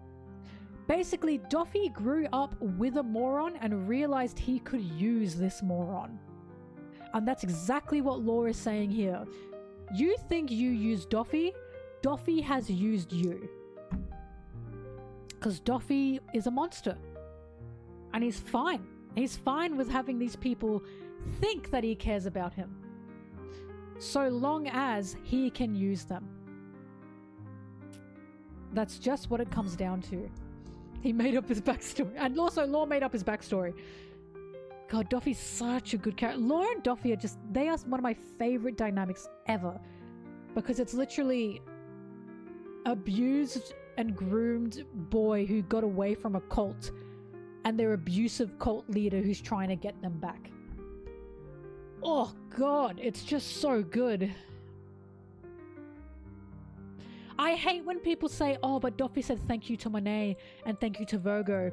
Basically, Doffy grew up with a moron and realized he could use this moron. And that's exactly what Law is saying here. You think you used Doffy? Doffy has used you. Because Doffy is a monster. And he's fine. He's fine with having these people think that he cares about him. So long as he can use them. That's just what it comes down to. He made up his backstory. And also, Law made up his backstory. God, Doffy's such a good character. Law and Doffy are just... They are one of my favorite dynamics ever. Because it's literally... abused and groomed boy who got away from a cult. And their abusive cult leader who's trying to get them back. Oh, God. It's just so good. I hate when people say, oh, but Doffy said thank you to Monet and thank you to Virgo.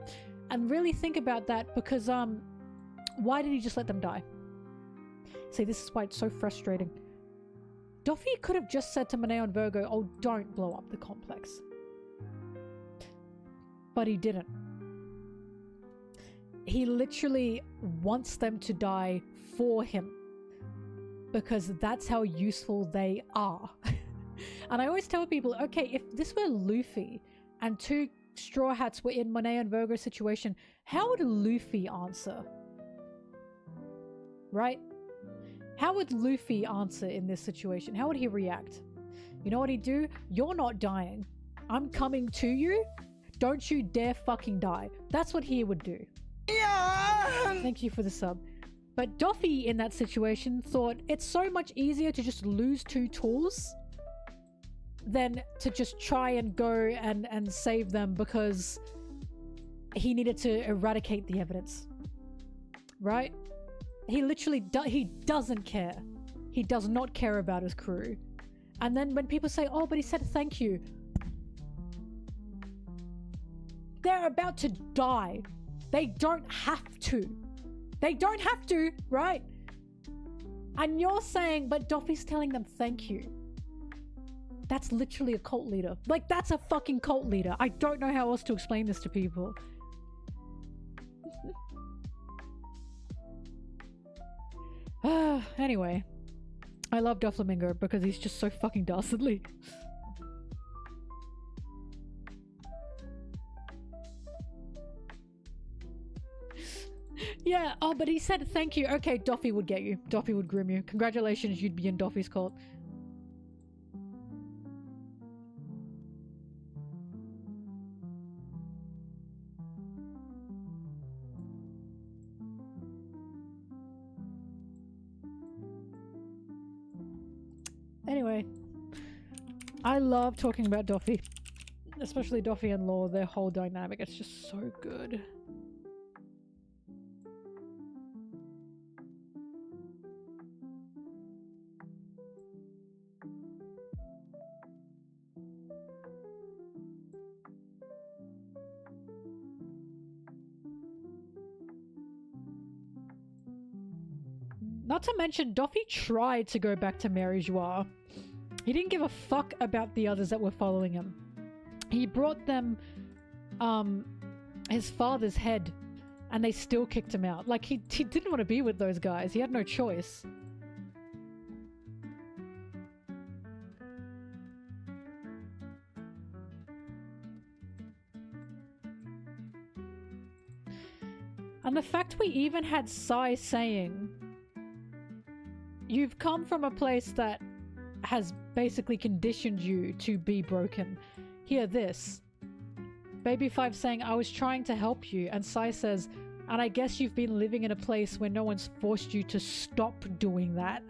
And really think about that because, why did he just let them die? See, this is why it's so frustrating. Doffy could have just said to Monet and Virgo, oh, don't blow up the complex. But he didn't. He literally wants them to die for him. Because that's how useful they are. And I always tell people, okay, if this were Luffy and two Straw Hats were in Monet and Virgo's situation, how would Luffy answer? Right? How would Luffy answer in this situation? How would he react? You know what he'd do? You're not dying. I'm coming to you. Don't you dare fucking die. That's what he would do. Yeah! Thank you for the sub. But Doffy in that situation thought it's so much easier to just lose two tools than to just try and go and save them because he needed to eradicate the evidence. Right? He literally he doesn't care. He does not care about his crew. And then when people say, oh, but he said thank you. They're about to die. They don't have to. They don't have to, right? And you're saying, but Doffy's telling them thank you. That's literally a cult leader. Like, that's a fucking cult leader. I don't know how else to explain this to people. Anyway. I love Doflamingo because he's just so fucking dastardly. Yeah, oh, but he said thank you. Okay, Doffy would get you. Doffy would groom you. Congratulations, you'd be in Doffy's cult. Anyway, I love talking about Doffy. Especially Doffy and Law, their whole dynamic. It's just so good. Not to mention, Doffy tried to go back to Mary Joie. He didn't give a fuck about the others that were following him. He brought them his father's head and they still kicked him out. Like, he didn't want to be with those guys. He had no choice. And the fact we even had Sai saying, you've come from a place that has basically conditioned you to be broken. Hear this. Baby 5 saying, I was trying to help you. And Sai says, and I guess you've been living in a place where no one's forced you to stop doing that.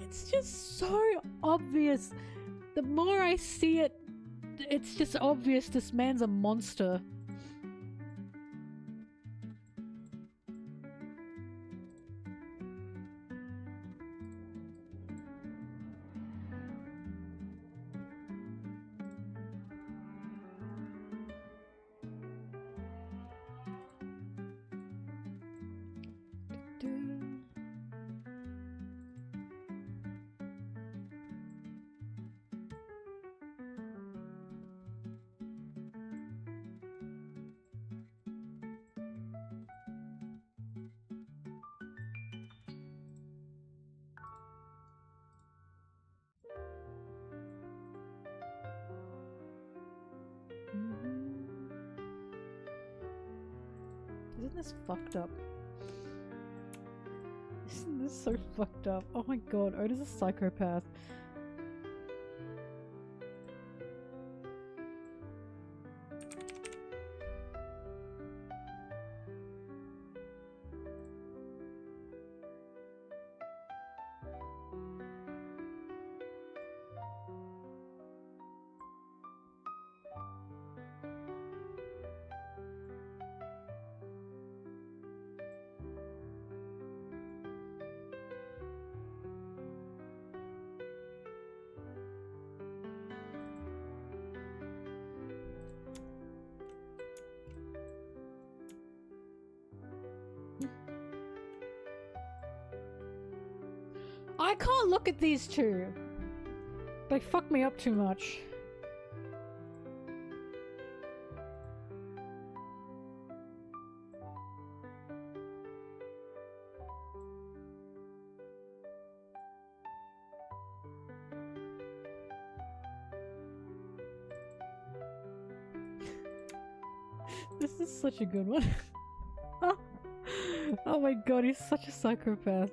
It's just so obvious. The more I see it, it's just obvious this man's a monster. Isn't this fucked up? Isn't this so fucked up? Oh my god, Oda's a psychopath. I can't look at these two. They fuck me up too much. This is such a good one. Oh my god, he's such a psychopath.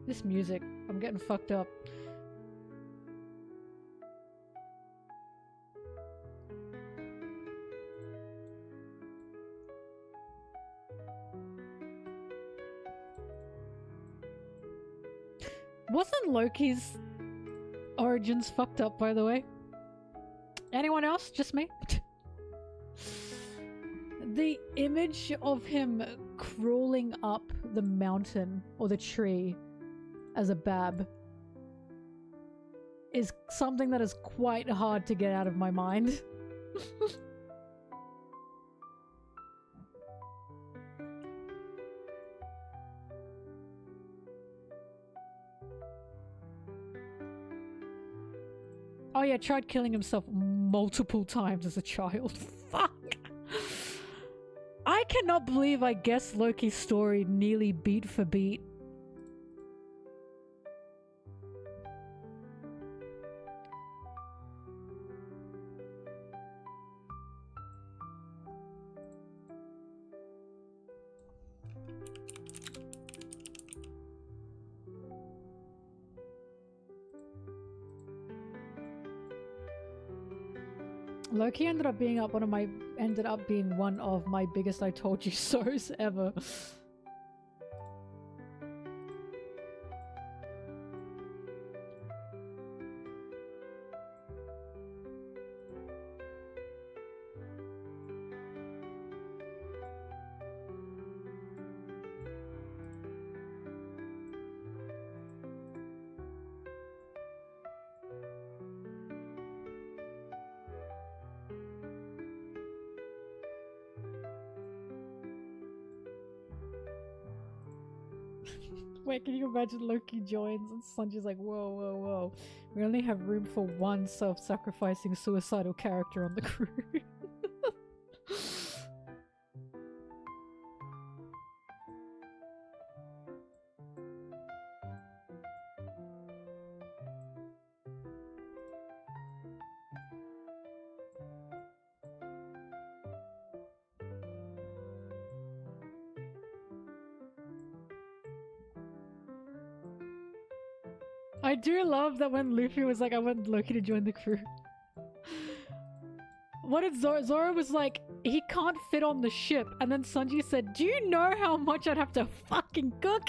This music, I'm getting fucked up. Wasn't Loki's origins fucked up, by the way? Anyone else? Just me? The image of him crawling up the mountain or the tree as a bab is something that is quite hard to get out of my mind. Oh yeah, tried killing himself multiple times as a child. Fuck! I cannot believe I guessed Loki's story nearly beat for beat. Loki ended up being one of my biggest I told you so's ever. Wait, can you imagine Loki joins and Sanji's like, whoa, whoa, whoa. We only have room for one self-sacrificing suicidal character on the crew. I do love that when Luffy was like, I want Loki to join the crew. What did Zoro was like, he can't fit on the ship. And then Sanji said, do you know how much I'd have to fucking cook?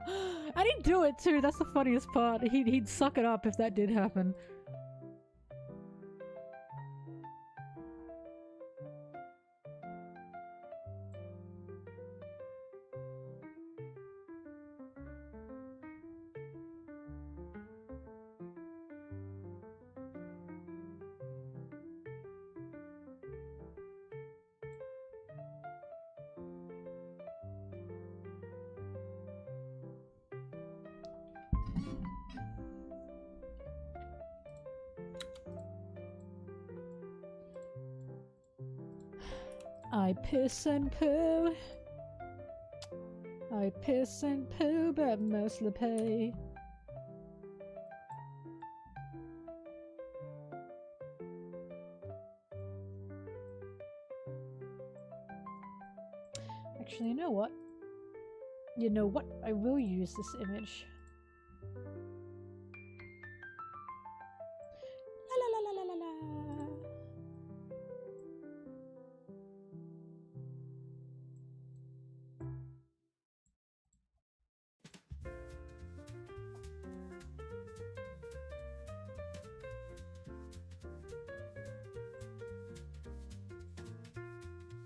And he'd do it too, that's the funniest part. He'd suck it up if that did happen. I piss and poo. I piss and poo, but mostly pay. Actually, you know what? You know what? I will use this image. La la la la la la la.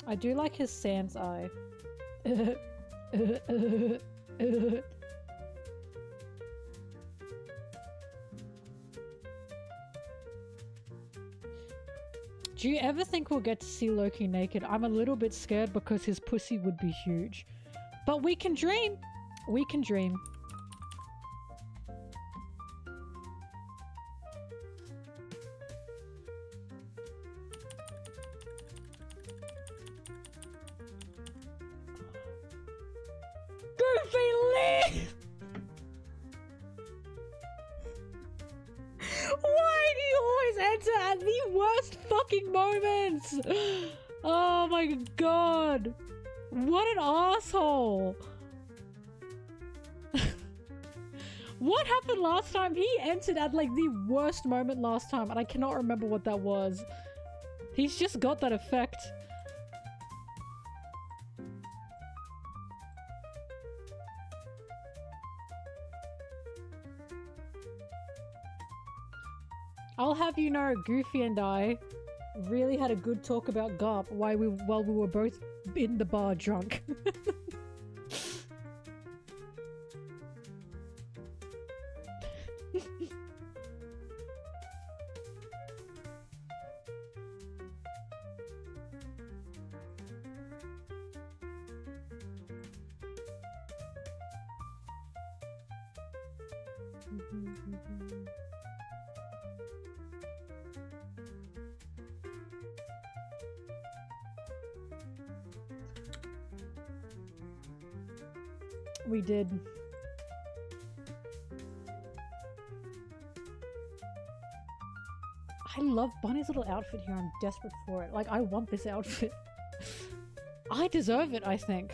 I do like his Sans eye. Do you ever think we'll get to see Loki naked? I'm a little bit scared because his pussy would be huge. But we can dream! We can dream. Goofy Lee! Why do you always enter at the worst fucking moments? Oh my god. What an asshole. What happened last time? He entered at like the worst moment last time and I cannot remember what that was. He's just got that effect. I'll have you know, Goofy and I really had a good talk about Garp while we were both in the bar drunk. We did. I love Bunny's little outfit here. I'm desperate for it. Like, I want this outfit. I deserve it, I think.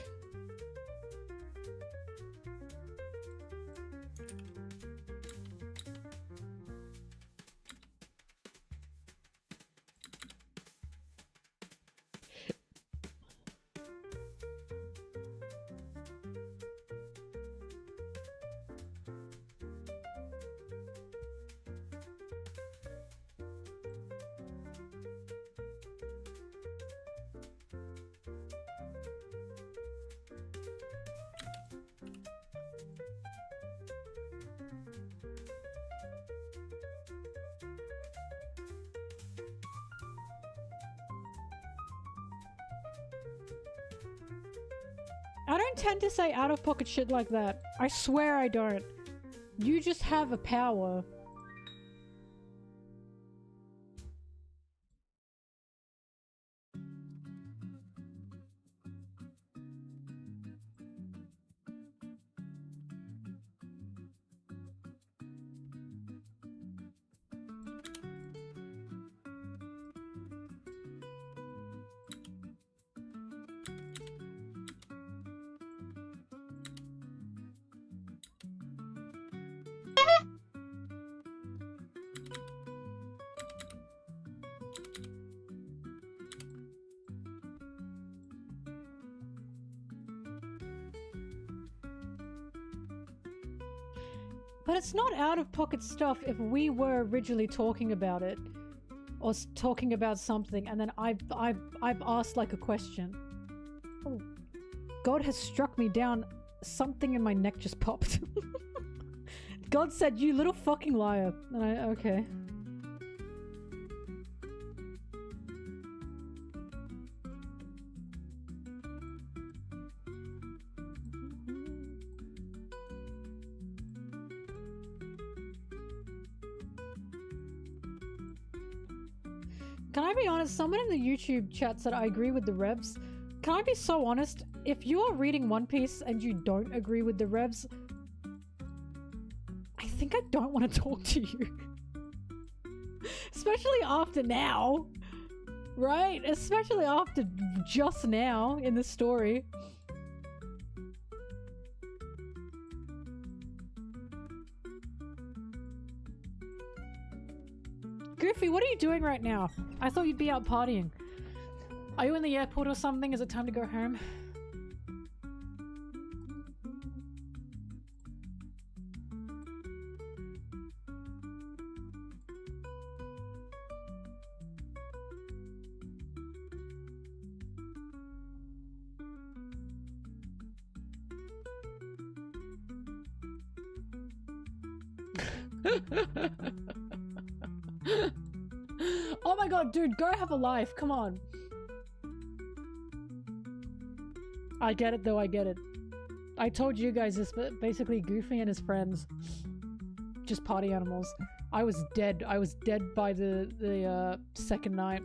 I don't tend to say out-of-pocket shit like that. I swear I don't. You just have a power. But it's not out-of-pocket stuff if we were originally talking about it. Or talking about something, and then I've asked like a question. Oh. God has struck me down. Something in my neck just popped. God said, you little fucking liar. And I, okay. Can I be honest? Someone in the YouTube chat said I agree with the revs. Can I be so honest? If you are reading One Piece and you don't agree with the revs, I think I don't want to talk to you. Especially after now. Right? Especially after just now in the story. Goofy, what are you doing right now? I thought you'd be out partying. Are you in the airport or something? Is it time to go home? Oh my god, dude, go have a life. Come on. I get it though, I get it. I told you guys this, but basically Goofy and his friends, just party animals. I was dead. I was dead by the second night.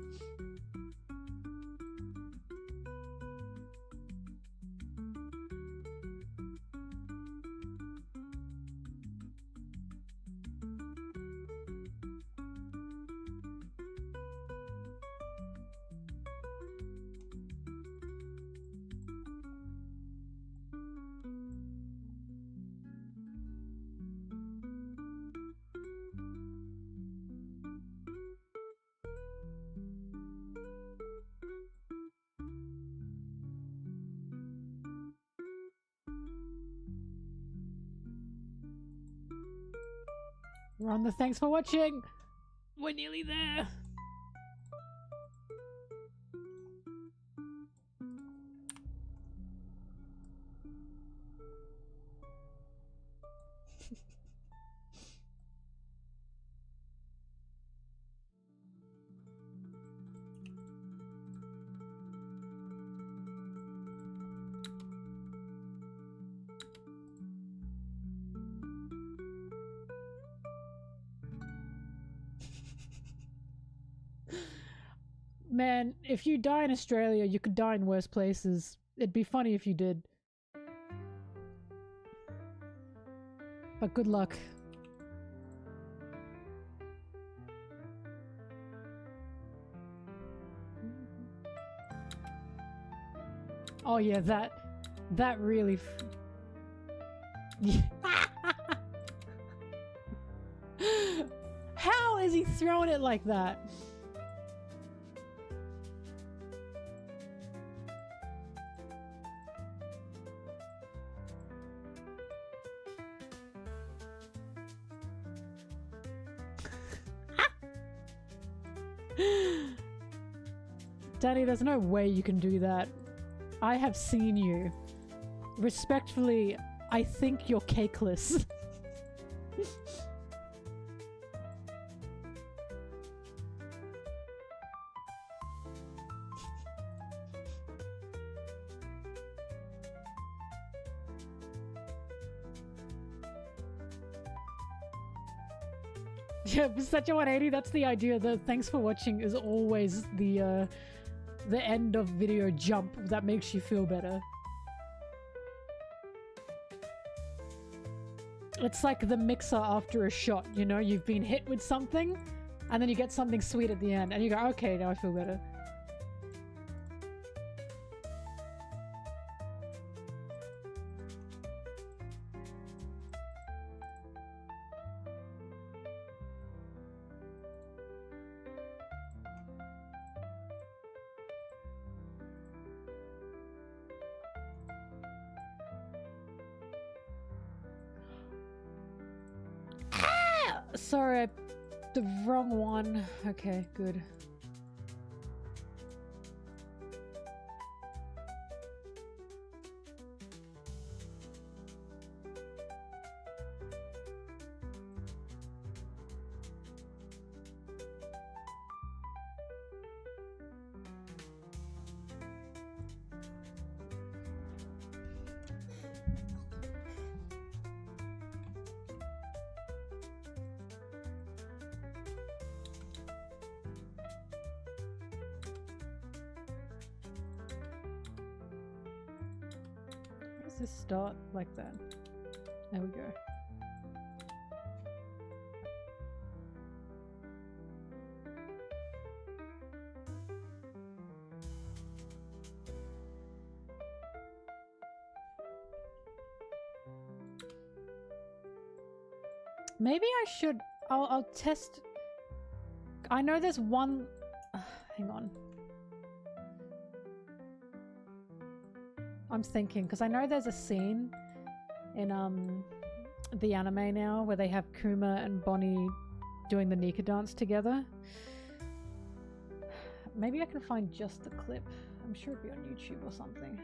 We're on the thanks for watching. We're nearly there. Man, if you die in Australia, you could die in worse places. It'd be funny if you did. But good luck. Oh yeah, that really How is he throwing it like that? Danny, there's no way you can do that. I have seen you. Respectfully, I think you're cakeless. Yeah, such a 180, that's the idea. The thanks for watching is always the end of video jump that makes you feel better. It's like the mixer after a shot, you know? You've been hit with something, and then you get something sweet at the end, and you go, okay, now I feel better. Sorry, the wrong one. Okay, good. Just start like that. There we go. Maybe I should. I'll test. I know there's one. Hang on. I'm thinking, because I know there's a scene in the anime now where they have Kuma and Bonnie doing the Nika dance together. Maybe I can find just the clip. I'm sure it'd be on YouTube or something.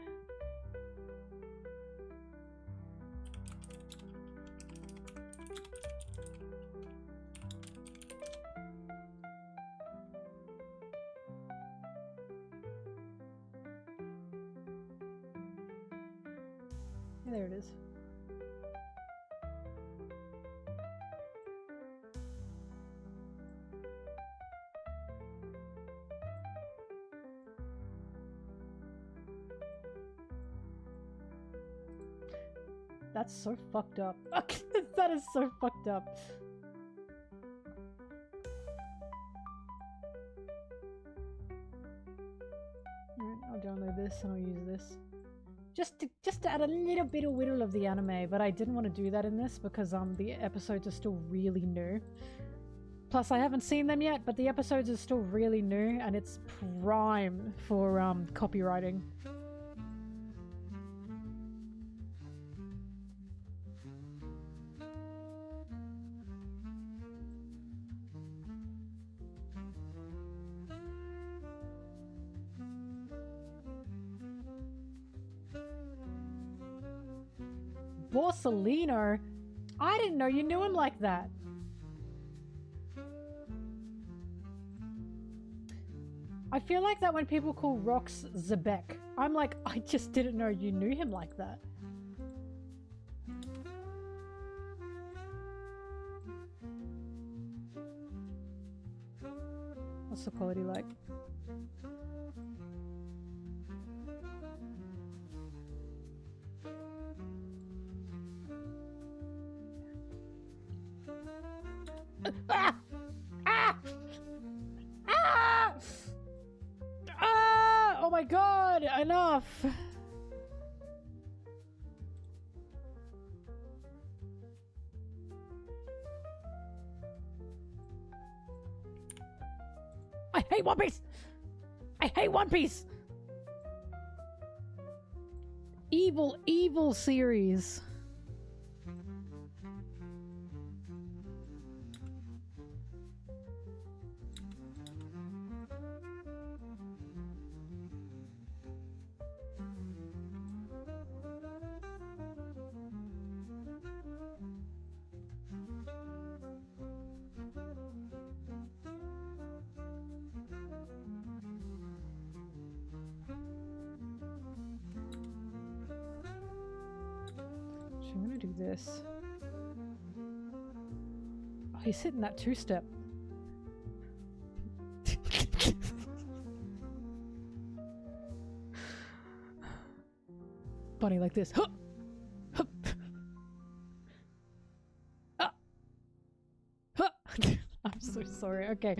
There it is. That's so fucked up. That is so fucked up. Alright, I'll download this and I'll use this. Just to add a little bit of whittle of the anime, but I didn't want to do that in this because the episodes are still really new. Plus I haven't seen them yet, but the episodes are still really new and it's prime for copywriting. Borsalino? I didn't know you knew him like that. I feel like that when people call rocks Zebek. I'm like, I just didn't know you knew him like that. What's the quality like? Ah! Ah! Ah! Ah! Oh my god, enough! I hate One Piece! I hate One Piece! Evil, evil series. I'm gonna do this. Oh, he's hitting that two-step. Bunny like this. Hup! Hup! Ah! Huh! I'm so sorry. Okay.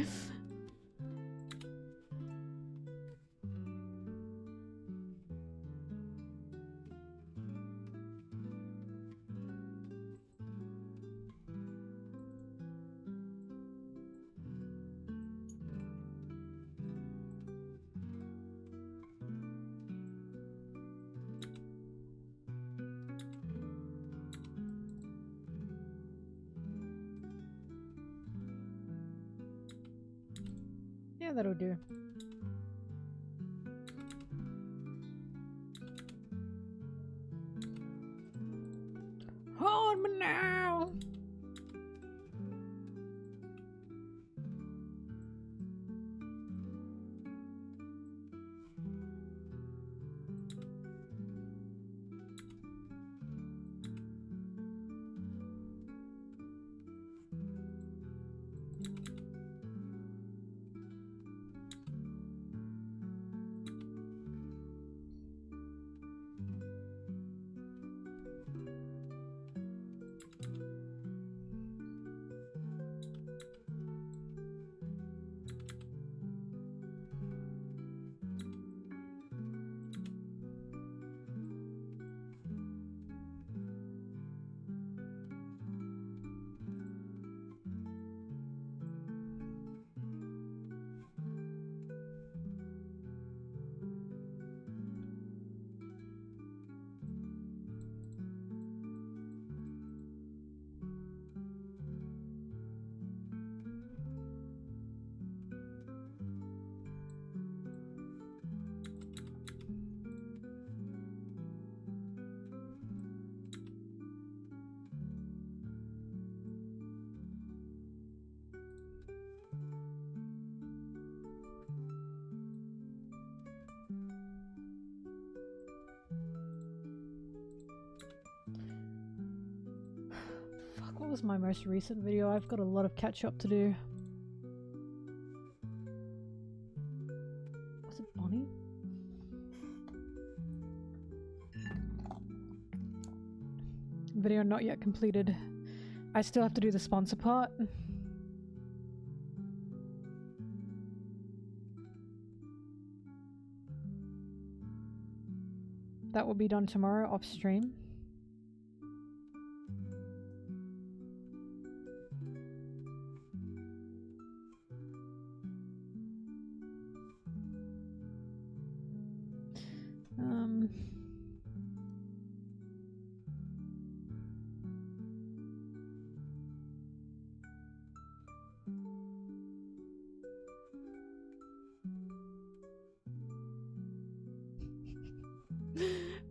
Yeah, that'll do. Hold me now! Fuck, what was my most recent video? I've got a lot of catch up to do. Was it Bonnie? Video not yet completed. I still have to do the sponsor part. That will be done tomorrow off stream.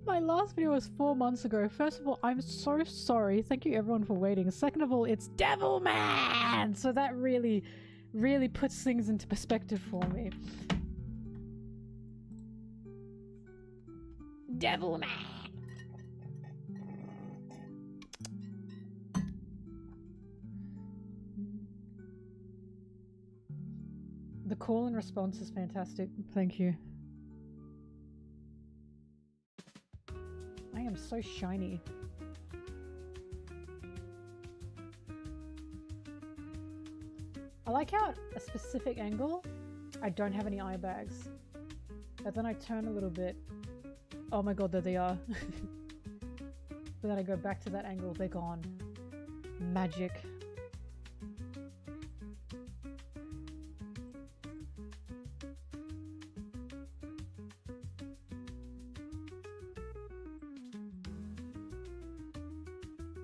My last video was 4 months ago. First of all, I'm so sorry. Thank you everyone for waiting. Second of all, it's Devilman! So that really, really puts things into perspective for me. Devilman! The call and response is fantastic. Thank you. I am so shiny. I like how at a specific angle I don't have any eye bags. But then I turn a little bit. Oh my god, there they are. But then I go back to that angle, they're gone. Magic.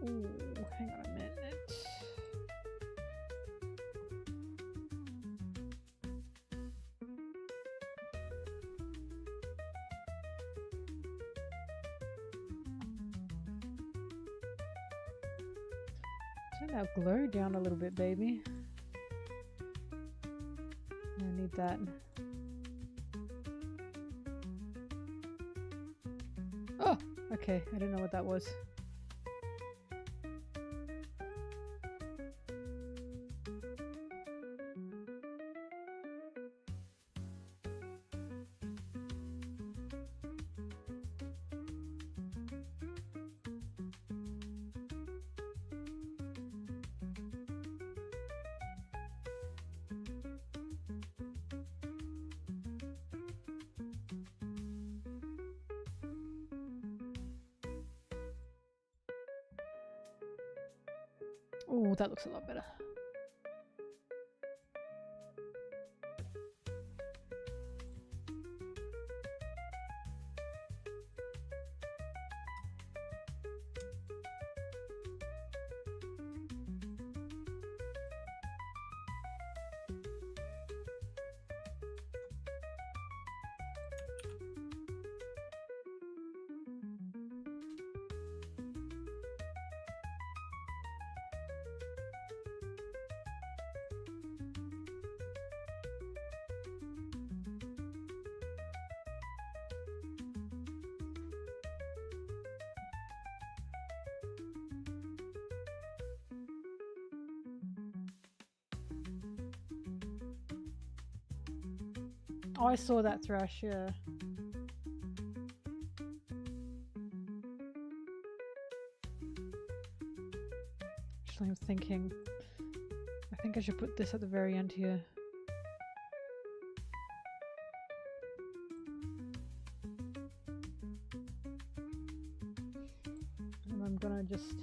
Ooh, hang on a minute. Turn that glow down a little bit, baby. I need that. Oh, okay. I didn't know what that was. Oh, that looks a lot better. Oh, I saw that thrush, yeah. Actually, I'm thinking, I think I should put this at the very end here. And I'm gonna just...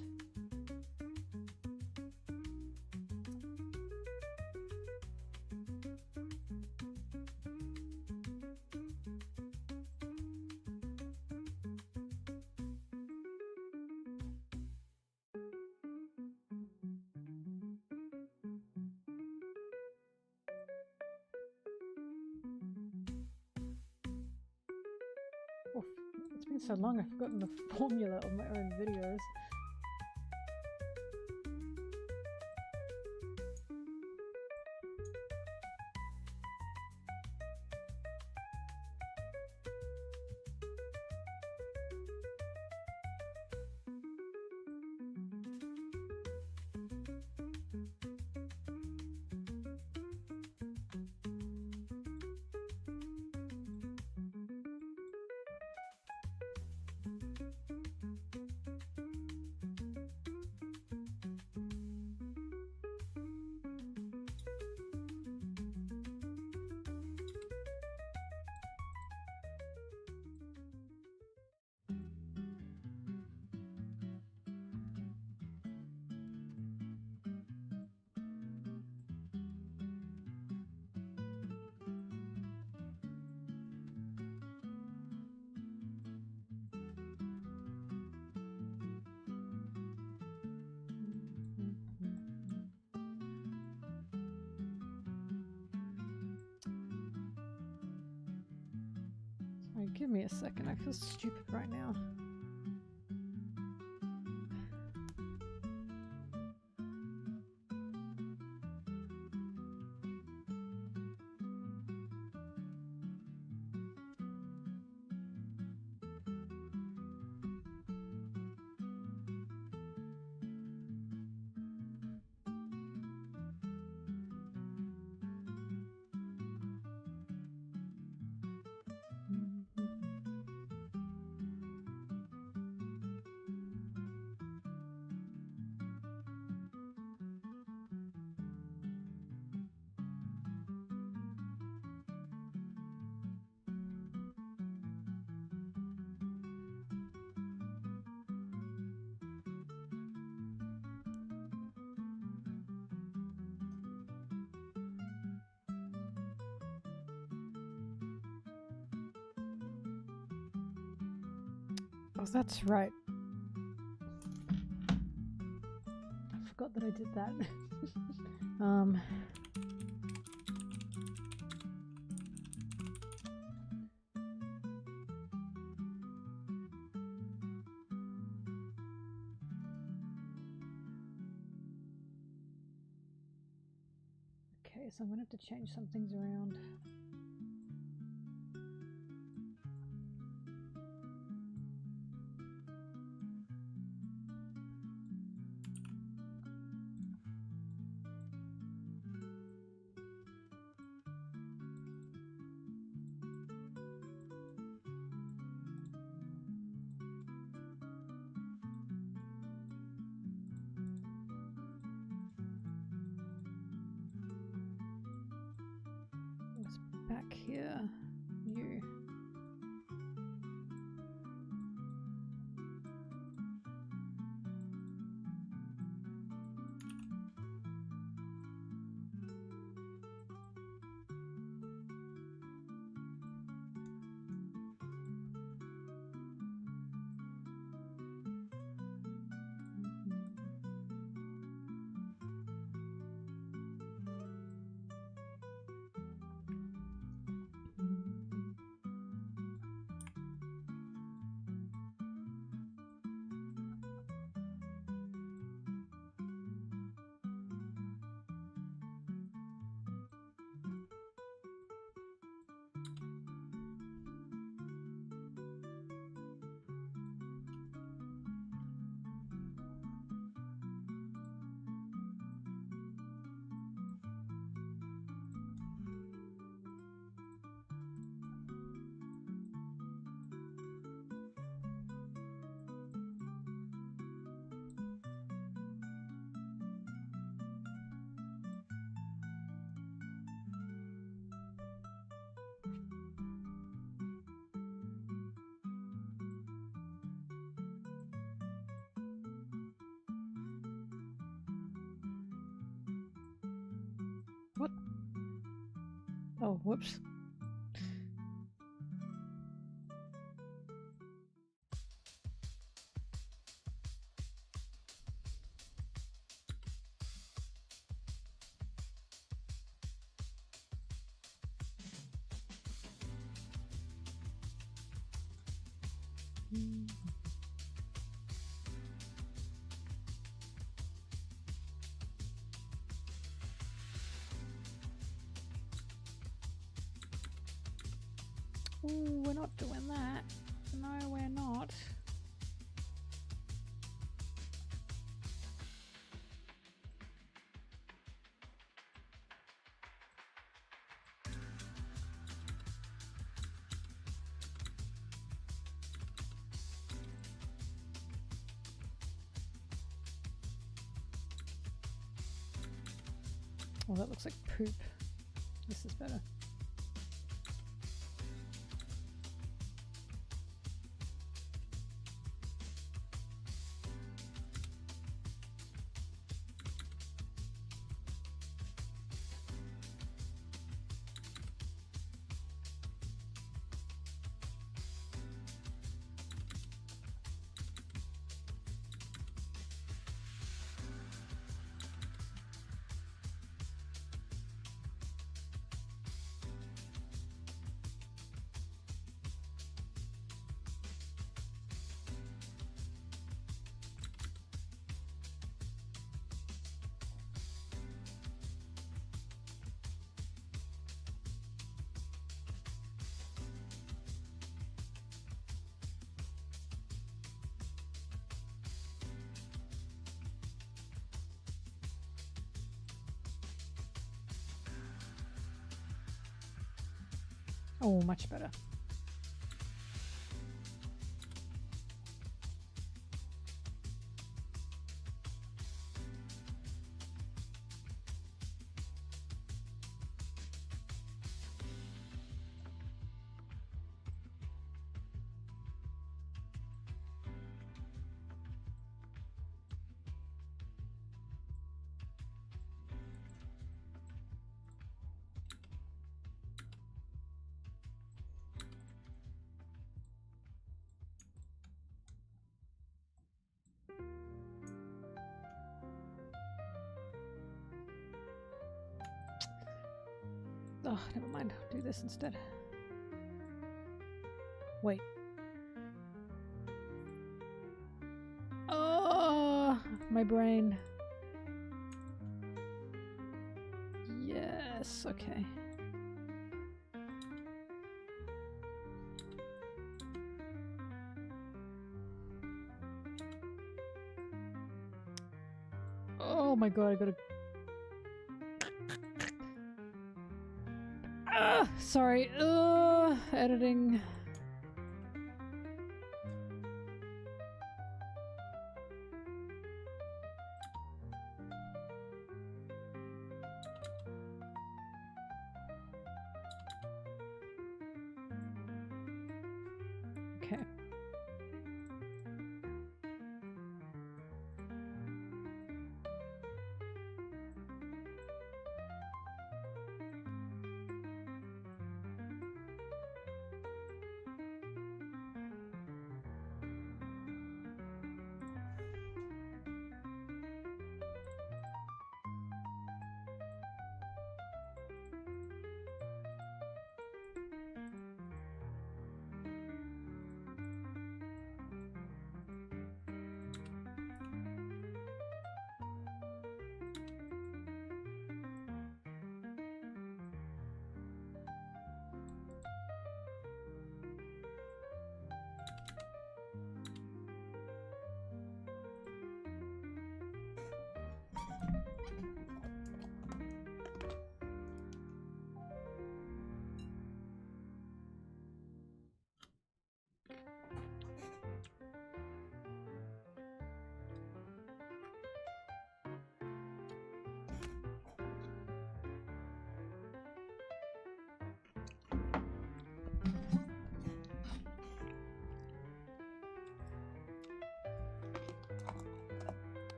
Oh, it's been so long I've forgotten the formula of my own videos. Give me a second, I feel stupid right now. Oh, that's right. I forgot that I did that. Okay, so I'm gonna have to change some things around. Back here, you. What? Oh, whoops. Ooh, we're not doing that. No, we're not. Oh, that looks like poop. This is better. Oh, much better. Oh, never mind. I'll do this instead. Wait. Oh, my brain. Yes, okay. Oh my god, I gotta... Sorry. Editing. Okay.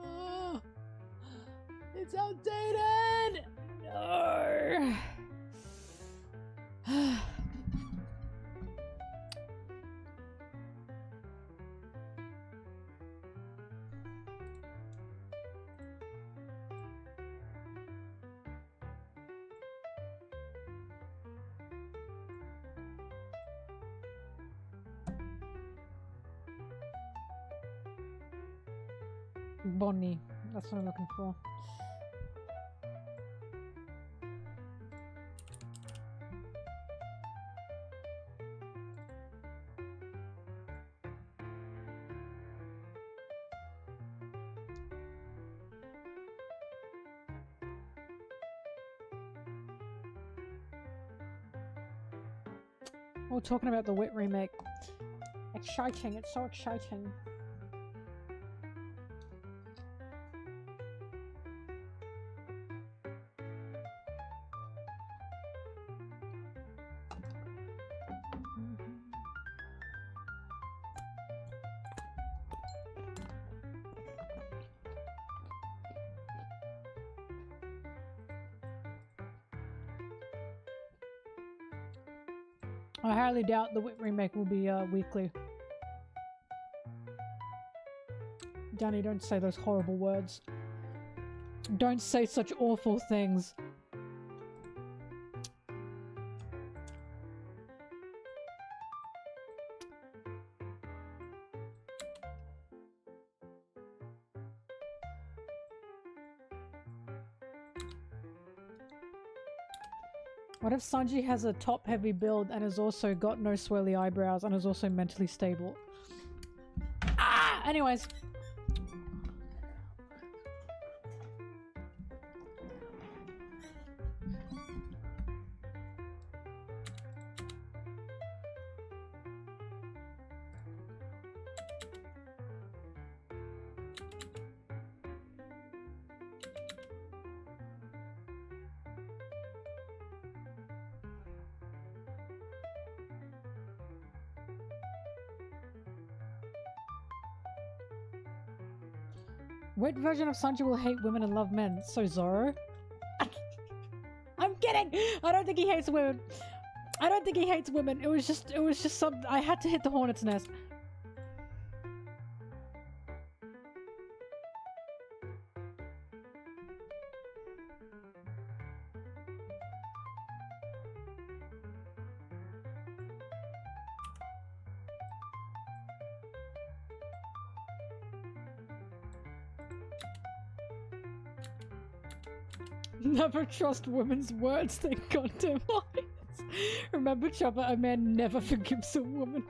Oh, it's outdated! No! Bonnie, that's what I'm looking for. We're talking about the Wit remake. Exciting, it's so exciting. I highly doubt the Wit remake will be weekly. Danny, don't say those horrible words. Don't say such awful things. What if Sanji has a top-heavy build and has also got no swirly eyebrows and is also mentally stable? Ah! Anyways. What version of Sanji will hate women and love men? So Zoro? I'm kidding! I don't think he hates women. I don't think he hates women. It was just some. I had to hit the hornet's nest. Never trust women's words, they goddamn lies. Remember, Chopper, a man never forgives a woman.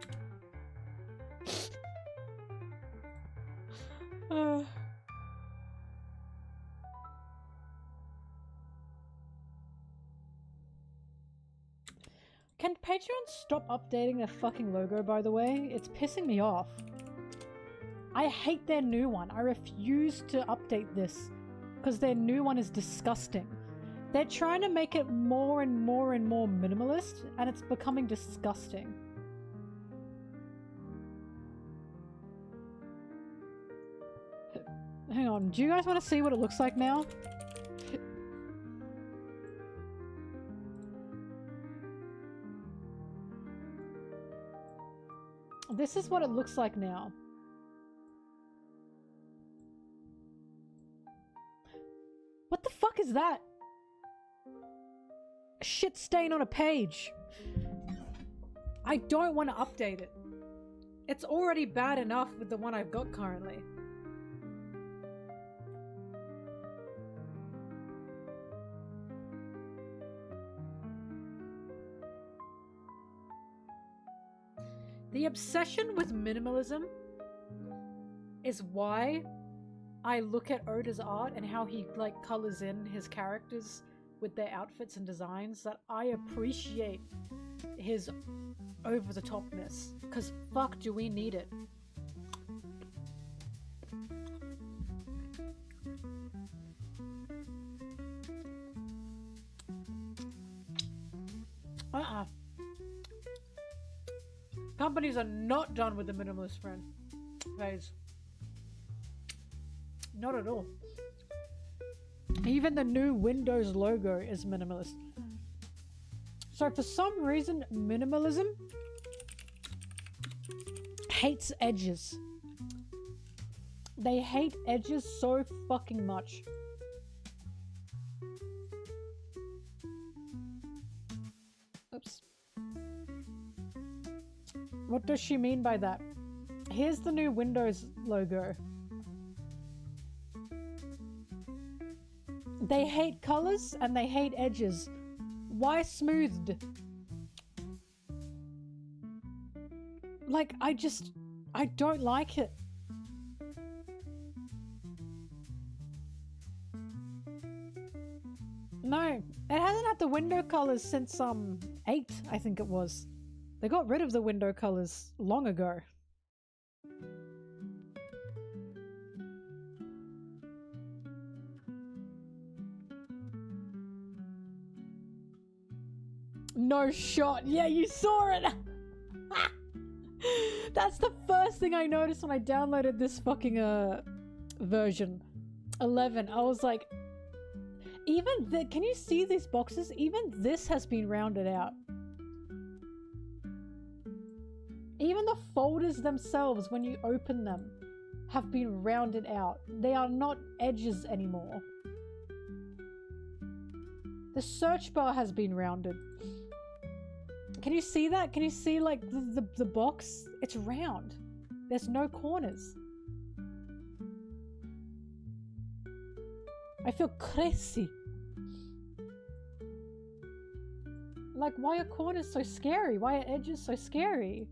Can Patreon stop updating their fucking logo, by the way? It's pissing me off. I hate their new one. I refuse to update this. Because their new one is disgusting. They're trying to make it more and more and more minimalist, and it's becoming disgusting. Hang on, do you guys want to see what it looks like now? This is what it looks like now. What the fuck is that? A shit stain on a page. I don't want to update it. It's already bad enough with the one I've got currently. The obsession with minimalism is why I look at Oda's art and how he like colors in his characters with their outfits and designs, that I appreciate his over-the-topness, because fuck do we need it. Companies are not done with the minimalist phase. Not at all. Even the new Windows logo is minimalist. So for some reason, minimalism hates edges. They hate edges so fucking much. Oops. What does she mean by that? Here's the new Windows logo. They hate colors and they hate edges. Why smoothed? Like, I don't like it. No, it hasn't had the window colors since 8, I think it was. They got rid of the window colors long ago. No shot. Yeah, you saw it. That's the first thing I noticed when I downloaded this fucking version 11. I was like, can you see these boxes? Even this has been rounded out. Even the folders themselves, when you open them, have been rounded out. They are not edges anymore. The search bar has been rounded. Can you see that? Can you see like the box? It's round. There's no corners. I feel crazy. Like, why are corners so scary? Why are edges so scary?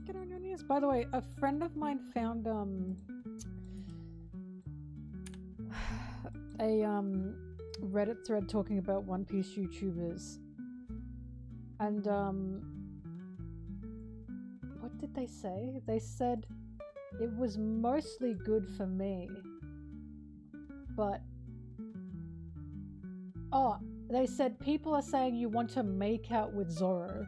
Get on your knees. By the way, a friend of mine found a Reddit thread talking about One Piece YouTubers. And what did they say? They said it was mostly good for me. But they said people are saying you want to make out with Zoro.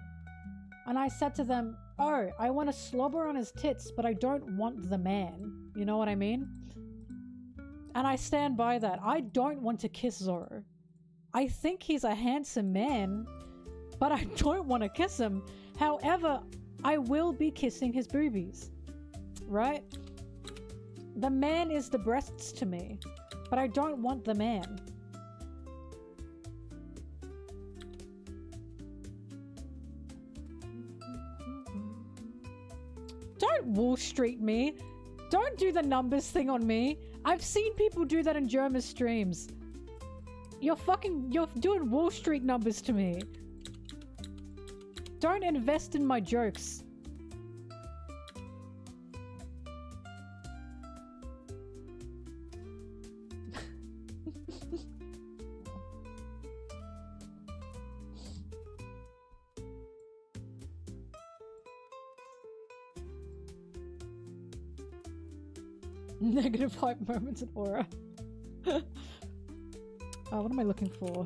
And I said to them, oh, I want to slobber on his tits, but I don't want the man. You know what I mean? And I stand by that. I don't want to kiss Zoro. I think he's a handsome man, but I don't want to kiss him. However, I will be kissing his boobies. Right? The man is the breasts to me, but I don't want the man. Don't Wall Street me. Don't do the numbers thing on me. I've seen people do that in German streams. You're doing Wall Street numbers to me. Don't invest in my jokes. Negative hype moments in aura. What am I looking for?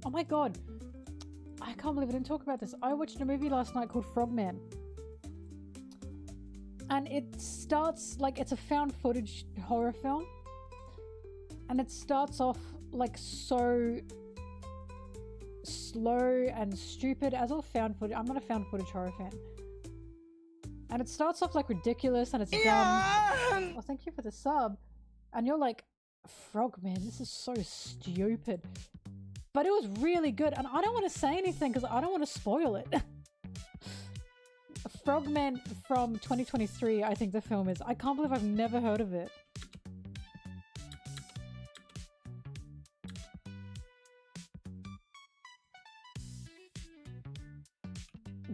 Oh my god, I can't believe I didn't talk about this. I watched a movie last night called Frogman. And it starts like it's a found footage horror film. And it starts off like so slow and stupid, as all found footage. I'm not a found footage horror fan. And it starts off like ridiculous and it's dumb. Oh, thank you for the sub. And you're like, Frogman, this is so stupid. But it was really good, and I don't want to say anything because I don't want to spoil it. Frogman from 2023, I think the film is. I can't believe I've never heard of it.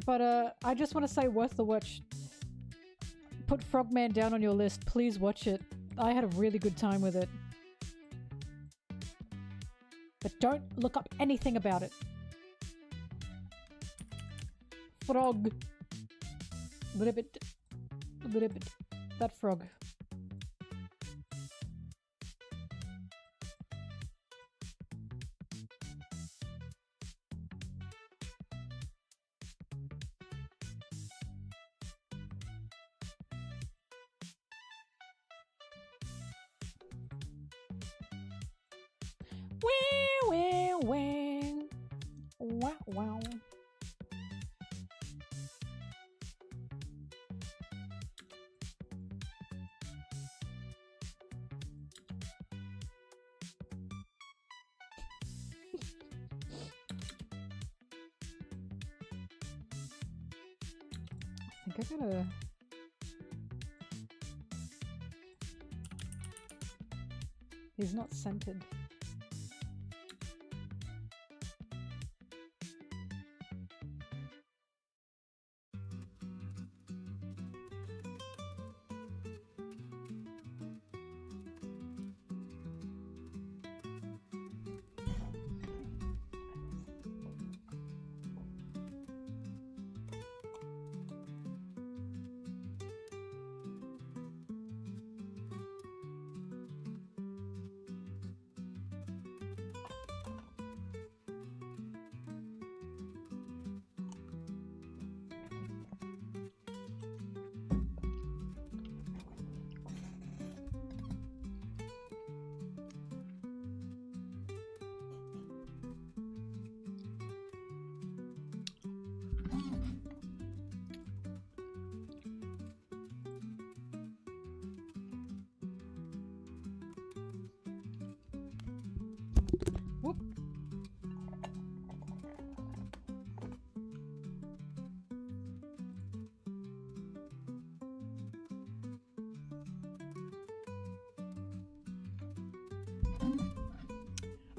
But I just want to say, worth the watch. Put Frogman down on your list. Please watch it. I had a really good time with it. But don't look up anything about it. Frog. Ribbit. Ribbit. That frog. Wow. I gotta... He's not scented. Whoop.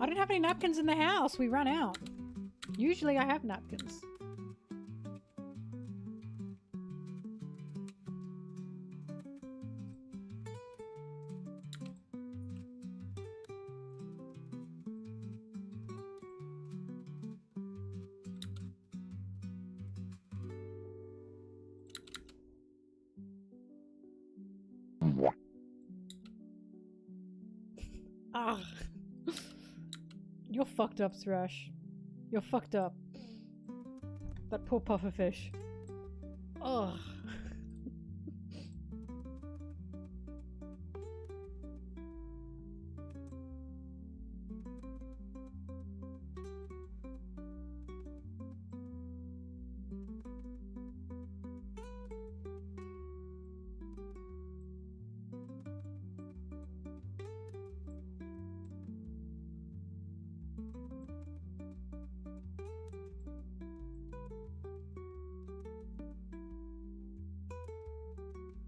I don't have any napkins in the house. We ran out. Usually I have napkins. Ah. You're fucked up, Thrash. You're fucked up. That poor pufferfish. Ugh.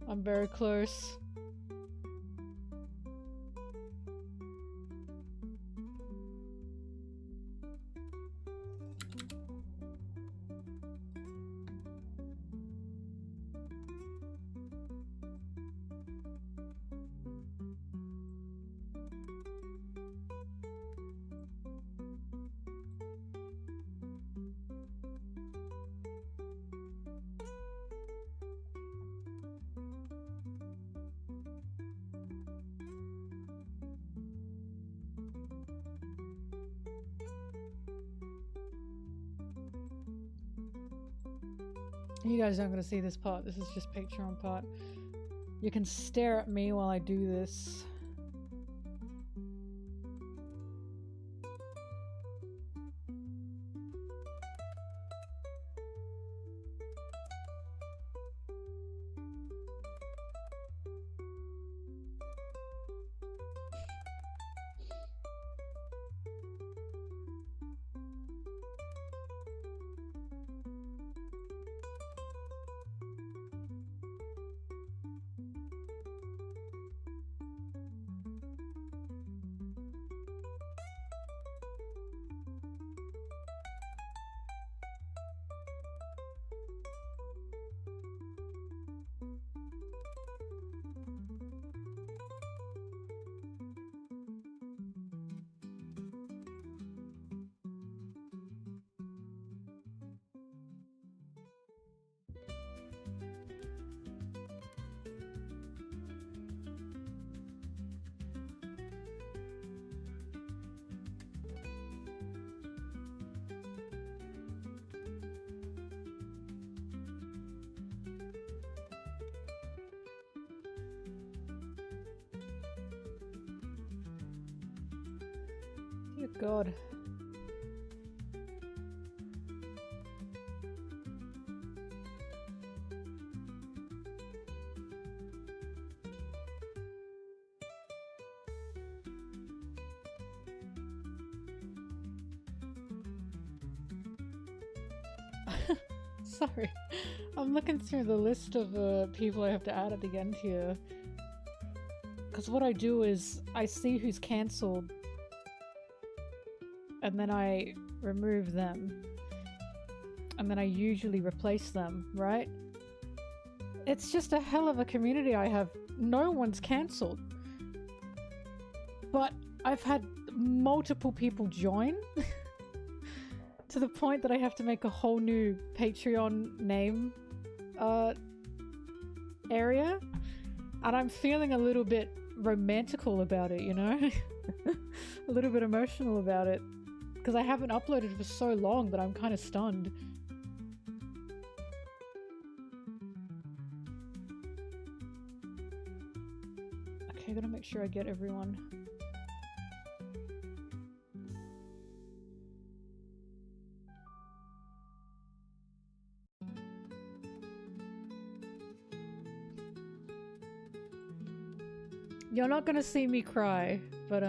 I'm very close. You guys aren't going to see this part. This is just Patreon part. You can stare at me while I do this. Dear God. Sorry. I'm looking through the list of people I have to add at the end here. Because what I do is I see who's cancelled and then I remove them. And then I usually replace them, right? It's just a hell of a community I have. No one's cancelled. But I've had multiple people join to the point that I have to make a whole new Patreon name area. And I'm feeling a little bit romantical about it, you know? A little bit emotional about it. Because I haven't uploaded for so long that I'm kind of stunned. Okay, I gotta make sure I get everyone. You're not gonna see me cry, but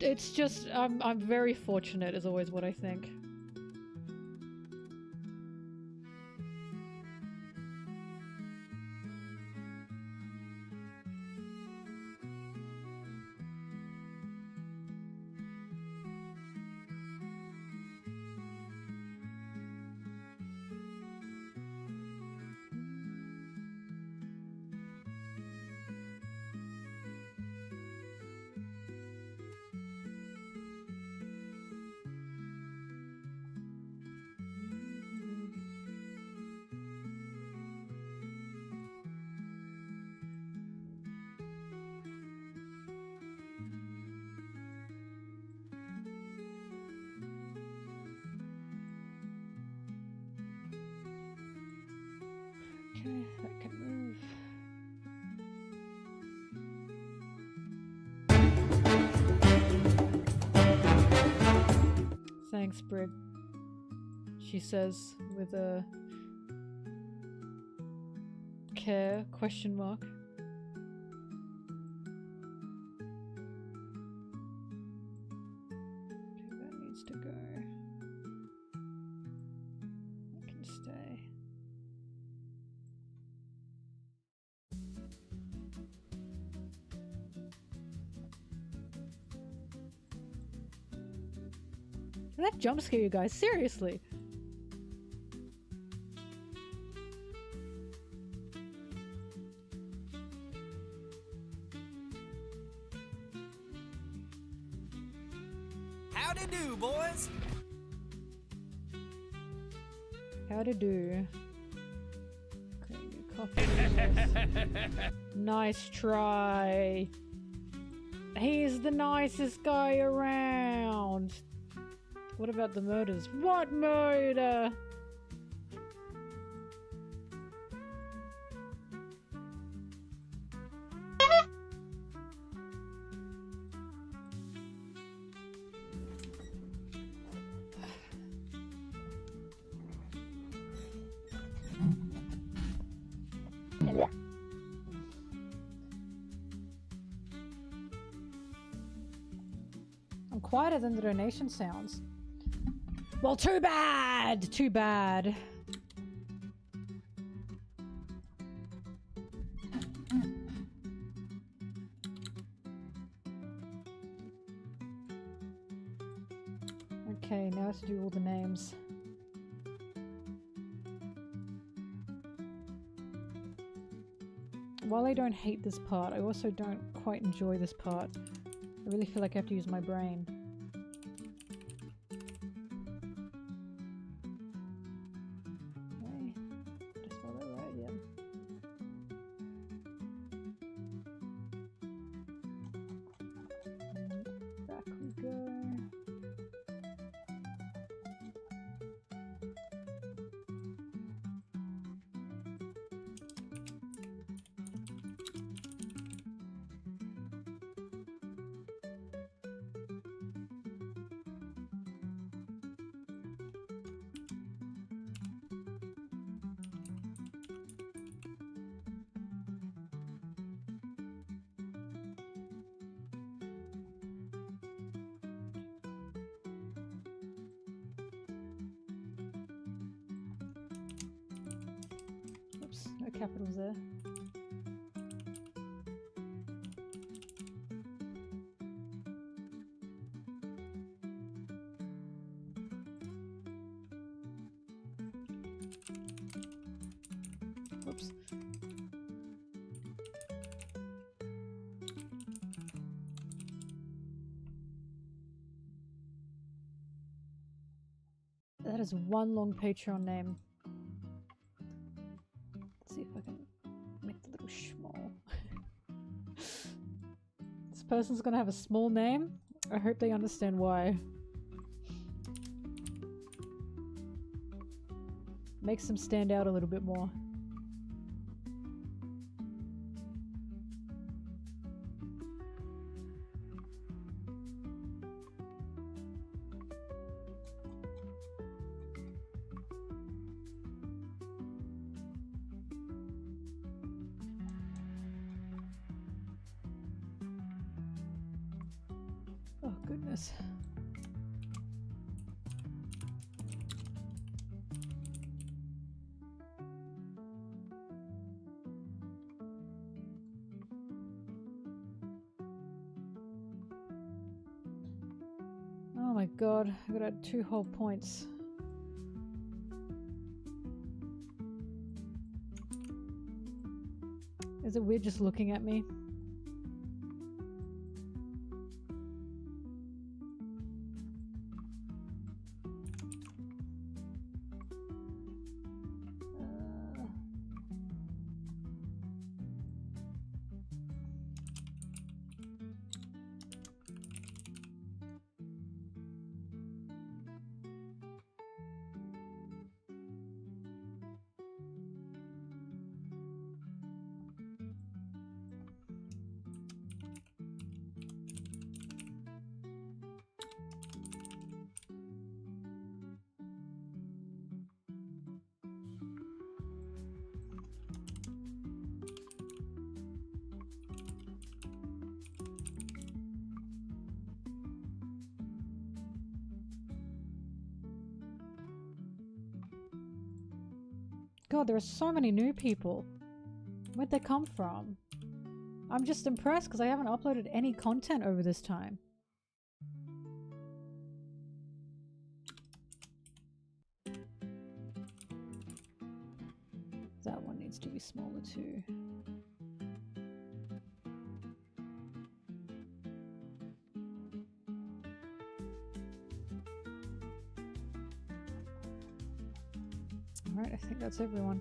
it's just I'm very fortunate is always what I think. Okay, that can move. Thanks, Brig. She says with a care question mark. Okay, that needs to go. That can stay. Did that jump scare you guys? Seriously? Howdy do, boys. How'd do? Okay, new coffee. Nice try. He's the nicest guy around. What about the murders? What murder? I'm quieter than the donation sounds. Well, too bad! Too bad. Okay, now let's do all the names. While I don't hate this part, I also don't quite enjoy this part. I really feel like I have to use my brain. Okay. Did I spell that right? Yeah. And back we go. No capitals there. Whoops. That is one long Patreon name. Let's see if I can make it a little small. This person's gonna have a small name. I hope they understand why. Makes them stand out a little bit more. Oh, goodness. Oh my god, I gotta add 2 whole points. Is it weird just looking at me? God, there are so many new people. Where'd they come from? I'm just impressed because I haven't uploaded any content over this time. That one needs to be smaller too. Alright, I think that's everyone.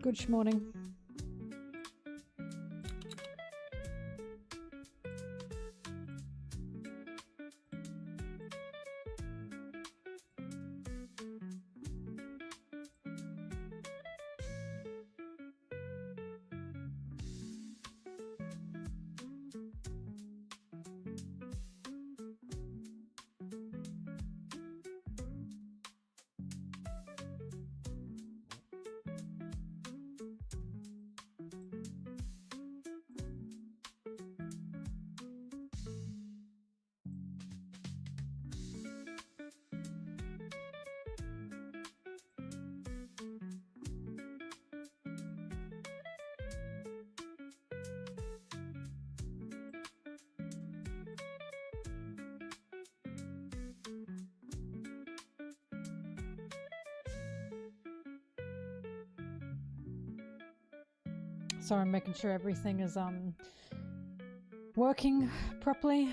Good morning. So I'm making sure everything is working properly.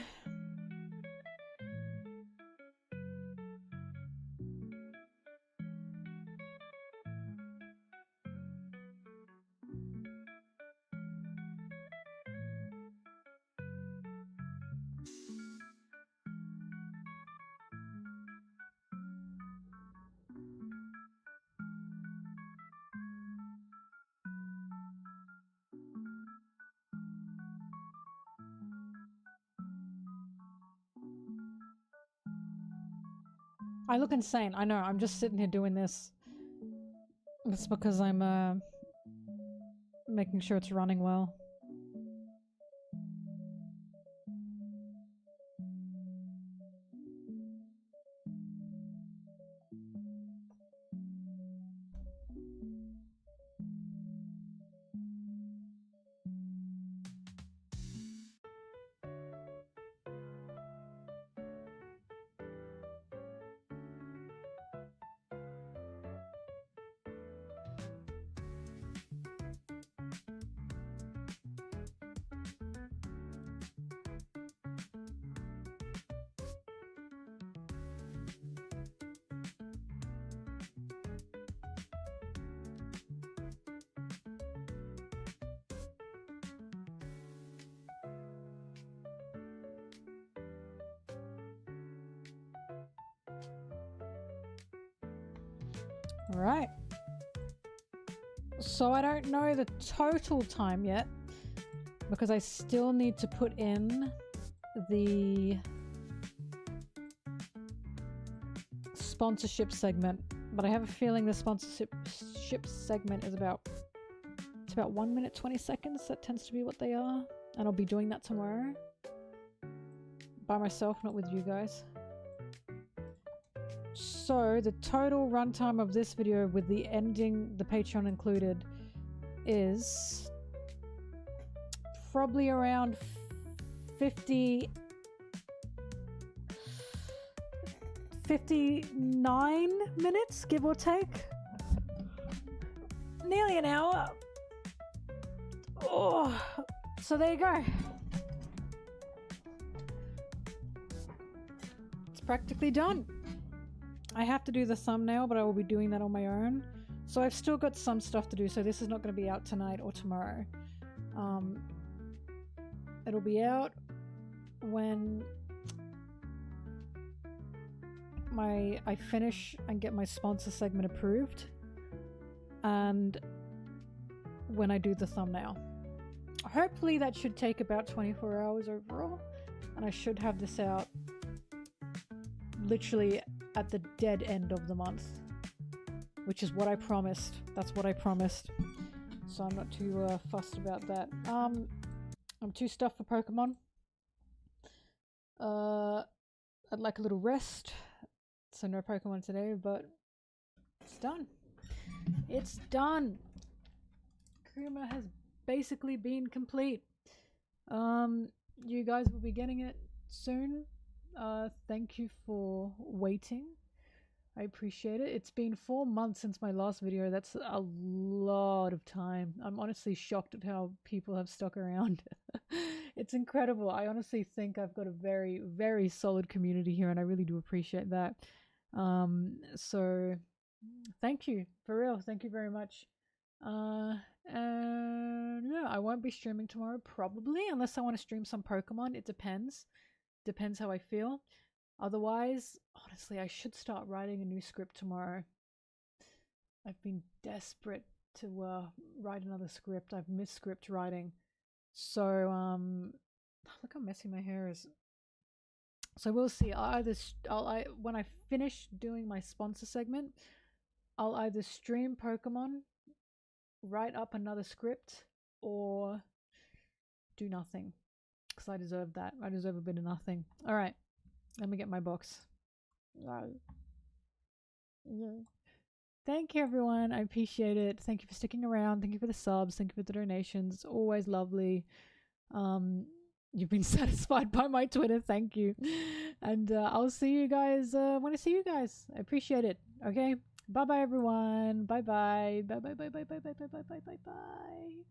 I look insane. I know. I'm just sitting here doing this. It's because I'm making sure it's running well. Alright. So I don't know the total time yet because I still need to put in the sponsorship segment, but I have a feeling the sponsorship segment is about 1 minute 20 seconds. That tends to be what they are, and I'll be doing that tomorrow by myself, not with you guys. So the total runtime of this video with the ending, the Patreon included, is probably around 59 minutes, give or take. Nearly an hour. Oh, so there you go. It's practically done. I have to do the thumbnail, but I will be doing that on my own. So I've still got some stuff to do, so this is not going to be out tonight or tomorrow. It'll be out when I finish and get my sponsor segment approved, and when I do the thumbnail. Hopefully that should take about 24 hours overall, and I should have this out literally at the dead end of the month, which is what I promised. That's what I promised. So I'm not too fussed about that. I'm too stuffed for Pokemon. I'd like a little rest, so no Pokemon today, but it's done. It's done. Kuma has basically been complete. You guys will be getting it soon. Thank you for waiting. I appreciate it. It's been 4 months since my last video. That's a lot of time. I'm honestly shocked at how people have stuck around. It's incredible. I honestly think I've got a very, very solid community here, and I really do appreciate that. So thank you, for real. Thank you very much. And yeah, I won't be streaming tomorrow probably, unless I want to stream some Pokemon. It depends. Depends how I feel. Otherwise, honestly, I should start writing a new script tomorrow. I've been desperate to write another script. I've missed script writing. So look how messy my hair is. So we'll see. When I finish doing my sponsor segment, I'll either stream Pokemon, write up another script, or do nothing. Because I deserve that. I deserve a bit of nothing. Alright. Let me get my box. Thank you, everyone. I appreciate it. Thank you for sticking around. Thank you for the subs. Thank you for the donations. It's always lovely. You've been satisfied by my Twitter. Thank you. And I'll see you guys when I see you guys. I appreciate it. Okay? Bye-bye, everyone. Bye-bye. Bye-bye, bye-bye, bye-bye, bye-bye, bye-bye, bye-bye.